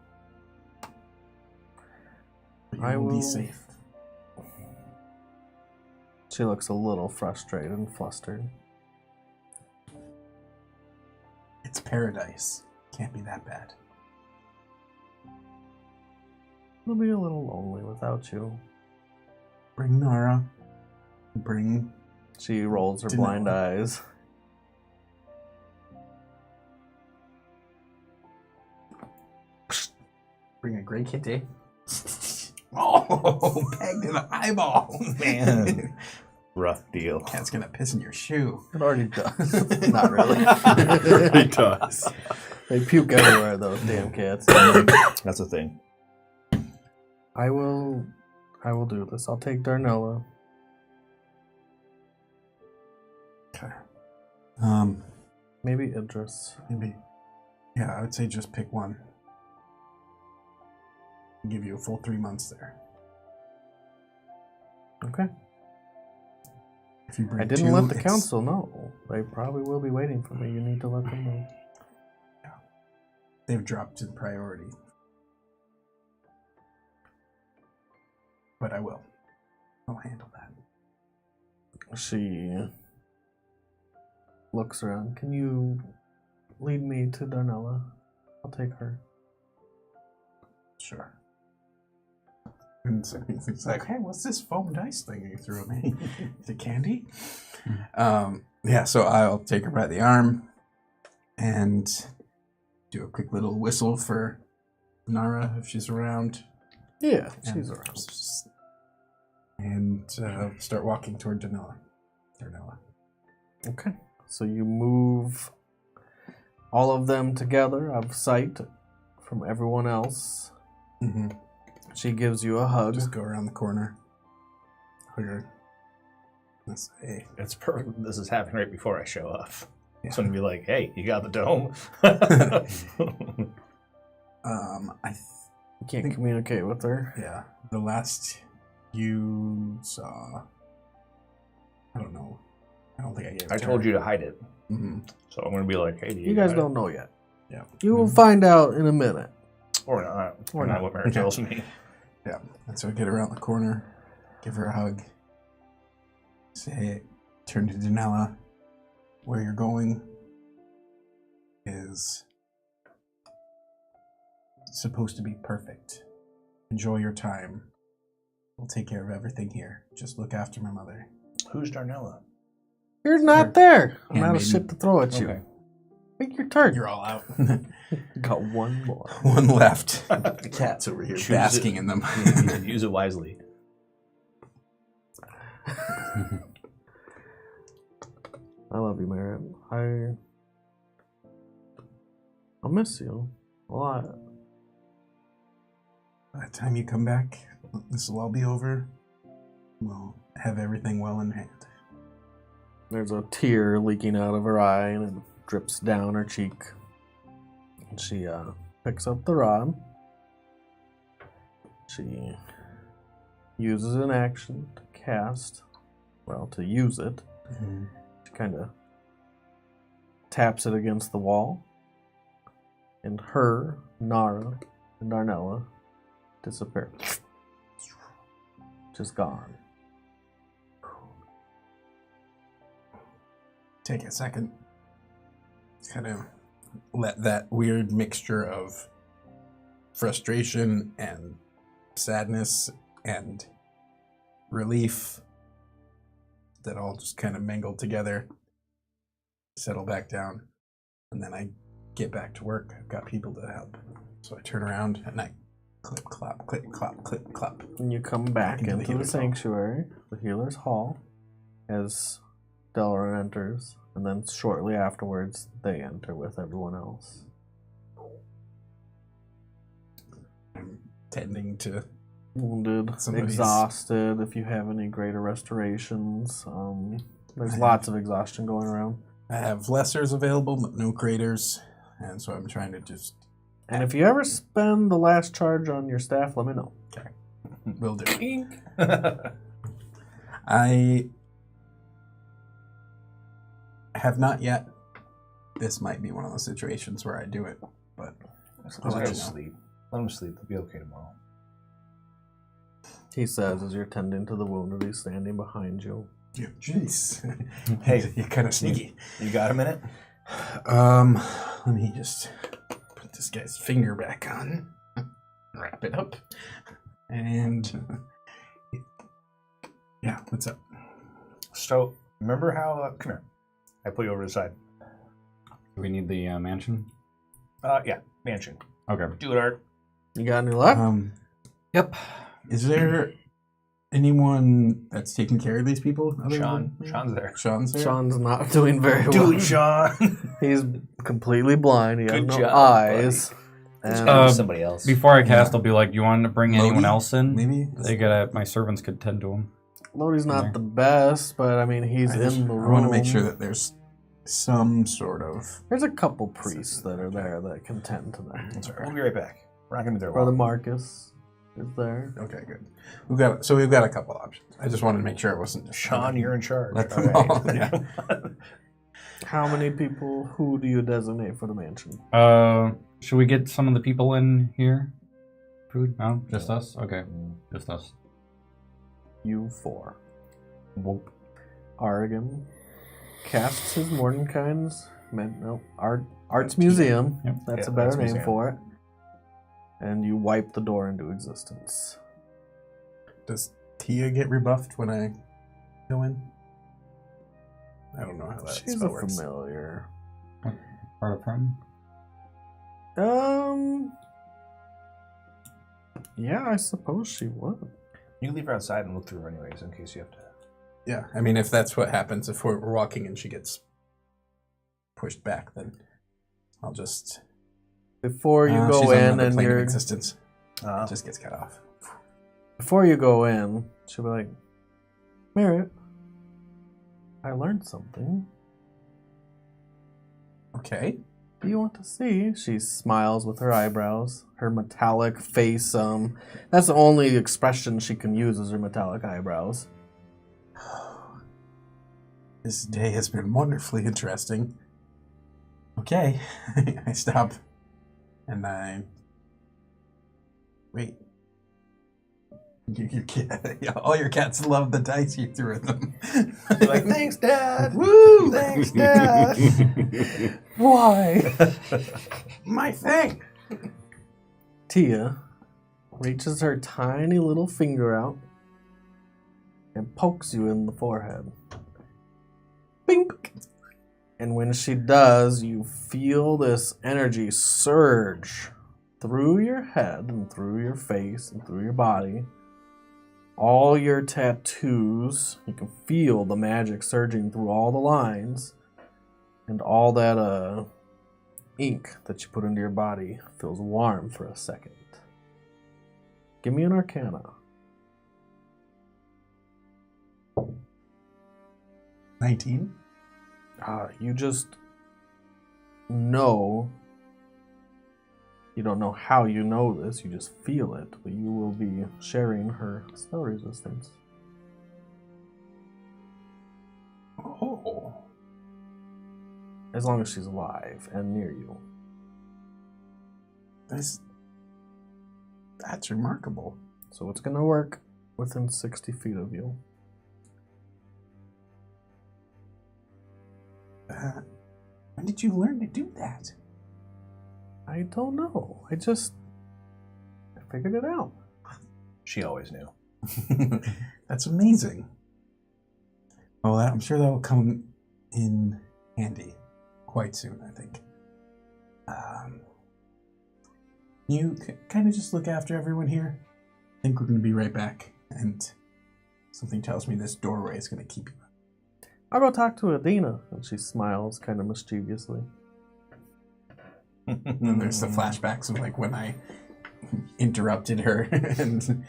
But you I will will be safe. She looks a little frustrated and flustered. It's paradise. Can't be that bad. It'll be a little lonely without you. Bring Nara. Bring... She rolls her Didn't blind know. eyes. Bring a gray kitty. Oh, pegged in the eyeball. Man. Rough deal. Cat's gonna piss in your shoe. It already does. Not really. It does. They puke everywhere, those damn cats. That's a thing. I will do this. I'll take Darnella. Okay. Maybe Idris. Maybe. Yeah, I would say just pick one. I'll give you a full 3 months there. Okay. If you bring I didn't two, let the it's- council know. They probably will be waiting for me. You need to let them know. They've dropped in priority. But I will. I'll handle that. She looks around. Can you lead me to Darnella? I'll take her. Sure. And so he's like, hey, what's this foam dice thing you threw at me? Is it candy? Yeah, so I'll take her by the arm and do a quick little whistle for Nara if she's around. Yeah, And she's around. And start walking toward Darnella. Okay. So you move all of them together out of sight from everyone else. Mm-hmm. She gives you a hug. Just go around the corner. Hug her. Let's say, It's perfect. This is happening right before I show up. Yeah. So I'm gonna be like, "Hey, you got the dome?" You can't communicate with her. Yeah, the last you saw, I don't know. I don't think I gave it I to told her. you to hide it. Mm-hmm. So I'm gonna be like, "Hey, do You guys got it?" don't know yet. Yeah. You will find out in a minute. Or not. Or Or not not. what Mary tells me. Yeah. And so I get around the corner, give her a hug, say, turn to Danella. Where you're going is supposed to be perfect. Enjoy your time. We'll take care of everything here. Just look after my mother. Who's Darnella? You're not there. I'm out of Handmaiden. shit to throw at you. Okay. Make your turn. You're all out. Got one more. One left. The cat's over here Choose basking it. in them. Use it wisely. I love you, Merritt. I'll miss you a lot. By the time you come back, this will all be over. We'll have everything well in hand. There's a tear leaking out of her eye and it drips down her cheek. And she picks up the rod. She uses an action to cast. Well, to use it. She kind of taps it against the wall. And her, Nara, and Darnella disappear. Just gone. Take a second. Kind of let that weird mixture of frustration and sadness and relief that all just kind of mingled together, settle back down, and then I get back to work. I've got people to help. So I turn around and I clip, clop, clip, clop, clip, clop. And you come back Into the into the healer's hall. sanctuary, the healer's hall, as Delrin enters, and then shortly afterwards, they enter with everyone else. I'm tending to Wounded, Somebody's- exhausted, if you have any greater restorations. There's lots of exhaustion going around. I have lessers available, but no craters, and so I'm trying to just And if you ever spend the last charge on your staff, let me know. will do. I have not yet. This might be one of those situations where I do it, but I'll Let let him you know. sleep. Let him sleep. He'll be okay tomorrow. He says as you're tending to the wounded, he's standing behind you. Yeah, jeez. Hey. you're kind of sneaky. You got a minute? Let me just put this guy's finger back on. Wrap it up. And yeah, what's up? So, remember how... come here. I put you over to the side. Do we need the mansion? Yeah, mansion. Okay. Do it, Art. You got any luck? Yep. Is there anyone that's taking care of these people? other Sean. than- Sean's there. Sean's there? Sean's not doing very well. Do it, Sean. He's completely blind. He has Good no job, eyes. It's And gonna be somebody else. Before I cast, I'll be like, "Do you want to bring anyone Lodi? else in? Maybe? They gotta. My servants could tend to him." Lodi's there. not the best, but I mean, he's I in the room. want to make sure that there's some sort of... There's a couple priests that are there that can tend to that. That's all right. We'll be right back. We're not going to be there Brother long. Marcus is there. Okay, good. We've got a couple options. I just wanted to make sure it wasn't just Sean, you're in charge. Let All them right. all, yeah. How many people? Who do you designate for the mansion? Should we get some of the people in here? Food? No, just us. Okay, just us. You 4. Whoop. Argon casts his Mordenkainen's Arts Museum. Yep. That's Yeah, a better Arts name Museum. for it. And you wipe the door into existence. Does Tia get rebuffed when I go in? I don't know how that She's spell a works. familiar. Part of friend? Yeah, I suppose she would. You can leave her outside and look through her anyways in case you have to. Yeah, I mean, if that's what happens, if we're walking and she gets pushed back, then I'll just... Before you go she's on in another and plane of you're... existence. It just gets cut off. Before you go in, she'll be like, Merritt, I learned something. Okay. Do you want to see? She smiles with her eyebrows, her metallic face. That's the only expression she can use is her metallic eyebrows. This day has been wonderfully interesting. Okay. I stop. And I... Wait. Your cat, all your cats love the dice you threw at them. You're like, thanks, Dad. Woo! Thanks, Dad. Why? My thing! Tia reaches her tiny little finger out and pokes you in the forehead. Bink! And when she does, you feel this energy surge through your head and through your face and through your body. All your tattoos, you can feel the magic surging through all the lines, and all that ink that you put into your body feels warm for a second. Give me an Arcana. 19. You just know. You don't know how you know this, you just feel it, but you will be sharing her spell resistance. Oh. As long as she's alive and near you. That's remarkable. So it's going to work within 60 feet of you. When did you learn to do that? I don't know. I figured it out. She always knew. That's amazing. Well, I'm sure that'll come in handy quite soon, I think. You kind of just look after everyone here. I think we're going to be right back. And something tells me this doorway is going to keep you. I'll go talk to Adina. And she smiles kind of mischievously. And there's the flashbacks of like when I interrupted her and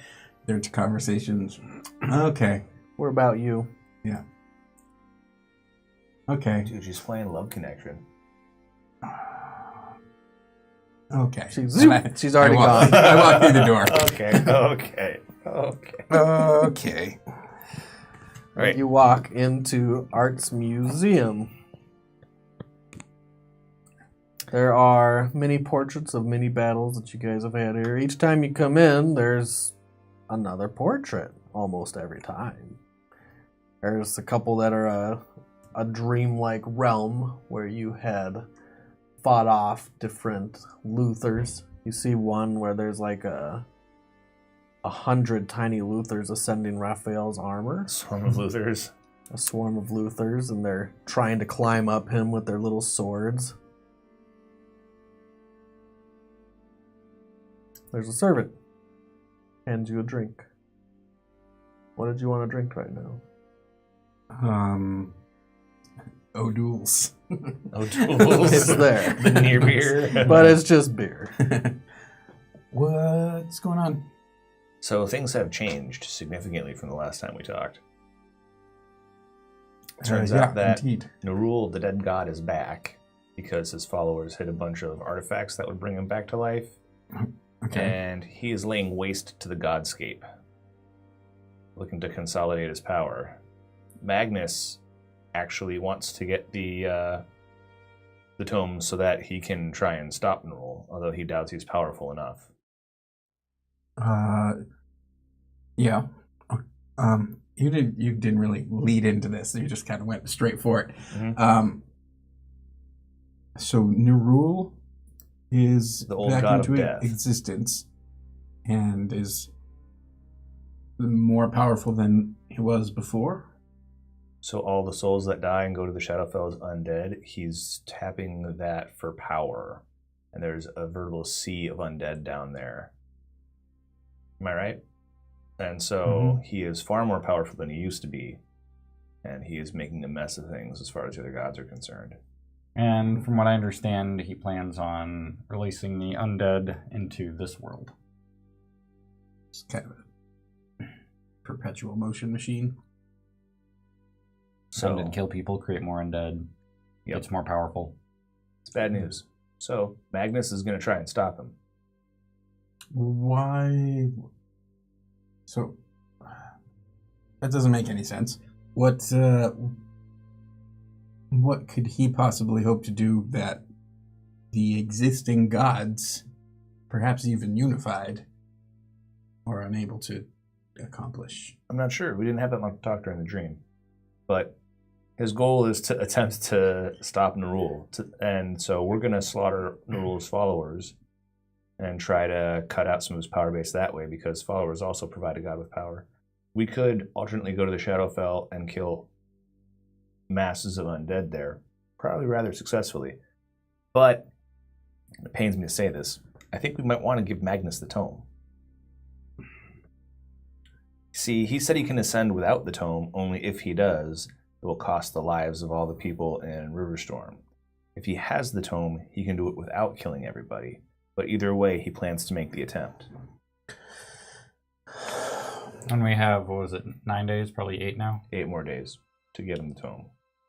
their conversations. Okay. What about you? Yeah. Okay. Dude, she's playing Love Connection. Okay. She's already gone. I walk through the door. Okay. Okay. Right. You walk into Arts Museum. There are many portraits of many battles that you guys have had here. Each time you come in, there's another portrait almost every time. There's a couple that are a dreamlike realm where you had fought off different Luthers. You see one where there's like 100 tiny Luthers ascending Raphael's armor. Swarm of Luthers. A swarm of Luthers, and they're trying to climb up him with their little swords. There's a servant. Hands you a drink. What did you want to drink right now? O'Doul's. O'Doul's. It's there. The near beer. But it's just beer. What's going on? So things have changed significantly from the last time we talked. Turns yeah, out that indeed. Nerul, the dead god, is back because his followers hid a bunch of artifacts that would bring him back to life. Okay. And he is laying waste to the godscape, looking to consolidate his power. Magnus actually wants to get the tome so that he can try and stop Nerul, although he doubts he's powerful enough. Yeah. You didn't really lead into this. You just kind of went straight for it. Mhm. So Nerul is The old back god of into death. existence and is more powerful than he was before. So all the souls that die and go to the Shadowfell as undead, he's tapping that for power. And there's a veritable sea of undead down there. Am I right? And so he is far more powerful than he used to be. And he is making a mess of things as far as the other gods are concerned. And from what I understand, he plans on releasing the undead into this world. It's kind of a perpetual motion machine. So Undead kill people, create more undead. Yep. It's more powerful. it's bad news. So Magnus is going to try and stop him. Why? So that doesn't make any sense. What could he possibly hope to do that the existing gods, perhaps even unified, are unable to accomplish? I'm not sure. We didn't have that much talk during the dream. But his goal is to attempt to stop Nerul. And so we're going to slaughter Nerul's followers and try to cut out some of his power base that way, because followers also provide a god with power. We could alternately go to the Shadowfell and kill masses of undead there, probably rather successfully. But it pains me to say this, I think we might want to give Magnus the tome. See, he said he can ascend without the tome, only if he does, it will cost the lives of all the people in Riverstorm. If he has the tome, he can do it without killing everybody. But either way, he plans to make the attempt. And we have, what was it, 9 days? Probably 8 now? 8 more days to get him the tome.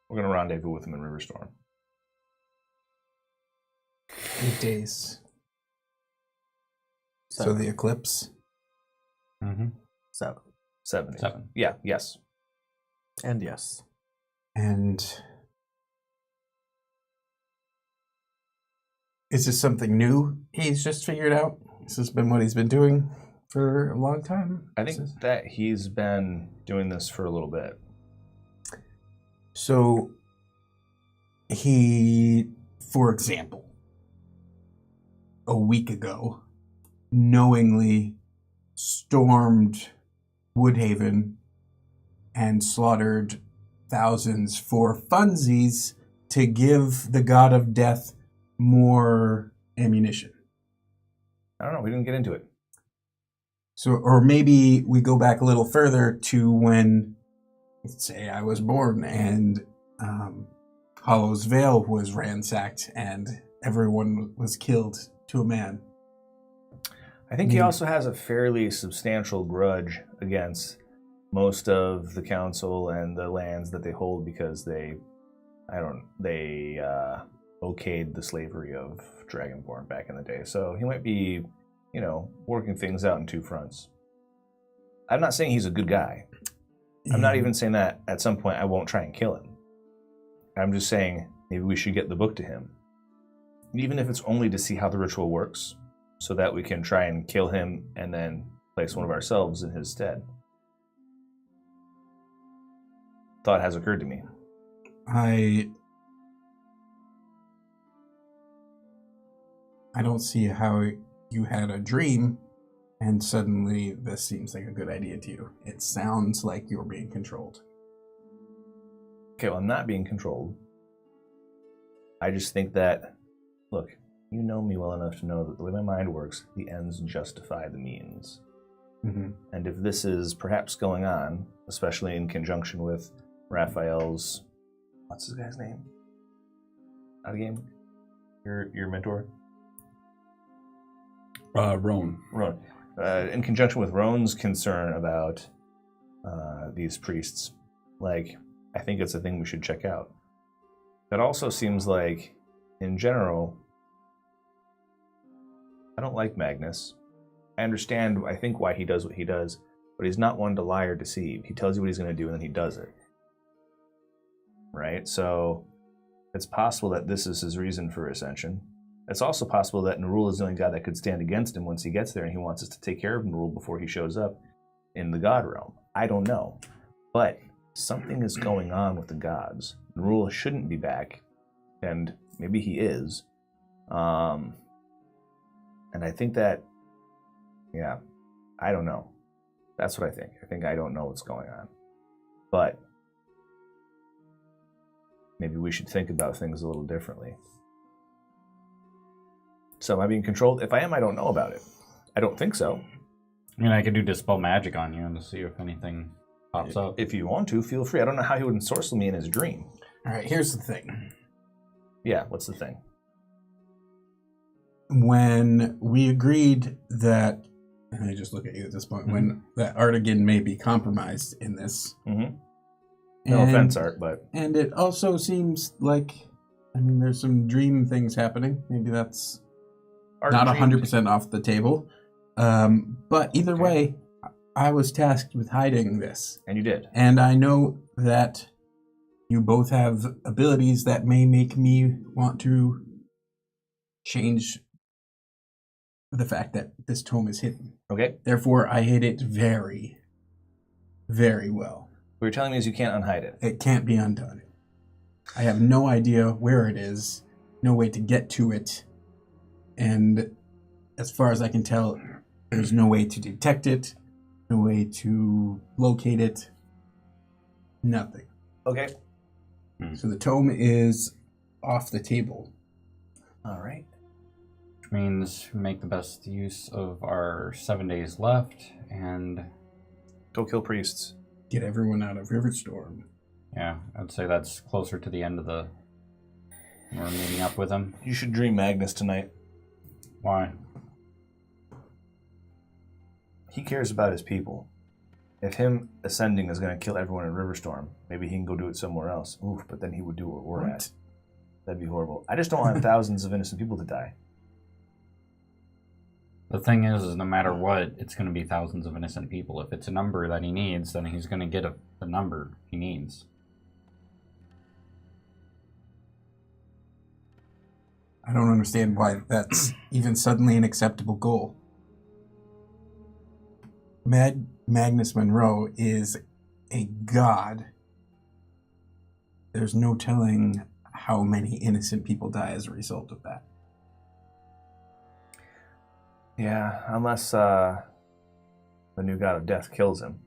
We're going to rendezvous with him in Riverstorm. 8 days. So the eclipse. Mm-hmm. 7. 7 days. 7. Yeah, yes. And yes. And is this something new he's just figured out? Has this been what he's been doing for a long time? I think that he's been doing this for a little bit. So he, for example, a week ago, knowingly stormed Woodhaven and slaughtered thousands for funsies to give the god of death more ammunition. I don't know, we didn't get into it. So, or maybe we go back a little further to when, let's say, I was born and Hollow's Vale was ransacked and everyone was killed to a man. I think he also has a fairly substantial grudge against most of the council and the lands that they hold because they okayed the slavery of Dragonborn back in the day. So he might be, working things out in 2 fronts. I'm not saying he's a good guy. I'm not even saying that at some point I won't try and kill him. I'm just saying maybe we should get the book to him. Even if it's only to see how the ritual works, so that we can try and kill him and then place one of ourselves in his stead. Thought has occurred to me. I don't see how you had a dream and suddenly this seems like a good idea to you. It sounds like you're being controlled. Okay, well, I'm not being controlled. I just think that, look, you know me well enough to know that the way my mind works, the ends justify the means. Mm-hmm. And if this is perhaps going on, especially in conjunction with Raphael's, what's his guy's name? Out of game? Your mentor? Roan. Roan. In conjunction with Roan's concern about these priests, I think it's a thing we should check out. That also seems like, in general, I don't like Magnus. I understand, I think, why he does what he does, but he's not one to lie or deceive. He tells you what he's going to do, and then he does it. Right? So it's possible that this is his reason for ascension. It's also possible that Nerul is the only guy that could stand against him once he gets there, and he wants us to take care of Nerul before he shows up in the God realm. I don't know. But something is going on with the gods. Nerul shouldn't be back, and maybe he is. And I think that, yeah, I don't know. That's what I think. I think I don't know what's going on. But maybe we should think about things a little differently. So am I being controlled? If I am, I don't know about it. I don't think so. I mean, I could do Dispel Magic on you and to see if anything pops up. If you want to, feel free. I don't know how he would ensorcel me in his dream. All right, here's the thing. Yeah, what's the thing? When we agreed that, and I just look at you at this point, when that Artigan may be compromised in this. Mm-hmm. No offense, Art, but... And it also seems like, I mean, there's some dream things happening. Maybe that's Art not dreamed. 100% off the table. But either way, I was tasked with hiding this. And you did. And I know that you both have abilities that may make me want to change the fact that this tome is hidden. Okay. Therefore, I hid it very, very well. What you're telling me is you can't unhide it. It can't be undone. I have no idea where it is, no way to get to it, and as far as I can tell, there's no way to detect it, no way to locate it, nothing. Okay. So the tome is off the table. All right. Which means we make the best use of our 7 days left, and Go kill priests. Get everyone out of Riverstorm. yeah, I'd say that's closer to the end of the... We're meeting up with him. You should dream Magnus tonight. Why? He cares about his people. If him ascending is going to kill everyone in Riverstorm, maybe he can go do it somewhere else. Oof, but then he would do what we're at. That'd be horrible. I just don't want thousands of innocent people to die. The thing is no matter what, it's going to be thousands of innocent people. If it's a number that he needs, then he's going to get the number he needs. I don't understand why that's even suddenly an acceptable goal. Magnus Monroe is a god. There's no telling how many innocent people die as a result of that. Yeah, unless the new god of death kills him.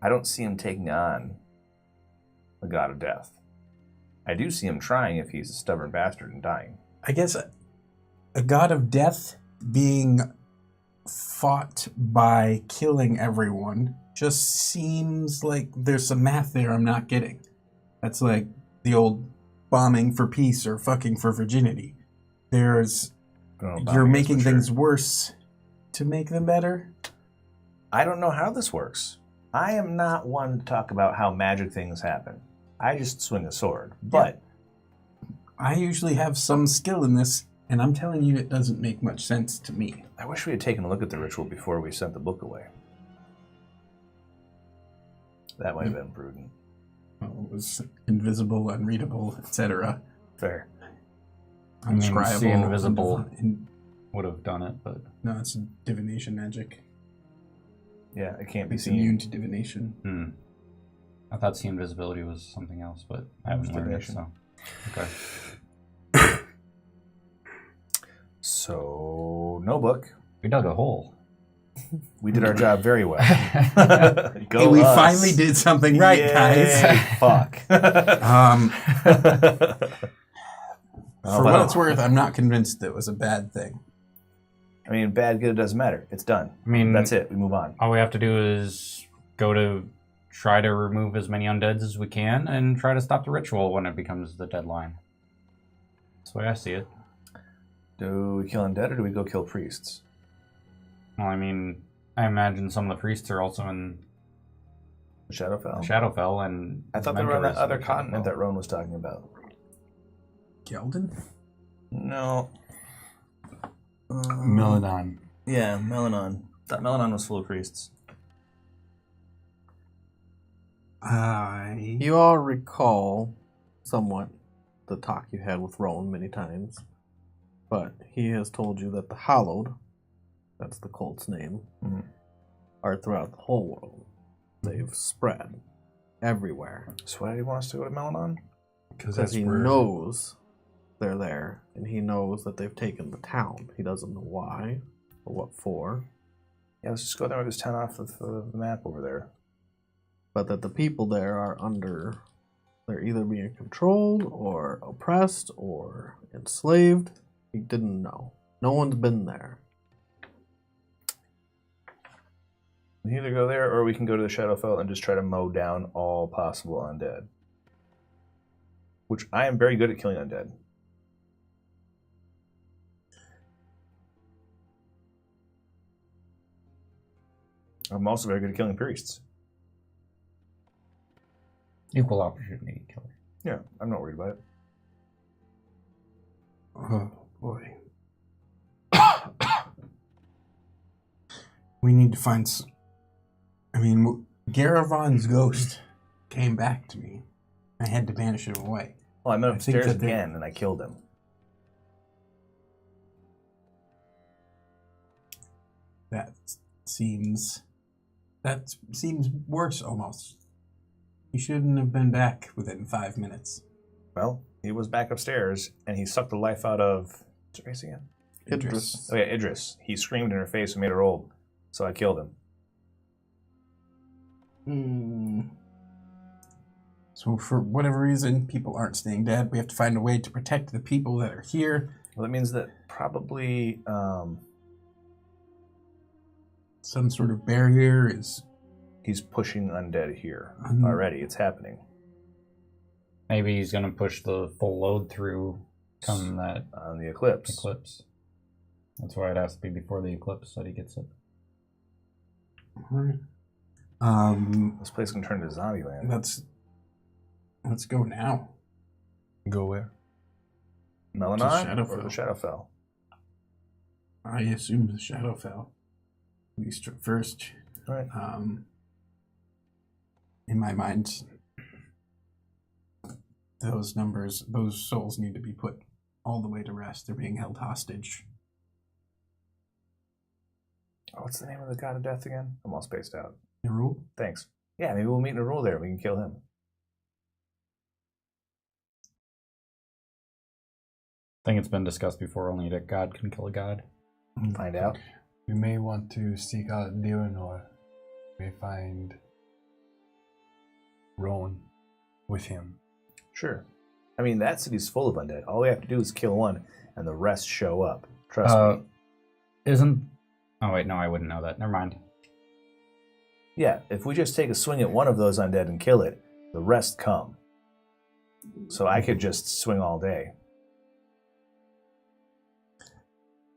I don't see him taking on the god of death. I do see him trying if he's a stubborn bastard and dying. I guess a god of death being fought by killing everyone just seems like there's some math there I'm not getting. That's like the old bombing for peace or fucking for virginity. You're making things worse to make them better. I don't know how this works. I am not one to talk about how magic things happen. I just swing a sword. But I usually have some skill in this, and I'm telling you it doesn't make much sense to me. I wish we had taken a look at the ritual before we sent the book away. That might have been prudent. Well, it was invisible, unreadable, etc. Fair. I mean, Unscribable. see invisible would have done it, but... No, it's divination magic. Yeah, it can't be It's seen. immune to divination. I thought see invisibility was something else, but I haven't learned it, so... Okay. So, no book. We dug a hole. We did our job very well. Go Hey, we us. finally did something right, Yay, guys. Fuck. For what it's worth, I'm not convinced it was a bad thing. I mean, bad, good, it doesn't matter. It's done. I mean... That's it. We move on. All we have to do is go to try to remove as many undeads as we can and try to stop the ritual when it becomes the deadline. That's the way I see it. Do we kill undead or do we go kill priests? Well, I mean, I imagine some of the priests are also in Shadowfell. Shadowfell, and I thought they were on that Mentors other in continent Shadowfell. that Roan was talking about. Gelden? No. Meladon. Yeah, Melanon. That Melanon was full of priests. You all recall somewhat the talk you had with Rowan many times, but he has told you that the Hallowed, that's the cult's name, are throughout the whole world. They've spread everywhere. So why did he want us to go to Melanon? Because he knows they're there, and he knows that they've taken the town. He doesn't know why or what for. Yeah, let's just go there with this town off of the map over there. But that the people there are they're either being controlled or oppressed or enslaved. He didn't know. No one's been there. We can either go there or we can go to the Shadowfell and just try to mow down all possible undead. Which I am very good at killing undead. I'm also very good at killing priests. Equal opportunity killer. Yeah, I'm not worried about it. Oh, boy. We need to find Garavan's ghost came back to me. I had to banish him away. Well, I met him I think upstairs that they- again and I killed him. That seems worse almost. He shouldn't have been back within 5 minutes. Well, he was back upstairs and he sucked the life out of... What's her face again? Idris. Oh yeah, Idris. He screamed in her face and made her old. So I killed him. So for whatever reason, people aren't staying dead. We have to find a way to protect the people that are here. Well, that means that probably... Some sort of barrier is... he's pushing undead here already. It's happening. Maybe he's gonna push the full load through come that On the eclipse. eclipse. That's why it has to be before the eclipse that he gets it. Alright. This place can turn into zombie land. Let's go now. Go where? Melanon Shadowfell. or the Shadowfell? I assume the Shadowfell. At least at first. Right. In my mind, those souls need to be put all the way to rest. They're being held hostage. Oh, what's the name of the god of death again? I'm all spaced out. Nerul? Thanks. Yeah, maybe we'll meet in a rule there. We can kill him. I think it's been discussed before. Only a god can kill a god. Find out. We may want to seek out Diranor. We may find Rowan with him. Sure. I mean, that city's full of undead. All we have to do is kill one, and the rest show up. Trust me. Isn't... Oh, wait, no, I wouldn't know that. Never mind. Yeah, if we just take a swing at one of those undead and kill it, the rest come. So I could just swing all day.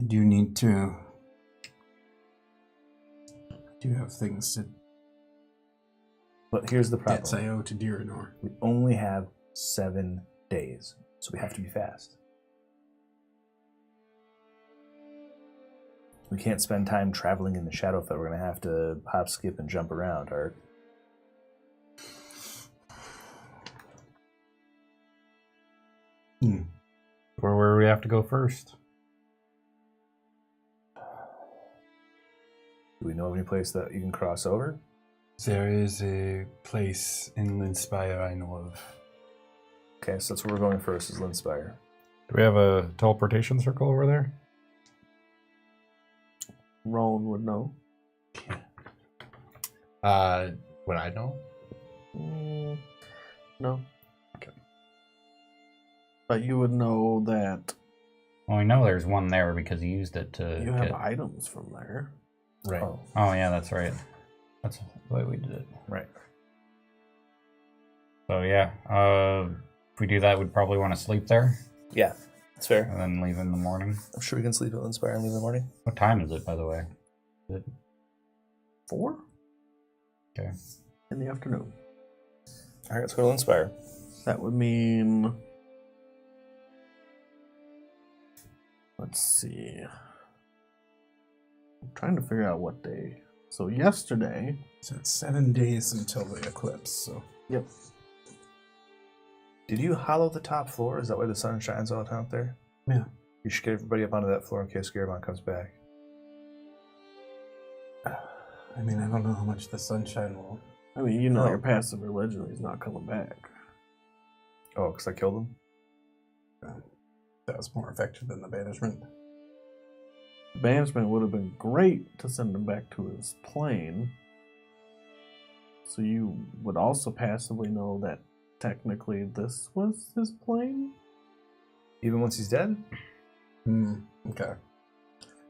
I do need to... I do have things to... But here's the problem. debts I owe to Diranor. We only have 7 days, so we have to be fast. We can't spend time traveling in the Shadowfell. We're going to have to hop, skip, and jump around, Art. Where we have to go first? Do we know of any place that you can cross over? there is a place in Linspire I know of. Okay, so that's where we're going first, is Linspire. Do we have a teleportation circle over there? Rowan would know. Would I know? No. Okay. But you would know that Well, we know there's one there because he used it to you have get... items from there. Right. Oh, Oh, yeah, that's right. That's the way we did it. right. So, yeah, if we do that, we'd probably want to sleep there Yeah, that's fair. and then leave in the morning. I'm sure we can sleep at Linspire and leave in the morning. What time is it, by the way? Is it... 4? Okay. in the afternoon. All right, let's go to Inspire. That would mean... Let's see. I'm trying to figure out what day. So yesterday... So it's 7 days until the eclipse, so... Yep. Did you hollow the top floor? Is that why the sun shines all the time out there? Yeah. You should get everybody up onto that floor in case Garabon comes back. I mean, I don't know how much the sunshine will... I mean, you know your passive religion, he's not coming back. Oh, because I killed him? That was more effective than the banishment. The banishment would have been great to send him back to his plane. So you would also passively know that technically this was his plane? Even once he's dead? Okay.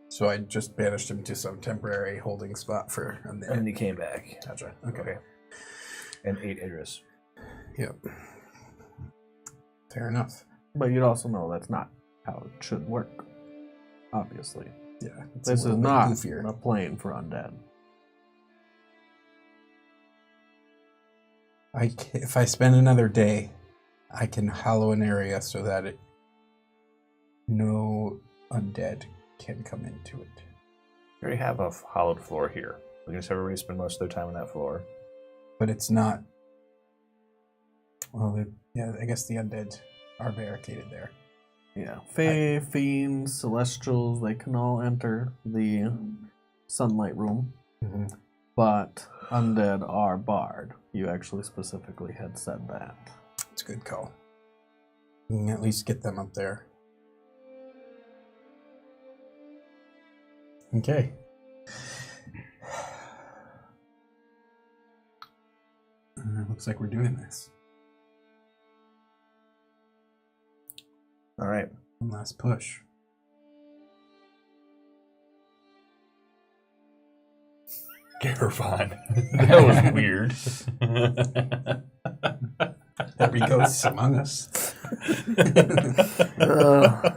So I just banished him to some temporary holding spot for a minute. And he came back. Gotcha. Okay. And 8 Idris. Yep. Fair enough. But you'd also know that's not how it should work. Obviously. Yeah. It's This a is little bit not goofier. a plane for undead. If I spend another day, I can hollow an area so that no undead can come into it. We already have a hollowed floor here. We can just have everybody spend most of their time on that floor. But it's not... Well, yeah, I guess the undead are barricaded there. Yeah. Fae, fiends, celestials, they can all enter the sunlight room. Mm-hmm. But undead are barred. You actually specifically had said that. It's a good call. We can at least get them up there. Okay. Looks like we're doing this. All right. One last push. Garabon. That was weird. There be ghosts among us.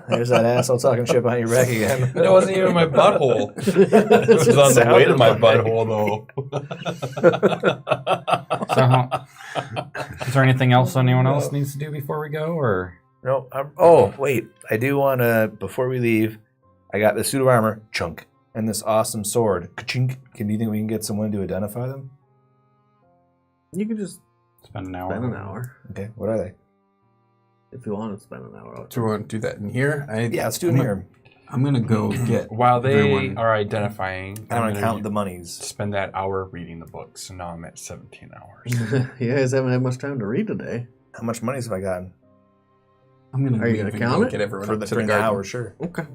There's that asshole talking shit behind your back again. That wasn't even my butthole. It was on the way to my butthole, though. So, is there anything else anyone else needs to do before we go, or? No. Oh, wait. I do want to, before we leave, I got the suit of armor, chunk, and this awesome sword, ka-chink. Do you think we can get someone to identify them? You could just Spend an hour. spend an hour. Okay. What are they? If you want to spend an hour. Do you want to do that in here? Yeah, let's do it here. I'm going to go get... While they everyone- are identifying, I want to gonna count the monies. spend that hour reading the book. So now I'm at 17 hours. You guys haven't had much time to read today. How much money have I gotten? I'm going to Are you gonna count it? Get everyone For up the to the 3 garden. hour, sure. Okay.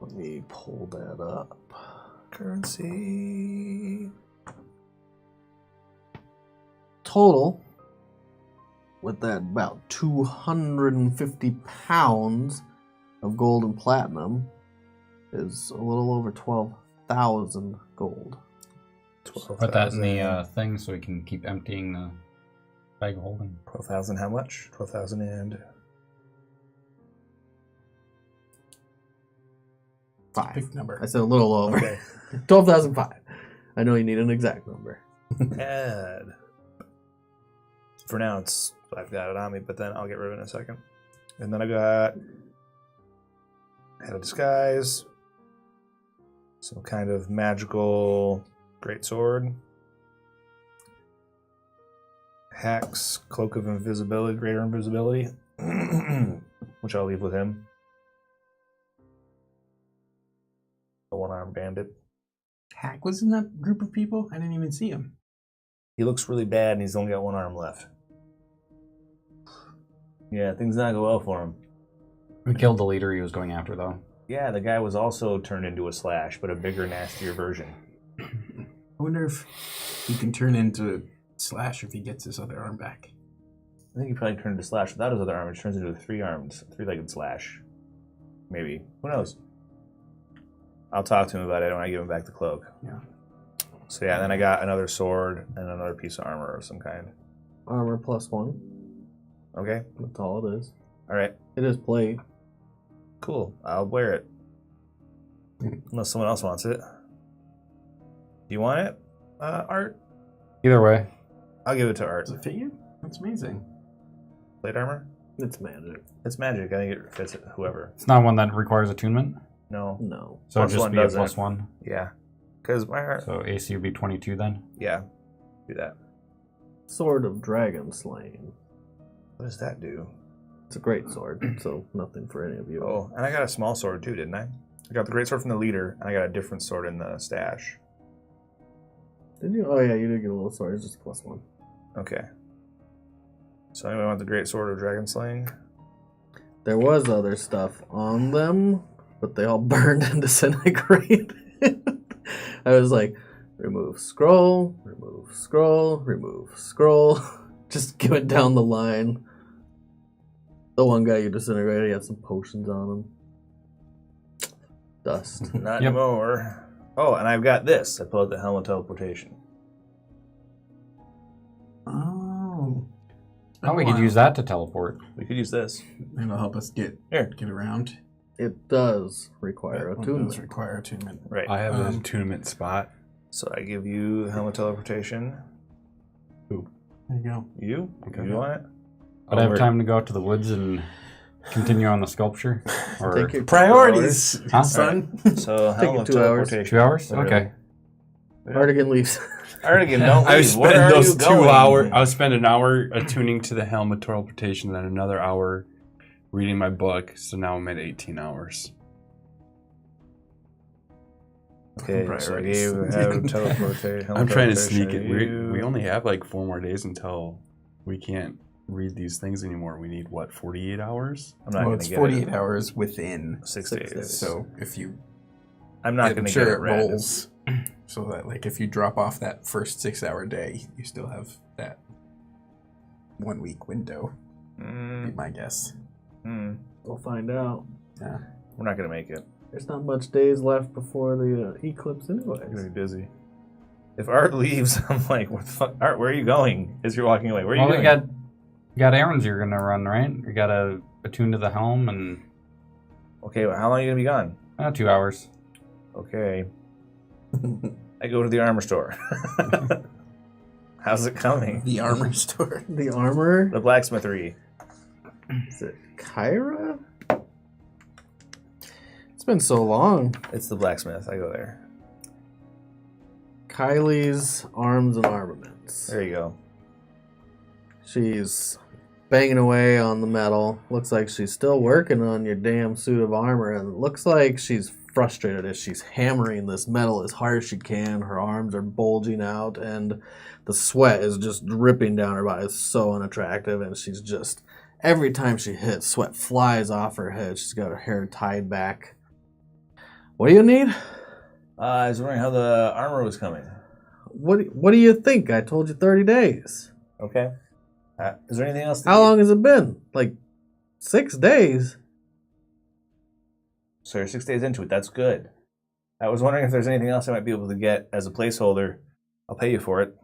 Let me pull that up. Currency. Total, with that about 250 pounds of gold and platinum, is a little over 12,000 gold. Put that in the thing so we can keep emptying the bag of holding. 12,000 how much? 12,000 and... Five. Big number. I said a little over. Okay. 12,005. I know you need an exact number. Add. For now, I've got it on me, but then I'll get rid of it in a second. And then I got Head of Disguise, some kind of magical great sword, Hex, Cloak of Invisibility, Greater Invisibility, which I'll leave with him. The one-armed bandit. Hack was in that group of people? I didn't even see him. He looks really bad, and he's only got one arm left. Yeah, things not go well for him. We killed the leader he was going after, though. Yeah, the guy was also turned into a Slash, but a bigger, nastier version. I wonder if he can turn into Slash if he gets his other arm back. I think he probably turned into Slash without his other arm, which turns into a three-legged Slash. Maybe. Who knows? I'll talk to him about it when I give him back the cloak. Yeah. So yeah, then I got another sword and another piece of armor of some kind. Armor +1. Okay. That's all it is. All right. It is plate. Cool. I'll wear it. Unless someone else wants it. Do you want it, Art? Either way. I'll give it to Art. Does it fit you? That's amazing. Plate armor? It's magic. It's magic. I think it fits whoever. It's not one that requires attunement. No. No. So Plus it'd just one be a doesn't. +1. Yeah. Because my So AC would be 22 then. yeah. Do that. Sword of Dragon Slaying. What does that do? It's a great sword, so nothing for any of you. Oh, and I got a small sword too, didn't I? I got the great sword from the leader, and I got a different sword in the stash. Did you? Oh yeah, you did get a little sword. It's just +1. Okay. So anybody want the great sword of dragon slaying? There was other stuff on them, but they all burned and disintegrated. I was like, remove scroll, remove scroll, remove scroll. Just give it down the line. The one guy you disintegrated, he had some potions on him. Dust. Not Yep. anymore. Oh, and I've got this. I pulled out the helmet teleportation. Oh. Oh, we could use that to teleport. We could use this. It'll help us get Here. around. It does require That one attunement. does require attunement. Right. I have an Um, attunement spot. So I give you the helmet teleportation. There you go. You? Okay. You want it? Would I have Word. time to go out to the woods and continue on the sculpture? Or Take your Priorities, Huh? son. So Take helmet 2 hours. teleportation. 2 hours? Literally. Okay. Artigan leaves. Artigan, don't leave. I Where spend are those you 2 going? hours. I would spend an hour attuning to the helmet teleportation, then another hour reading my book. So now I'm at 18 hours. Okay, so I Priorities. gave helmet teleportation. I'm trying to sneak it. We only have like 4 more days until we can't read these things anymore. We need what, 48 hours? I'm not Well, going it's to get 48 it. hours within. 6 6 days. days. So if you, I'm not I'm going to sure get it it read. rolls. So that like if you drop off that first 6-hour day, you still have that 1 week window. Be Mm, my guess. We'll find out. Yeah. we're not going to make it. There's not much days left before the eclipse You're going anyways. to be busy. If Art leaves, I'm like, what the fuck? Art, where are you going? As you're walking away. Where are you Well, going? you got errands you're gonna run, right? You gotta attune to the helm and Okay, well, how long are you going to be gone? 2 hours. Okay. I go to the armor store. How's it coming? The armor store. The armor? The blacksmithery. Is it Kyra? It's been so long. It's the blacksmith. I go there. Kylie's Arms and Armaments. There you go. She's banging away on the metal. Looks like she's still working on your damn suit of armor, and it looks like she's frustrated as she's hammering this metal as hard as she can. Her arms are bulging out, and the sweat is just dripping down her body. It's so unattractive, and she's just, every time she hits, sweat flies off her head. She's got her hair tied back. What do you need? I was wondering how the armor was coming. What do you think? I told you 30 days. Okay. Is there anything else? How long has it been? Like 6 days. So you're 6 days into it. That's good. I was wondering if there's anything else I might be able to get as a placeholder. I'll pay you for it.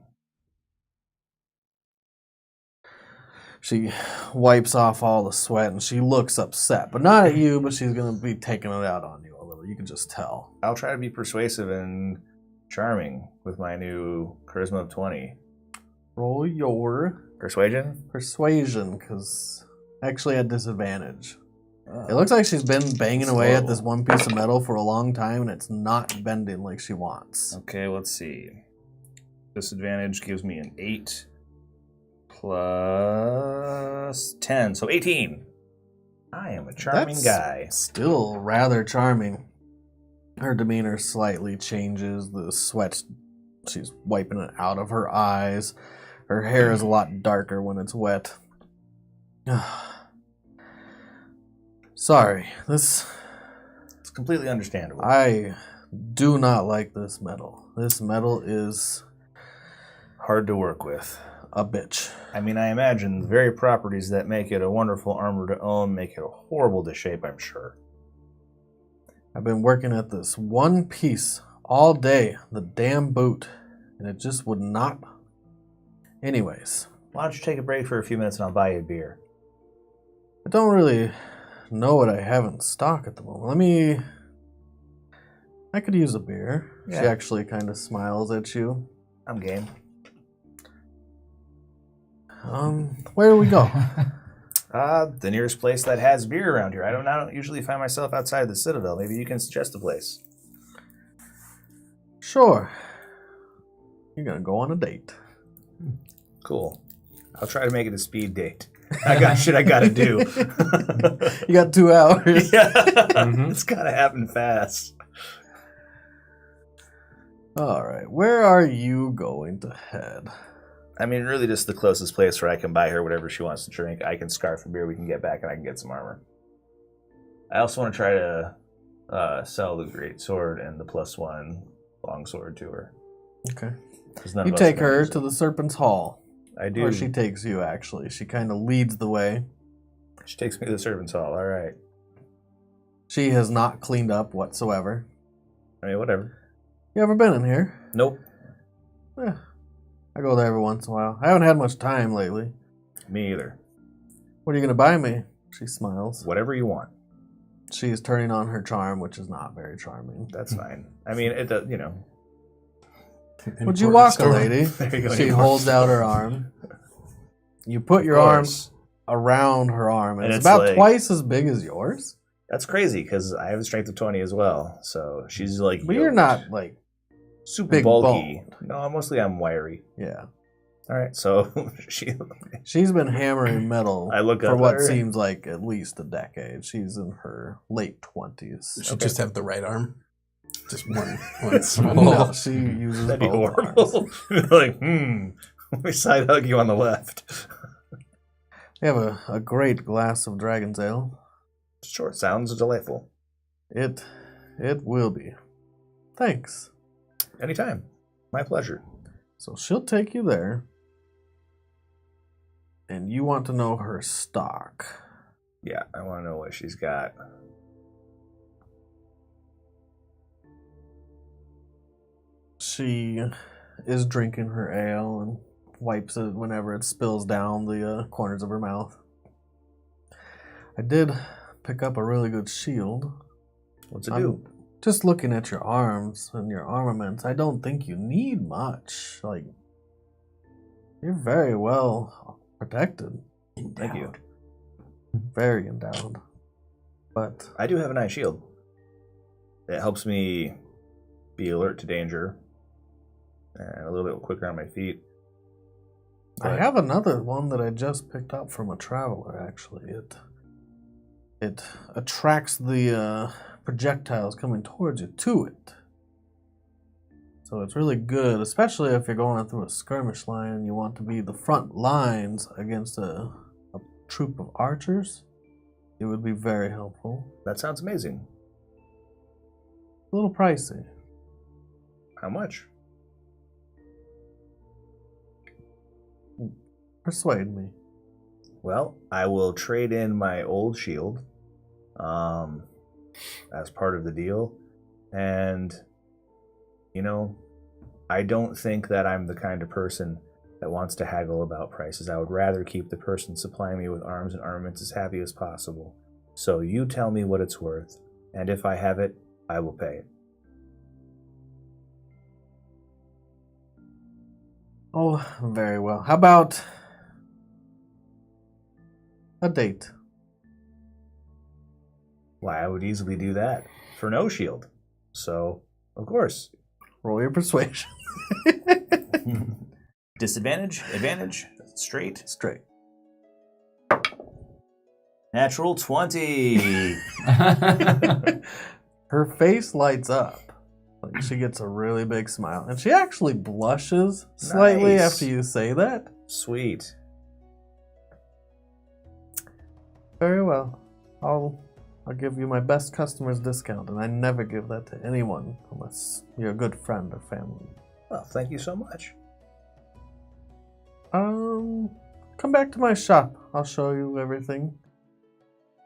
She wipes off all the sweat and she looks upset, but not at you, but she's going to be taking it out on you a little. You can just tell. I'll try to be persuasive and charming with my new charisma of 20. Roll your Persuasion? persuasion, because actually at disadvantage. It looks like she's been banging away at this one piece of metal for a long time and it's not bending like she wants. Okay, let's see. Disadvantage gives me an 8 plus 10, so 18. I am a charming That's guy. Still rather charming. Her demeanor slightly changes. The sweat, she's wiping it out of her eyes. Her hair is a lot darker when it's wet. Sorry, It's completely understandable. I do not like this metal. This metal is Hard to work with. a bitch. I mean, I imagine the very properties that make it a wonderful armor to own make it horrible to shape, I'm sure. I've been working at this one piece all day, the damn boot, and it just would not. Anyways, Why don't you take a break for a few minutes and I'll buy you a beer? I don't really know what I have in stock at the moment. I could use a beer. She Yeah. actually kind of smiles at you. I'm game. Where do we go? The nearest place that has beer around here. I don't usually find myself outside the Citadel. Maybe you can suggest a place. Sure. You're gonna go on a date. Cool. I'll try to make it a speed date. I got shit I gotta do. You got 2 hours. Yeah. It's gotta happen fast. All right. Where are you going to head? I mean, really just the closest place where I can buy her whatever she wants to drink. I can scarf a beer, we can get back, and I can get some armor. I also want to try to sell the great sword and the +1 long sword to her. Okay. 'Cause none You of us take can her use to it. the Serpent's Hall. I do. Or she takes you, actually. She kind of leads the way. She takes me to the servants' hall. All right. She has not cleaned up whatsoever. I mean, whatever. You ever been in here? Nope. Yeah. I go there every once in a while. I haven't had much time lately. Me either. What are you going to buy me? She smiles. Whatever you want. She is turning on her charm, which is not very charming. That's fine. I mean, it does, you know. Would you walk a Store. lady? There you go. She holds out her arm. You put your Of arm course. around her arm, and And it's it's about like- twice as big as yours. That's crazy because I have a strength of 20 as well. So she's like. But you're yoked. not, like, super big bulky. boned. No, mostly I'm wiry. yeah. All right. So She's been hammering metal I look for up what at her. seems like at least a decade. She's in her late 20s. She just have the right arm. Just one No, small. she uses that'd be both arms. horrible. Like, let me side hug you on the left. We have a great glass of dragon's ale. Sure, sounds delightful. It will be. Thanks. Anytime. My pleasure. So she'll take you there. And you want to know her stock. Yeah, I want to know what she's got. She is drinking her ale and wipes it whenever it spills down the corners of her mouth. I did pick up a really good shield. What's it I'm do? just looking at your arms and your armaments. I don't think you need much. Like, you're very well protected. Thank you. Very endowed. But I do have an eye shield. It helps me be alert to danger and a little bit quicker on my feet. I But- have another one that I just picked up from a traveler, actually. It attracts the projectiles coming towards you to it. So it's really good, especially if you're going through a skirmish line and you want to be the front lines against a troop of archers. It would be very helpful. That sounds amazing. A little pricey. How much? Persuade me. Well, I will trade in my old shield as part of the deal. And, you know, I don't think that I'm the kind of person that wants to haggle about prices. I would rather keep the person supplying me with arms and armaments as happy as possible. So you tell me what it's worth, and if I have it, I will pay it. Oh, very well. How about a date? Why, I would easily do that for no shield. So, of course. Roll your persuasion. Disadvantage, advantage, straight, Straight. natural 20. Her face lights up. Like she gets a really big smile. And she actually blushes slightly Nice. after you say that. Sweet. Very well. I'll give you my best customer's discount, and I never give that to anyone unless you're a good friend or family. Well, thank you so much. Come back to my shop. I'll show you everything.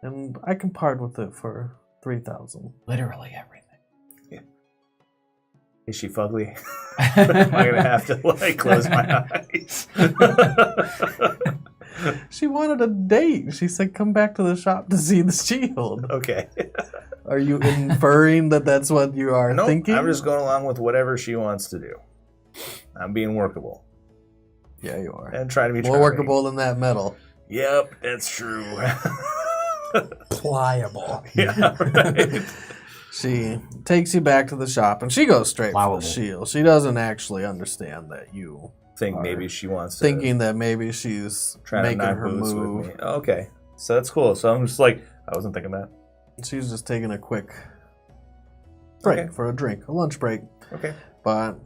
And I can part with it for 3,000. Literally everything. Is she fugly? Am I gonna have to like close my eyes? She wanted a date. She said, come back to the shop to see the shield. Okay. Are you inferring that that's what you are No, thinking? I'm just going along with whatever she wants to do. I'm being workable. Yeah, you are. And try to be More charming. workable than that metal. Yep, that's true. Pliable. Yeah, right. She takes you back to the shop, and she goes straight for Plowable. the shield. She doesn't actually understand that you Think maybe she wants to thinking that maybe she's try to making knock her boots move. with me. Okay, so that's cool. So I'm just like, I wasn't thinking that. She's just taking a quick break Okay. for a drink, a lunch break. Okay. But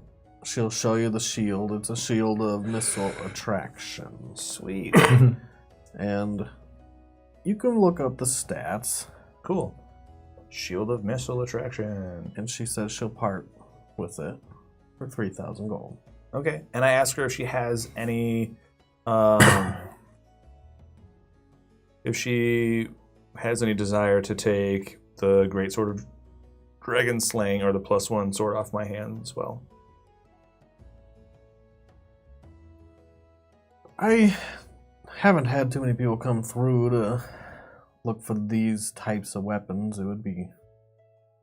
she'll show you the shield. It's a shield of missile attraction. Sweet. And you can look up the stats. Cool. Shield of missile attraction. And she says she'll part with it for 3,000 gold. Okay. And I ask her if she has any, if she has any desire to take the great sword of dragon slaying or the +1 sword off my hand as well. I haven't had too many people come through to look for these types of weapons. It would be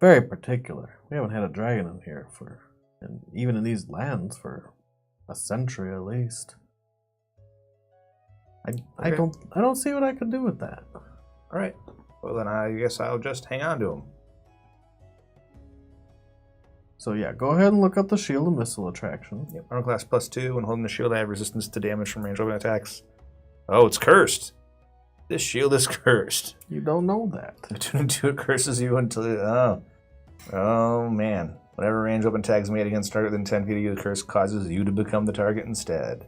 very particular. We haven't had a dragon in here for, and even in these lands, for a century at least. I don't see what I could do with that. All right. Well, then I guess I'll just hang on to them. So yeah, go ahead and look up the shield of missile attraction. Yep. Armor class +2. When holding the shield, I have resistance to damage from range weapon attacks. Oh, it's cursed. This shield is cursed. You don't know that. Attuning to it curses you until... Oh, man. Whenever range weapon attacks made against target within 10 feet of you, the curse causes you to become the target instead.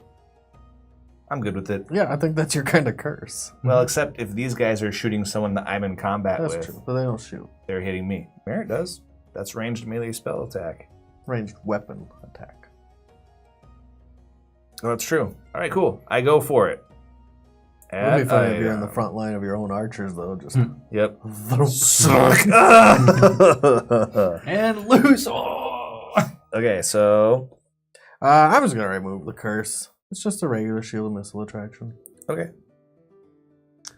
I'm good with it. Yeah, I think that's your kind of curse. Well, except if these guys are shooting someone that I'm in combat That's with, true, but they don't shoot. they're hitting me. Merit does. That's ranged melee spell attack. Ranged weapon attack. Oh, that's true. All right, cool. I go for it. It would be funny if you're in the front line of your own archers, though. Just Yep. Suck. And loose. Oh! Okay, so... I'm just gonna remove the curse. It's just a regular shield of missile attraction. Okay.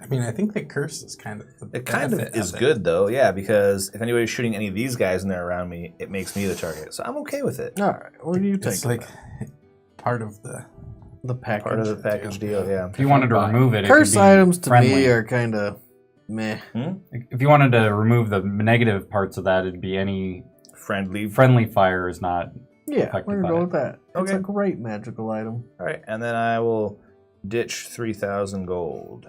I mean, I think the curse is kind of the It kind of benefit is it. good, though, yeah, because if anybody's shooting any of these guys and they're around me, it makes me the target. So I'm okay with it. All right. Well, you take It's it like then. part of the The package. Part of the package deal, yeah. If you wanted to remove it, it Curse could be items to friendly. me are kind of meh. If you wanted to remove the negative parts of that, it'd be any Friendly. friendly fire is not. Yeah, Affected we're gonna by go it. with that. It's Okay. a great magical item. All right, and then I will ditch 3,000 gold.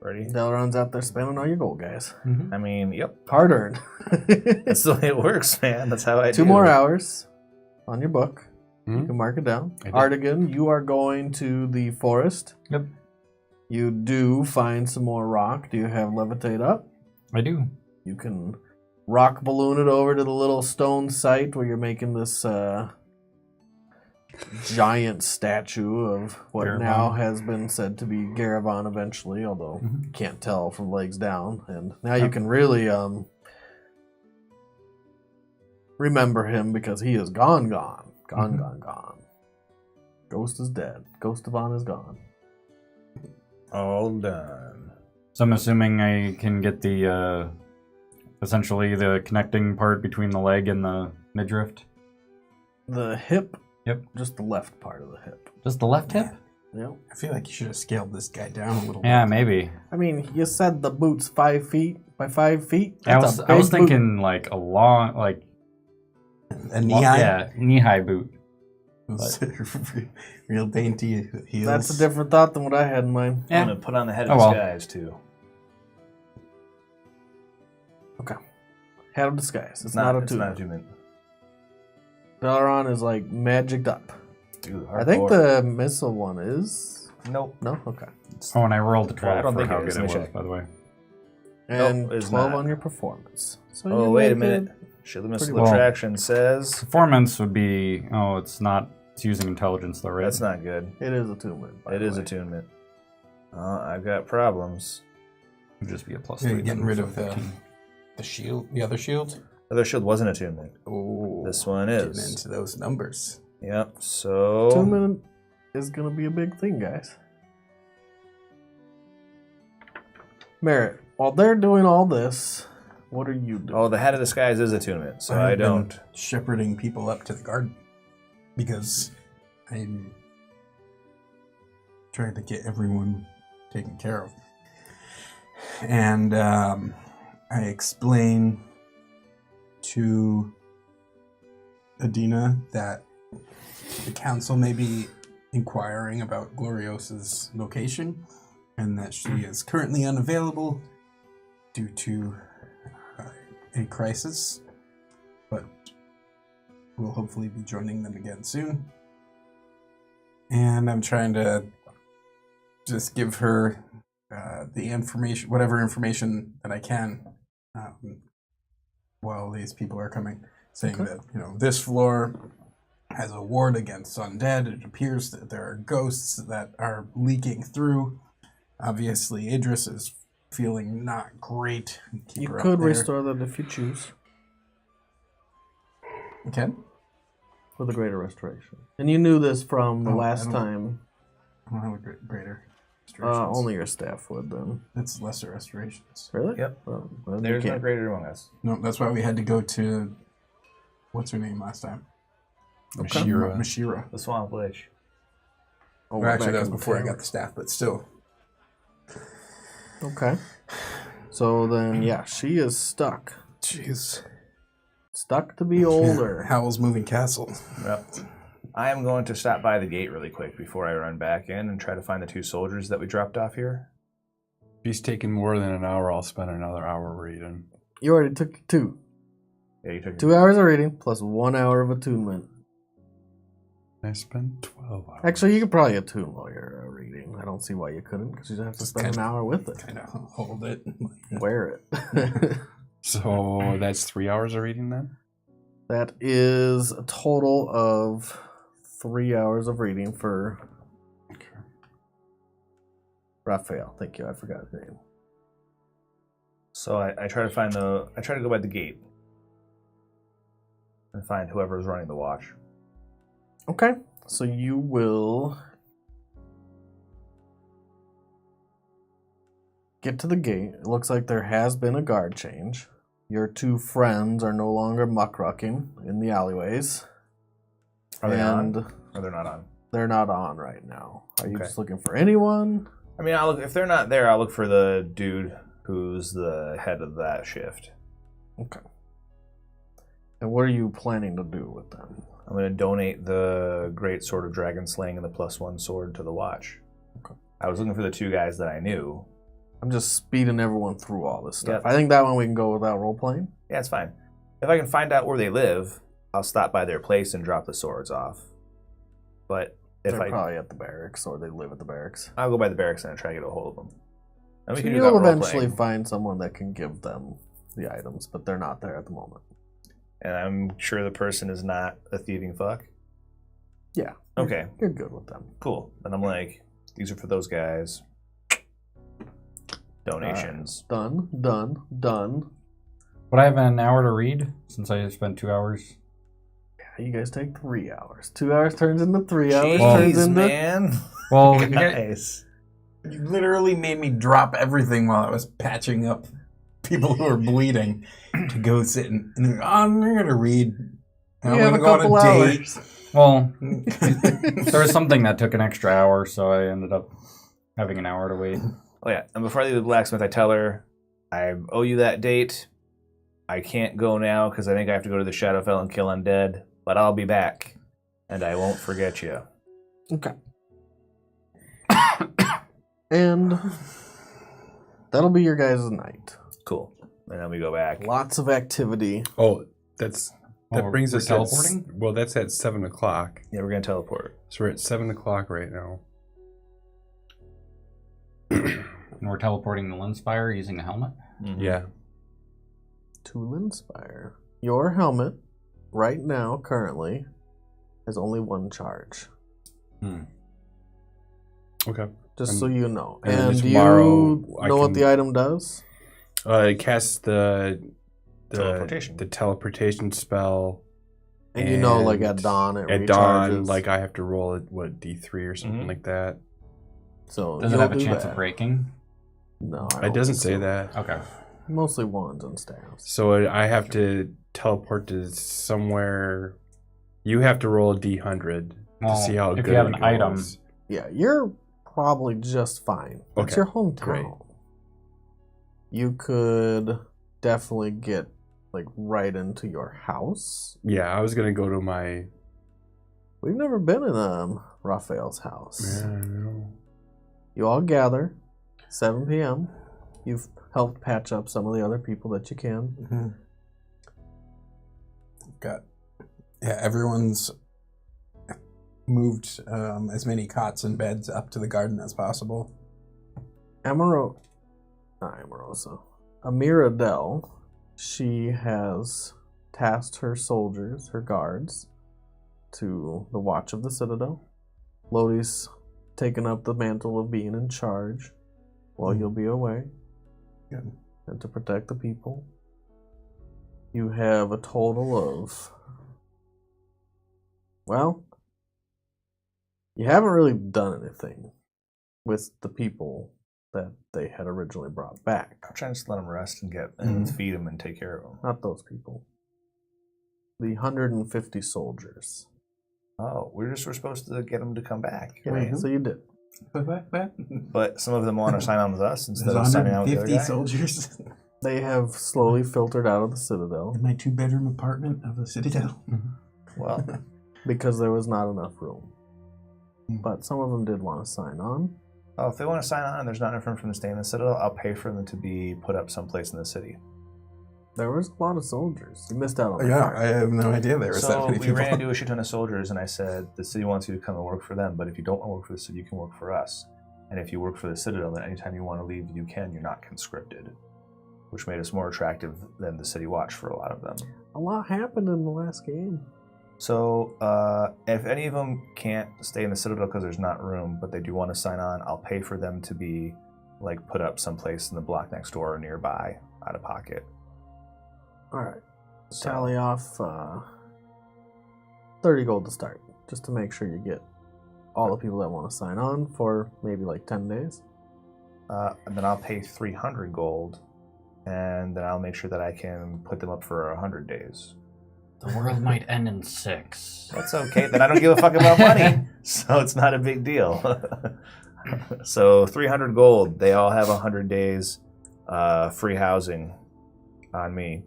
Ready? Delron's out there spending all your gold, guys. I mean, yep. Hard earned. That's the way it works, man. That's how I do 2 more hours on your book. You Mhm. can mark it down. I did. Artigan, you are going to the forest. Yep. You do find some more rock. Do you have levitate up? I do. You can rock balloon it over to the little stone site where you're making this giant statue of what Garavan. now has been said to be Garavan eventually, although Mhm. you can't tell from legs down. And now you can really remember him because he is gone. Ghost is dead. Ghost of On is gone. All done. So I'm assuming I can get the essentially the connecting part between the leg and the midriff. The hip. Yep. Just the left part of the hip. Just the left hip? Yep. I feel like you should have scaled this guy down a little Yeah, bit. maybe. I mean, you said the boot's 5 feet by 5 feet. I That's was a big boot. thinking like a long A knee high? yeah, knee-high boot. Real dainty heels. That's a different thought than what I had in mind. I'm going to put on the head Oh, of well. disguise, too. Head of disguise. It's not a It's not a attunement. attunement. Dalaran is like magicked up. Dude, I think hardcore. the missile one is. Nope. No? Okay. Oh, and I rolled a 12 I don't for think how it is. good it Let me was, check. by the way. And it's 12 not. on your performance. So Oh, you wait a make minute. it- Shield of Missile well. Attraction says... Performance would be it's using intelligence though, right? That's not good. It is attunement. by It the is way. attunement. I've got problems. It would just be a plus Yeah, 3. you're getting rid of the shield, the other shield. The other shield wasn't attunement. Oh, This one getting is. into those numbers. Yep, so... Attunement is going to be a big thing, guys. Merritt, while they're doing all this, what are you doing? Oh, the head of disguise is attunement, so I've I been don't... shepherding people up to the garden because trying to get everyone taken care of. And I explain to Adina that the council may be inquiring about Gloriosa's location and that she is currently unavailable due to a crisis, but will hopefully be joining them again soon. And I'm trying to just give her the information, whatever information that I can, while these people are coming, saying that, this floor has a ward against undead. It appears that there are ghosts that are leaking through. Obviously, Idris is feeling not great. Keep You her up could there. restore that if you choose. Okay. For the greater restoration. And you knew this from the Oh, last I don't- time. I don't have a greater restorations. Only your staff would then. It's lesser restorations. Really? Yep. Well, then you There's no can't. greater among us. No, that's why we had to go to, what's her name last time? Mashira. Mashira. The Swamp Witch. Oh, Well, actually, back that was in the before I tower. got the staff, but still. Okay. So then, yeah, she is stuck. Jeez. Stuck to be older. Howl's Moving Castle. Yep. I am going to stop by the gate really quick before I run back in and try to find the 2 soldiers that we dropped off here. If he's taking more than an hour, I'll spend another hour reading. You already took 2. Yeah, you took 2 hours of reading plus 1 hour of attunement. I spent 12 hours. Actually, you could probably attune while you're reading. I don't see why you couldn't, because you'd have to spend an hour with it. Kind of hold it. Wear it. So that's 3 hours of reading then? That is a total of 3 hours of reading for Raphael. Thank you. I forgot his name. So I try to find I try to go by the gate and find whoever's running the watch. Okay. So you will get to the gate. It looks like there has been a guard change. Your 2 friends are no longer muckraking in the alleyways. Are they and on? Or they're not on? they're not on right now. Are you Okay. just looking for anyone? I mean, if they're not there, I'll look for the dude who's the head of that shift. Okay. And what are you planning to do with them? I'm going to donate the Great Sword of Dragon Slaying and the +1 sword to the watch. Okay. I was looking for the 2 guys that I knew. I'm just speeding everyone through all this stuff. Yep. I think that one we can go without role playing. Yeah, it's fine. If I can find out where they live, I'll stop by their place and drop the swords off. But if They're probably at the barracks, or they live at the barracks. I'll go by the barracks and try to get a hold of them. And we So can do you'll that eventually role-playing. find someone that can give them the items, but they're not there at the moment. And I'm sure the person is not a thieving fuck. Yeah. Okay, You're good with them. cool. And I'm like, these are for those guys. Donations. Done. Would I have an hour to read since I spent 2 hours? Yeah, you guys take 3 hours. 2 hours turns into 3 hours. Jeez, Turns into man. Well, Nice. You literally made me drop everything while I was patching up people who are bleeding to go sit and I'm going to read. I'm You have going to a go on couple a date. hours. well, there was something that took an extra hour, so I ended up having an hour to wait. Oh yeah, and before I leave the blacksmith, I tell her, I owe you that date. I can't go now because I think I have to go to the Shadowfell and kill undead, but I'll be back, and I won't forget you. Okay. And that'll be your guys' night. Cool. And then we go back. Lots of activity. Oh, that Oh, brings we're us teleporting? Well, that's at 7 o'clock. Yeah, we're gonna teleport. So we're at 7 o'clock right now. And we're teleporting the Linspire using a helmet. Mhm. Yeah. To Linspire. Your helmet, right now, currently, has only 1 charge. Okay. Just And- so you know. and then And do tomorrow you I know what can- the item does? It casts the Teleportation. the teleportation spell. And you know, like at And dawn, it At dawn, recharges. like I have to roll it, what, D3 or something Mhm. like that. So Does it you'll have a do chance that. of breaking? No, I It don't doesn't think say so. that. Okay. Mostly wands and staffs. So I have to teleport to somewhere. You have to roll a D100 Well, to see how if good you have it an item, goes. Yeah, you're probably just fine. It's Okay, your hometown. great. You could definitely get like right into your house. Yeah, I was gonna go to my. We've never been in Raphael's house. Yeah, I know. You all gather, 7 p.m. You've helped patch up some of the other people that you can. Mm-hmm. Everyone's moved as many cots and beds up to the garden as possible. Amiradel, she has tasked her soldiers, her guards, to the watch of the Citadel. Lodi's taken up the mantle of being in charge while you'll be away. Good. And to protect the people. You have a total of... Well, you haven't really done anything with the people that they had originally brought back. I'm trying to just let them rest and and feed them and take care of them. Not those people. The 150 soldiers. Oh, we're supposed to get them to come back. Yeah, Right? so you did. But some of them want to sign on with us instead There's of signing on with the other 150 guy. soldiers They have slowly filtered out of the Citadel in my 2-bedroom apartment of the Citadel. Well, because there was not enough room. But some of them did want to sign on. oh, if they want to sign on and there's not enough room for them to stay in the Citadel, I'll pay for them to be put up someplace in the city. There was a lot of soldiers. You missed out on that Yeah, part. I have no idea there was that So many we people. ran into a shit ton of soldiers, and I said, the city wants you to come and work for them, but if you don't want to work for the city, you can work for us. And if you work for the Citadel, then anytime you want to leave, you can. You're not conscripted, which made us more attractive than the City Watch for a lot of them. A lot happened in the last game. So if any of them can't stay in the Citadel because there's not room, but they do want to sign on, I'll pay for them to be like put up someplace in the block next door or nearby out of pocket. All right. So- Tally off 30 gold to start, just to make sure you get all the people that want to sign on for maybe like 10 days. And then I'll pay 300 gold, and then I'll make sure that I can put them up for 100 days. The world might end in 6. That's okay. Then I don't give a fuck about money, so it's not a big deal. So 300 gold. They all have 100 days free housing on me.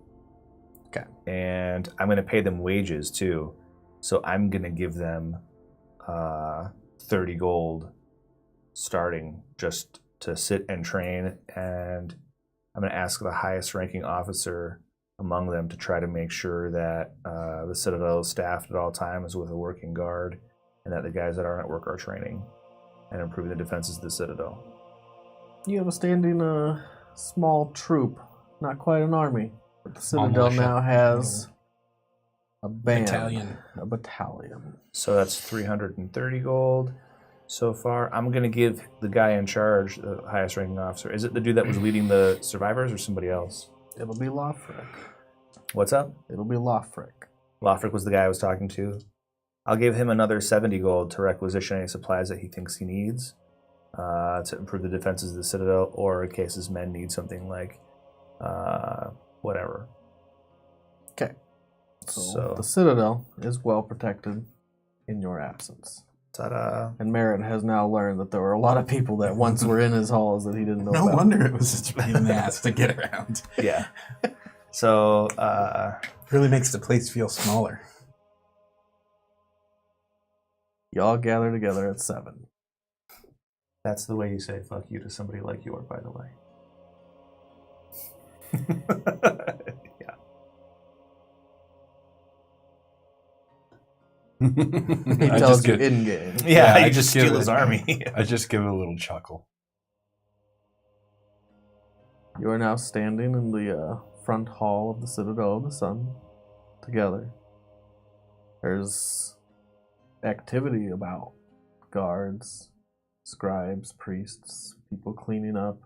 Okay. And I'm going to pay them wages too. So I'm going to give them 30 gold starting just to sit and train. And I'm going to ask the highest ranking officer among them to try to make sure that the Citadel is staffed at all times with a working guard, and that the guys that aren't at work are training and improving the defenses of the Citadel. You have a standing small troop, not quite an army. But the Citadel militia. now has a band. Battalion. A battalion. So that's 330 gold so far. I'm going to give the guy in charge, the highest ranking officer. Is it the dude that was leading the survivors or somebody else? It'll be Lofric. What's up? It'll be Lofric. Lofric was the guy I was talking to. I'll give him another 70 gold to requisition any supplies that he thinks he needs to improve the defenses of the Citadel, or in case his men need something like whatever. Okay. So The Citadel is well protected in your absence. ta-da. And Merritt has now learned that there were a lot of people that once were in his halls that he didn't know No about. wonder it was such a pain in the ass to get around. Yeah. So Really makes the place feel smaller. Y'all gather together at 7. that's the way you say fuck you to somebody like York, by the way. Yeah. He I tells just you get- in game. Yeah, I you just give steal it- his army. I just give it a little chuckle. You are now standing in the front hall of the Citadel of the Sun together. There's activity about. Guards, scribes, priests, people cleaning up.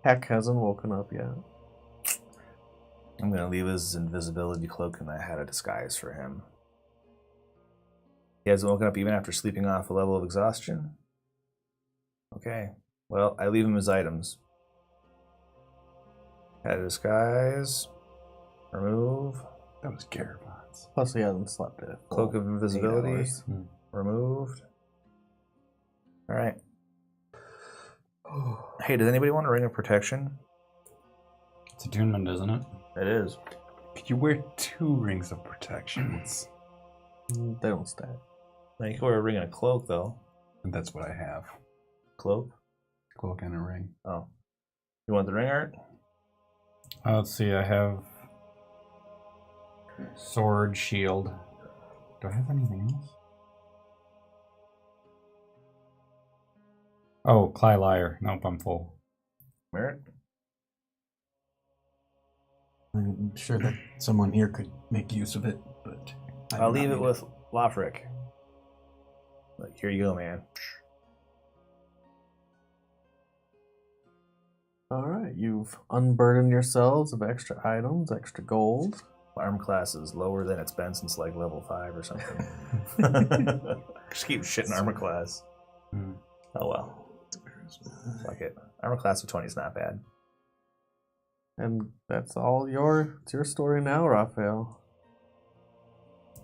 Heck hasn't woken up yet. I'm going to leave his invisibility cloak, and I had a disguise for him. He hasn't woken up even after sleeping off a level of exhaustion? Okay. Well, I leave him his items. Had a disguise. Remove. That was Garabon's. Plus, he hasn't slept yet. Cloak of invisibility. hours. Removed. All right. Hey, does anybody want a ring of protection? It's attunement, isn't it? It is. Could you wear 2 rings of protections? They don't stack. Now you can wear a ring and a cloak, though. And that's what I have. Cloak? Cloak and a ring. Oh. You want the ring art? Let's see, I have sword, shield. Do I have anything else? Oh, Cly Liar. Nope, I'm full. Merritt? I'm sure that someone here could make use of it, but I'll leave it with Lofric. Like, here you go, man. All right, you've unburdened yourselves of extra items, extra gold. Arm class is lower than it's been since like level 5 or something. Just keep shitting armor class. Oh well. Fuck it. Armor class of 20 is not bad. And that's all it's your story now, Raphael.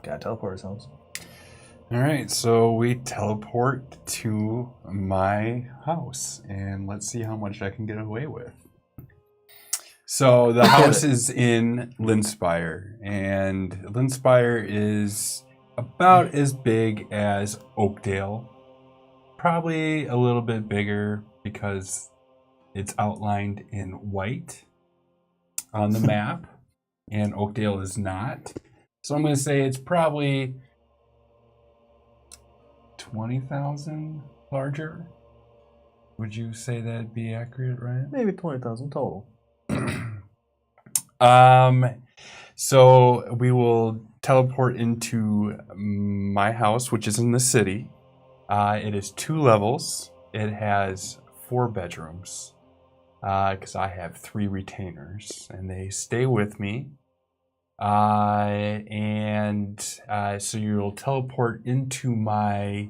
Gotta teleport ourselves. All right, so we teleport to my house, and let's see how much I can get away with. So the house is in Linspire, and Linspire is about as big as Oakdale. Probably a little bit bigger because it's outlined in white on the map, and Oakdale is not. So I'm going to say it's probably 20,000 larger. Would you say that'd be accurate, Ryan? Maybe 20,000 total. So we will teleport into my house, which is in the city. It is 2 levels. It has 4 bedrooms. Because I have 3 retainers, and they stay with me. So you'll teleport into my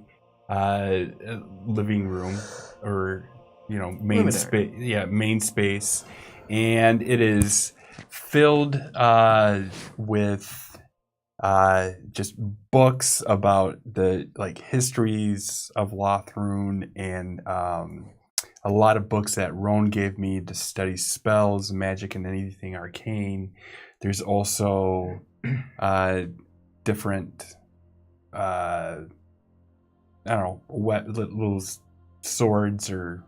living room, or main space. Yeah, main space, and it is filled with just books about the histories of Lothrun, and a lot of books that Roan gave me to study spells, magic, and anything arcane. There's also different, little swords or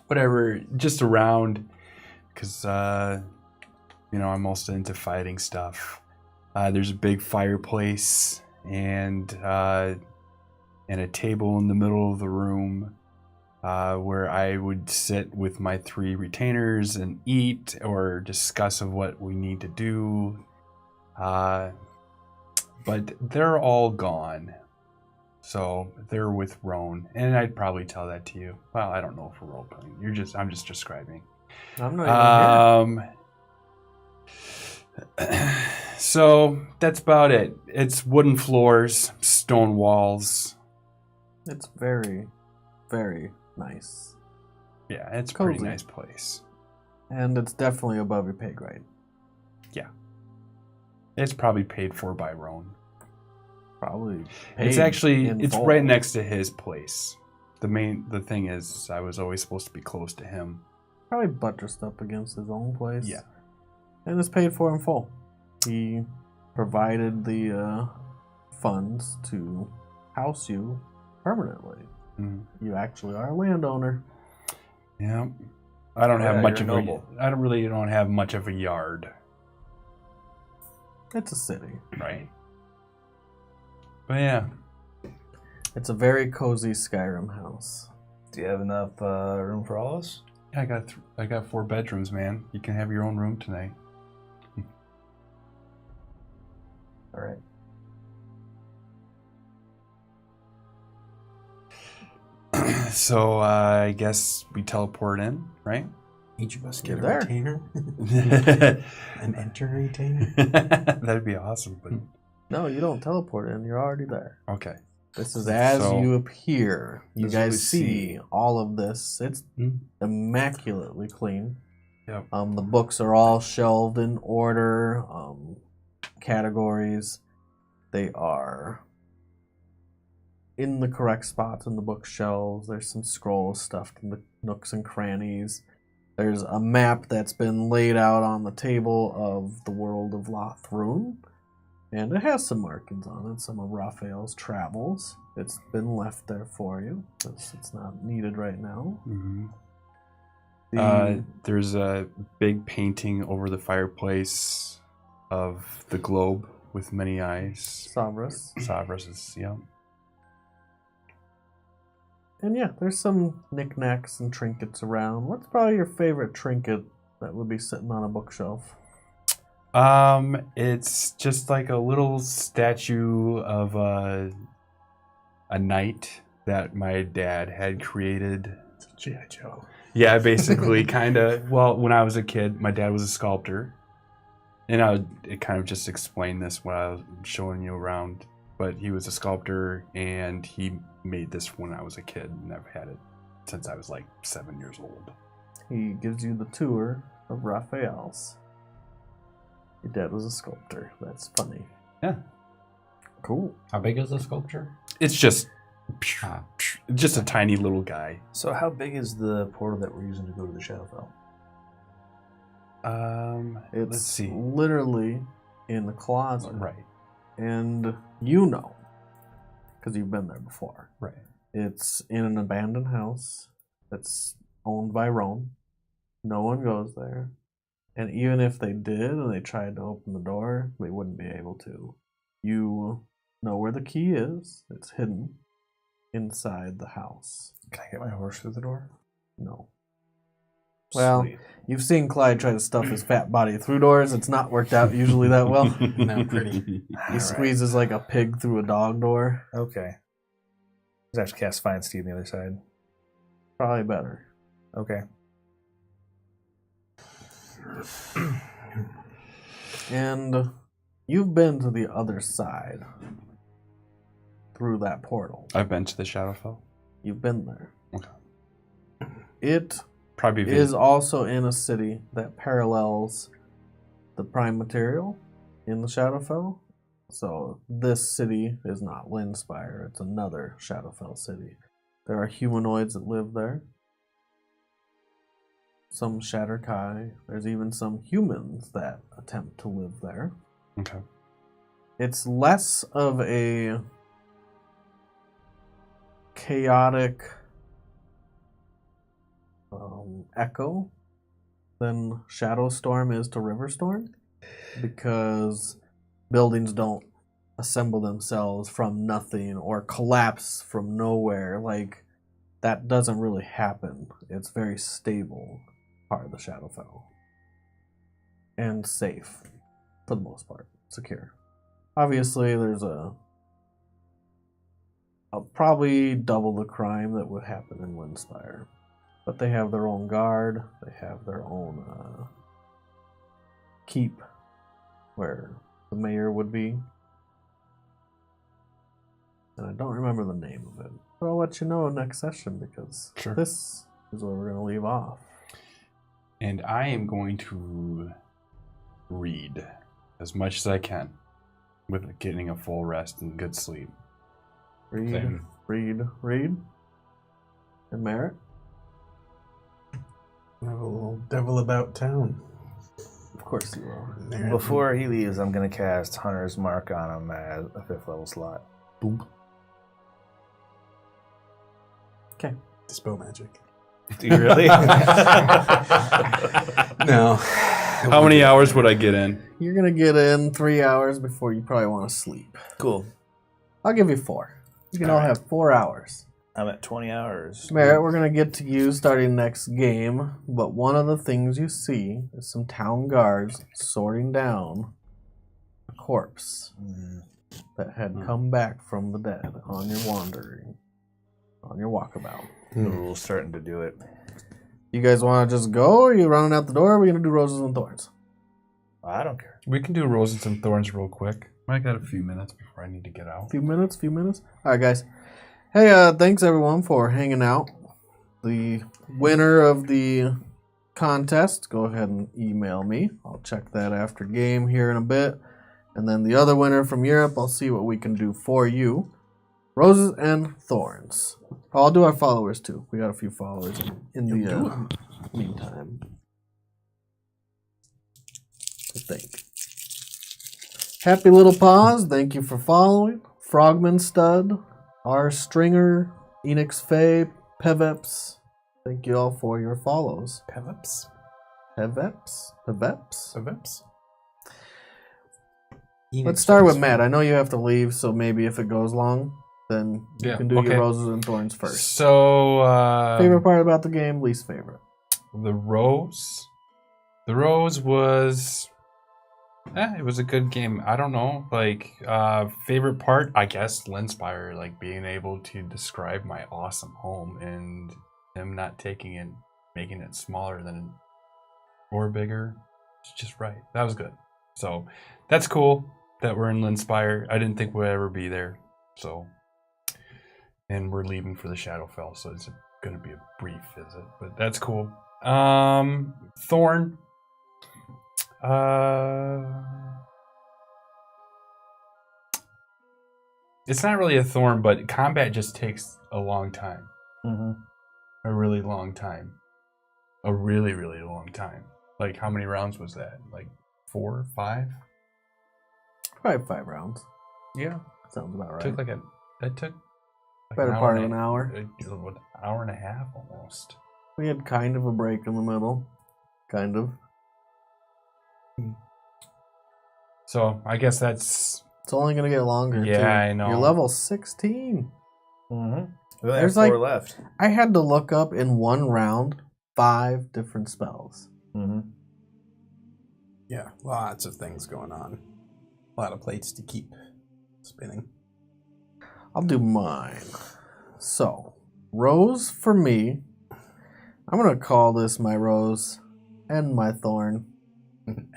whatever just around, because I'm also into fighting stuff. There's a big fireplace and a table in the middle of the room. Where I would sit with my 3 retainers and eat or discuss of what we need to do. But they're all gone. So they're with Roan. And I'd probably tell that to you. Well, I don't know if we're role playing. I'm just describing. I'm not even here. So that's about it. It's wooden floors, stone walls. It's very, very nice. Yeah, it's a Cozy. pretty nice place. And it's definitely above your pay grade. Yeah. It's probably paid for by Roan. Probably. It's right next to his place. The thing is, I was always supposed to be close to him. Probably buttressed up against his own place. Yeah. And it's paid for in full. He provided the funds to house you permanently. You actually are a landowner. Yeah. I don't have much of noble. I don't have much of a yard. It's a city. Right. But yeah. It's a very cozy Skyrim house. Do you have enough room for all of us? Yeah, I got 4 bedrooms, man. You can have your own room tonight. All right. So I guess we teleport in, right? Each of us get You're a there. retainer. An enter retainer. That'd be awesome, but No, you don't teleport in. You're already there. okay. This is as So- you appear. You This is what we guys see all of this. It's immaculately clean. Yep. The books are all shelved in order. Categories. They are in the correct spots in the bookshelves. There's some scrolls stuffed in the nooks and crannies. There's a map that's been laid out on the table of the world of Lothrun. And it has some markings on it, some of Raphael's travels. It's been left there for you, because it's not needed right now. Mm-hmm. The- There's a big painting over the fireplace of the globe with many eyes. Savras. Savras is, yeah. And yeah, there's some knickknacks and trinkets around. What's probably your favorite trinket that would be sitting on a bookshelf? It's just like a little statue of a knight that my dad had created. G.I. Joe. Yeah, basically, kind of. Well, when I was a kid, my dad was a sculptor, and it kind of just explained this when I was showing you around. But he was a sculptor, and he made this when I was a kid, and I've had it since I was like 7 years old. He gives you the tour of Raphael's. Your dad was a sculptor. That's funny. Yeah. Cool. How big is the sculpture? It's just Ah. a tiny little guy. So how big is the portal that we're using to go to the Shadowfell? It's Let's see. literally in the closet. Right. And you know, because you've been there before. Right. It's in an abandoned house that's owned by Roan. No one goes there. And even if they did and they tried to open the door, they wouldn't be able to. You know where the key is. It's hidden inside the house. Can I get my horse through the door? No. Well, Sweet. you've seen Clyde try to stuff his fat body through doors. It's not worked out usually that well. Not pretty. He squeezes like a pig through a dog door. Okay. Does I have to cast Find Steve on the other side? Probably better. Okay. And you've been to the other side through that portal. I've been to the Shadowfell. You've been there. Okay. It Probably is also in a city that parallels the prime material in the Shadowfell. So this city is not Lindspire, it's another Shadowfell city. There are humanoids that live there. Some Shatterkai. There's even some humans that attempt to live there. Okay. It's less of a chaotic echo than Shadowstorm is to Riverstorm, because buildings don't assemble themselves from nothing or collapse from nowhere. Like, that doesn't really happen. It's very stable part of the Shadowfell. And safe, for the most part. Secure. Obviously, there's a probably double the crime that would happen in Lindspire. But they have their own guard. They have their own keep where the mayor would be. And I don't remember the name of it. But I'll let you know next session, because Sure. this is where we're going to leave off. And I am going to read as much as I can with getting a full rest and good sleep. Read, Same. read. And Merritt? I have a little devil about town. Of course you will. There. Before he leaves, I'm going to cast Hunter's Mark on him as a 5th level slot. Boom. Okay. Dispel magic. Do you really? No. How many hours would I get in? You're going to get in 3 hours before you probably want to sleep. Cool. I'll give you 4. You can all have 4 hours. I'm at 20 hours. Merritt, we're going to get to you starting next game, but one of the things you see is some town guards sorting down a corpse that had come back from the dead on your wandering, on your walkabout. The rule's starting to do it. You guys want to just go, or are you running out the door, or are we going to do roses and thorns? I don't care. We can do roses and thorns real quick. I got a few minutes before I need to get out. Few minutes. All right, guys. Hey, thanks everyone for hanging out. The winner of the contest, go ahead and email me. I'll check that after game here in a bit. And then the other winner from Europe, I'll see what we can do for you. Roses and thorns. I'll do our followers too. We got a few followers in the meantime. I think. Happy Little Paws, thank you for following. Frogman Stud, R. Stringer, Enix Faye, Peveps. Thank you all for your follows. Peveps? Peveps? Peveps? Peveps? Let's start with Matt. I know you have to leave, so maybe if it goes long, then you can do your roses and thorns first. So, Favorite part about the game, least favorite. The rose was, it was a good game. I don't know, like, favorite part, I guess, Linspire, like being able to describe my awesome home and him not taking it, making it smaller than or bigger. It's just right. That was good. So that's cool that we're in Linspire. I didn't think we'd ever be there. So, and we're leaving for the Shadowfell, so it's going to be a brief visit, but that's cool. Thorn. It's not really a thorn, but combat just takes a long time. Mm-hmm. A really long time. A really, really long time. Like, how many rounds was that? Like 4, 5? Probably 5 rounds. Yeah. Sounds about right. That took like Better part of an hour. An hour and a half almost. We had kind of a break in the middle. Kind of. So, I guess that's... It's only going to get longer, Yeah, too. I know. You're level 16. Mm-hmm. We only There's have 4 like- left. I had to look up in one round 5 different spells. Mm-hmm. Yeah, lots of things going on. A lot of plates to keep spinning. I'll do mine. So, rose for me. I'm going to call this my rose and my thorn.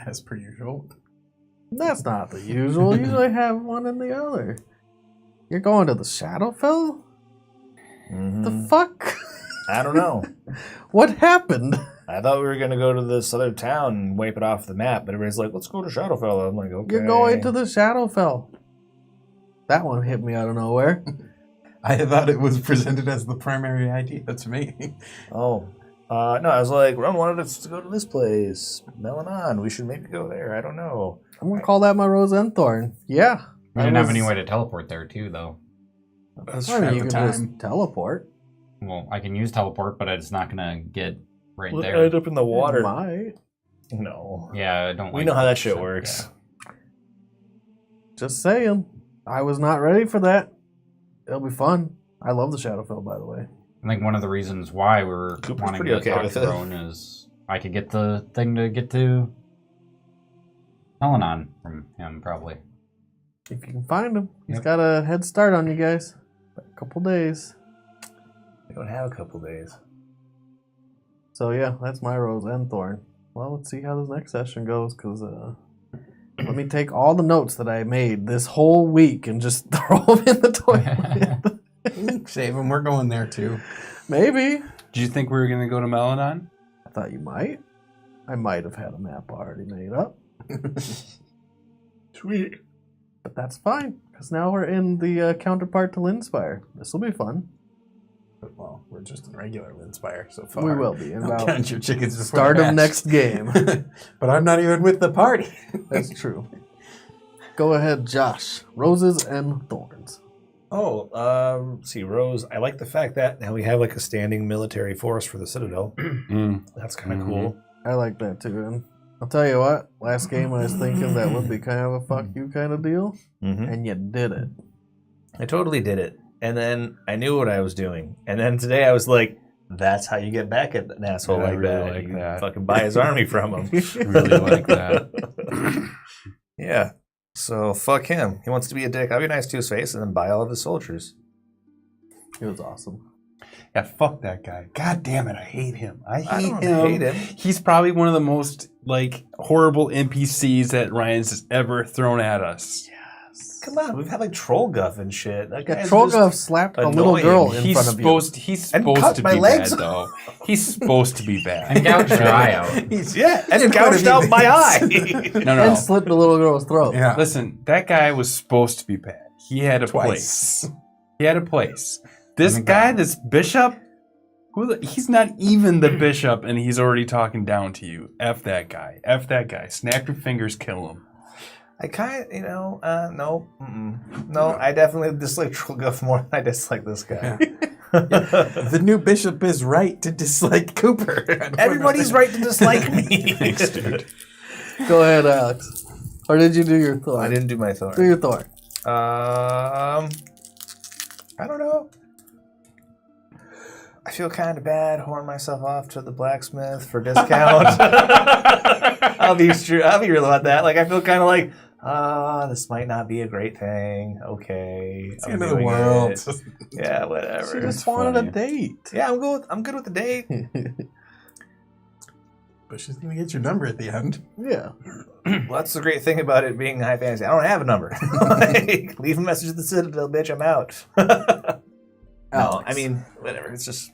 As per usual. That's not the usual. Usually I have one and the other. You're going to the Shadowfell? Mm-hmm. The fuck? I don't know. What happened? I thought we were going to go to this other town and wipe it off the map, but everybody's like, let's go to Shadowfell. I'm like, okay. You're going to the Shadowfell. That one hit me out of nowhere. I thought it was presented as the primary idea to me. Oh. No, I was like, Ron wanted us to go to this place. Melanon. We should maybe go there. I don't know. I'm going to call that my rose and thorn. Yeah. We didn't have any way to teleport there, too, though. That's I mean, you the can time. just teleport. Well, I can use teleport, but it's not going to get right We'll there. end up in the water. It might. No. Yeah, I don't We like know how that 100%, shit works. yeah. Just saying. I was not ready for that. It'll be fun. I love the Shadowfell, by the way. I think one of the reasons why we were Cooper's wanting pretty to okay talk with to it. Rowan is I could get the thing to get to Melanon from him, probably. If you can find him. He's Yep. got a head start on you guys. A couple days. We don't have a couple days. So yeah, that's my rose and thorn. Well, let's see how this next session goes, because let me take all the notes that I made this whole week and just throw them in the toilet. Save them. We're going there too. Maybe. Did you think we were going to go to Melanon? I thought you might. I might have had a map already made up. Sweet. But that's fine, because now we're in the counterpart to Linspire. This will be fun. Well, we're just in regular Linspire so far. We will be. In Don't about count your chickens before start they of hatch. next game. But I'm not even with the party. That's true. Go ahead, Josh. Roses and thorns. Oh, see, Rose, I like the fact that now we have like a standing military force for the Citadel. That's kind of cool. I like that too. And I'll tell you what, last game I was thinking that would be kind of a fuck you kind of deal, Mm-hmm. and you did it. I totally did it. And then I knew what I was doing. And then today I was like, that's how you get back at an asshole Yeah, I like really that. like You that. fucking buy his army from him. Really like that. Yeah. So fuck him. He wants to be a dick. I'll be nice to his face and then buy all of his soldiers. It was awesome. Yeah, fuck that guy. God damn it, I hate him. I don't hate hate him. He's probably one of the most like horrible NPCs that Ryan's has ever thrown at us. Come on, we've had like Trollguff and shit. That Yeah, guy's Trollguff just slapped a little annoying. girl in He's front of you. He's And supposed cut to my be legs bad though. He's supposed to be bad. And gouged your eye out. Yeah, and gouged out my eye. No, no. And slit the little girl's throat. Yeah. Listen, that guy was supposed to be bad. He had a Twice. place. He had a place. This guy, this bishop, he's not even the bishop, and he's already talking down to you. F that guy. F that guy. Snap your fingers, kill him. I kind of, no. Mm-mm. No, I definitely dislike Trollguff more than I dislike this guy. The new bishop is right to dislike Cooper. Everybody's right to dislike me. Thanks, dude. Go ahead, Alex. Or did you do your Thor? I didn't do my Thor. Do your Thor. I don't know. I feel kind of bad whoring myself off to the blacksmith for discount. I'll be real about that. Like, I feel kind of like, this might not be a great thing. Okay, It's the end of the world. Yeah, whatever. She just wanted a date. Yeah, I'm good with the date. But she's going to get your number at the end. Yeah. Well, that's the great thing about it being high fantasy. I don't have a number. Like, leave a message at the Citadel, bitch. I'm out. No, I mean, whatever. It's just,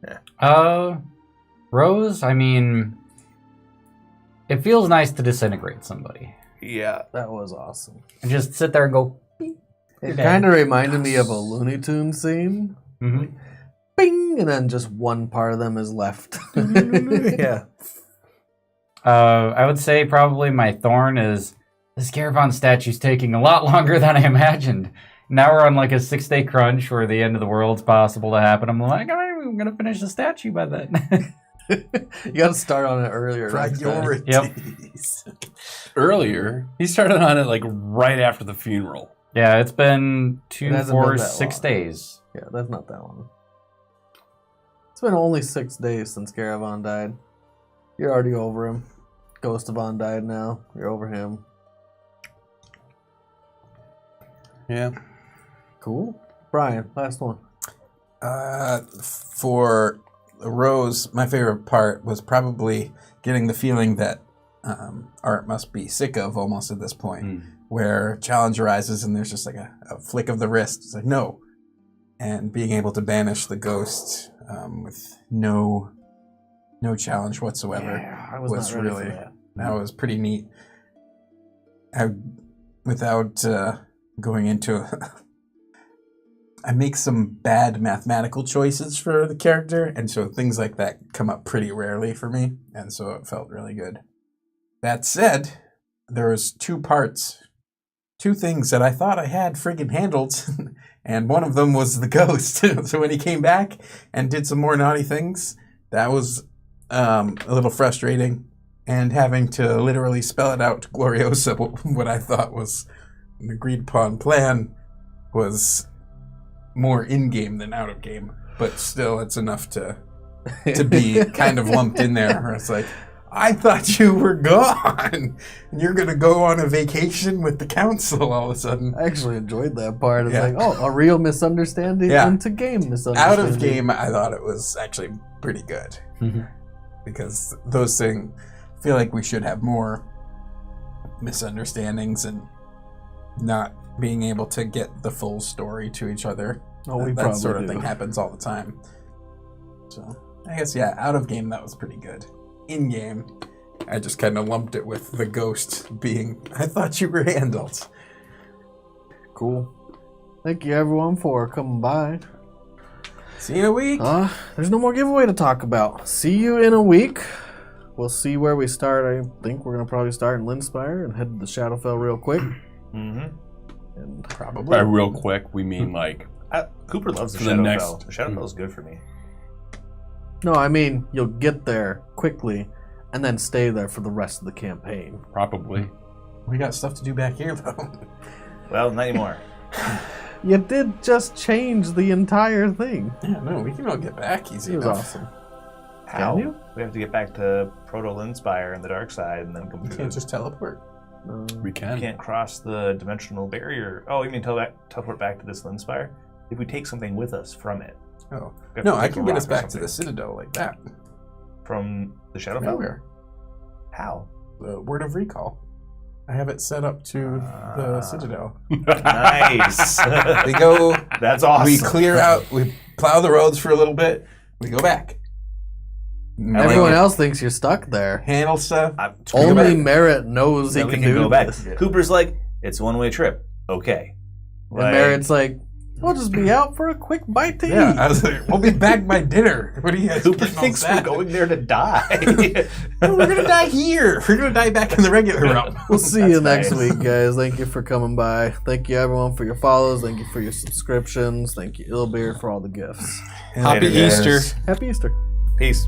yeah. Rose, I mean, it feels nice to disintegrate somebody. Yeah. That was awesome. And just sit there and go, It kind of reminded me of a Looney Tunes scene. mm-hmm. Bing! And then just one part of them is left. Yeah. I would say probably my thorn is this Caravan statue's taking a lot longer than I imagined. Now we're on like a 6-day crunch where the end of the world's possible to happen. I'm like, I'm going to finish the statue by then. You got to start on it earlier. Priorities. Yep. He started on it like right after the funeral. Yeah, it's been It hasn't been that 6 long. days. Yeah, that's not that long. It's been only 6 days since Caravan died. You're already over him. Ghost of On died now. You're over him. Yeah. Cool. Brian, last one. For Rose, my favorite part was probably getting the feeling that Art must be sick of almost at this point, where challenge arises and there's just like a flick of the wrist. It's like, no. And being able to banish the ghost with no challenge whatsoever I was not ready for really, that. was pretty neat. Without going into I make some bad mathematical choices for the character, and so things like that come up pretty rarely for me, and so it felt really good. That said, there was 2 things that I thought I had friggin' handled, and one of them was the ghost. So when he came back and did some more naughty things, that was a little frustrating, and having to literally spell it out to Gloriosa what I thought was an agreed upon plan was more in-game than out-of-game, but still it's enough to be kind of lumped in there, where it's like, I thought you were gone, and you're going to go on a vacation with the council all of a sudden. I actually enjoyed that part. It's Yeah. like, a real misunderstanding into game misunderstanding. Out of game, I thought it was actually pretty good. Because those things, I feel like we should have more misunderstandings and not being able to get the full story to each other. Oh, we that probably sort of do. thing happens all the time. So I guess, yeah, out of game, that was pretty good. In game, I just kind of lumped it with the ghost being, I thought you were handled. Cool. Thank you, everyone, for coming by. See you in a week. There's no more giveaway to talk about. See you in a week. We'll see where we start. I think we're going to probably start in Lindspire and head to the Shadowfell real quick. Mm-hmm. And Probably. By real quick, we mean like Cooper loves the For the Shadowfell. next- The Shadowfell is good for me. no, I mean, you'll get there quickly and then stay there for the rest of the campaign. probably. We got stuff to do back here, though. Well, not anymore. You did just change the entire thing. Yeah, no, we can all get back easy It was enough. awesome. How? you? We have to get back to Proto Lindspire and the dark side and then come You through. can't just teleport. We You can. can't cross the dimensional barrier. Oh, you mean teleport back to this Lindspire? If we take something with us from it. Oh. We have No, to I take can a get rock us or back to something. the Citadel like that. From the From Shadowfell? anywhere. How? The word of recall. I have it set up to the Citadel. Nice. We go, That's awesome. we clear out, we plow the roads for a little bit, we go back. Everyone else thinks you're stuck there. Handle stuff. I'm Only Merritt knows he we can can do go back. this. Cooper's like, it's a one-way trip. Okay. And Merritt's like, We'll just be out for a quick bite to Yeah, eat. I was like, we'll be back by dinner. What do you guys Who getting all thinks we're sad? going there to die? We're gonna die here. We're gonna die back in the regular realm. We'll see you That's next nice. week, guys. Thank you for coming by. Thank you, everyone, for your follows. Thank you for your subscriptions. Thank you, Illbeard, for all the gifts. Happy Later, guys. Easter. Happy Easter. Peace.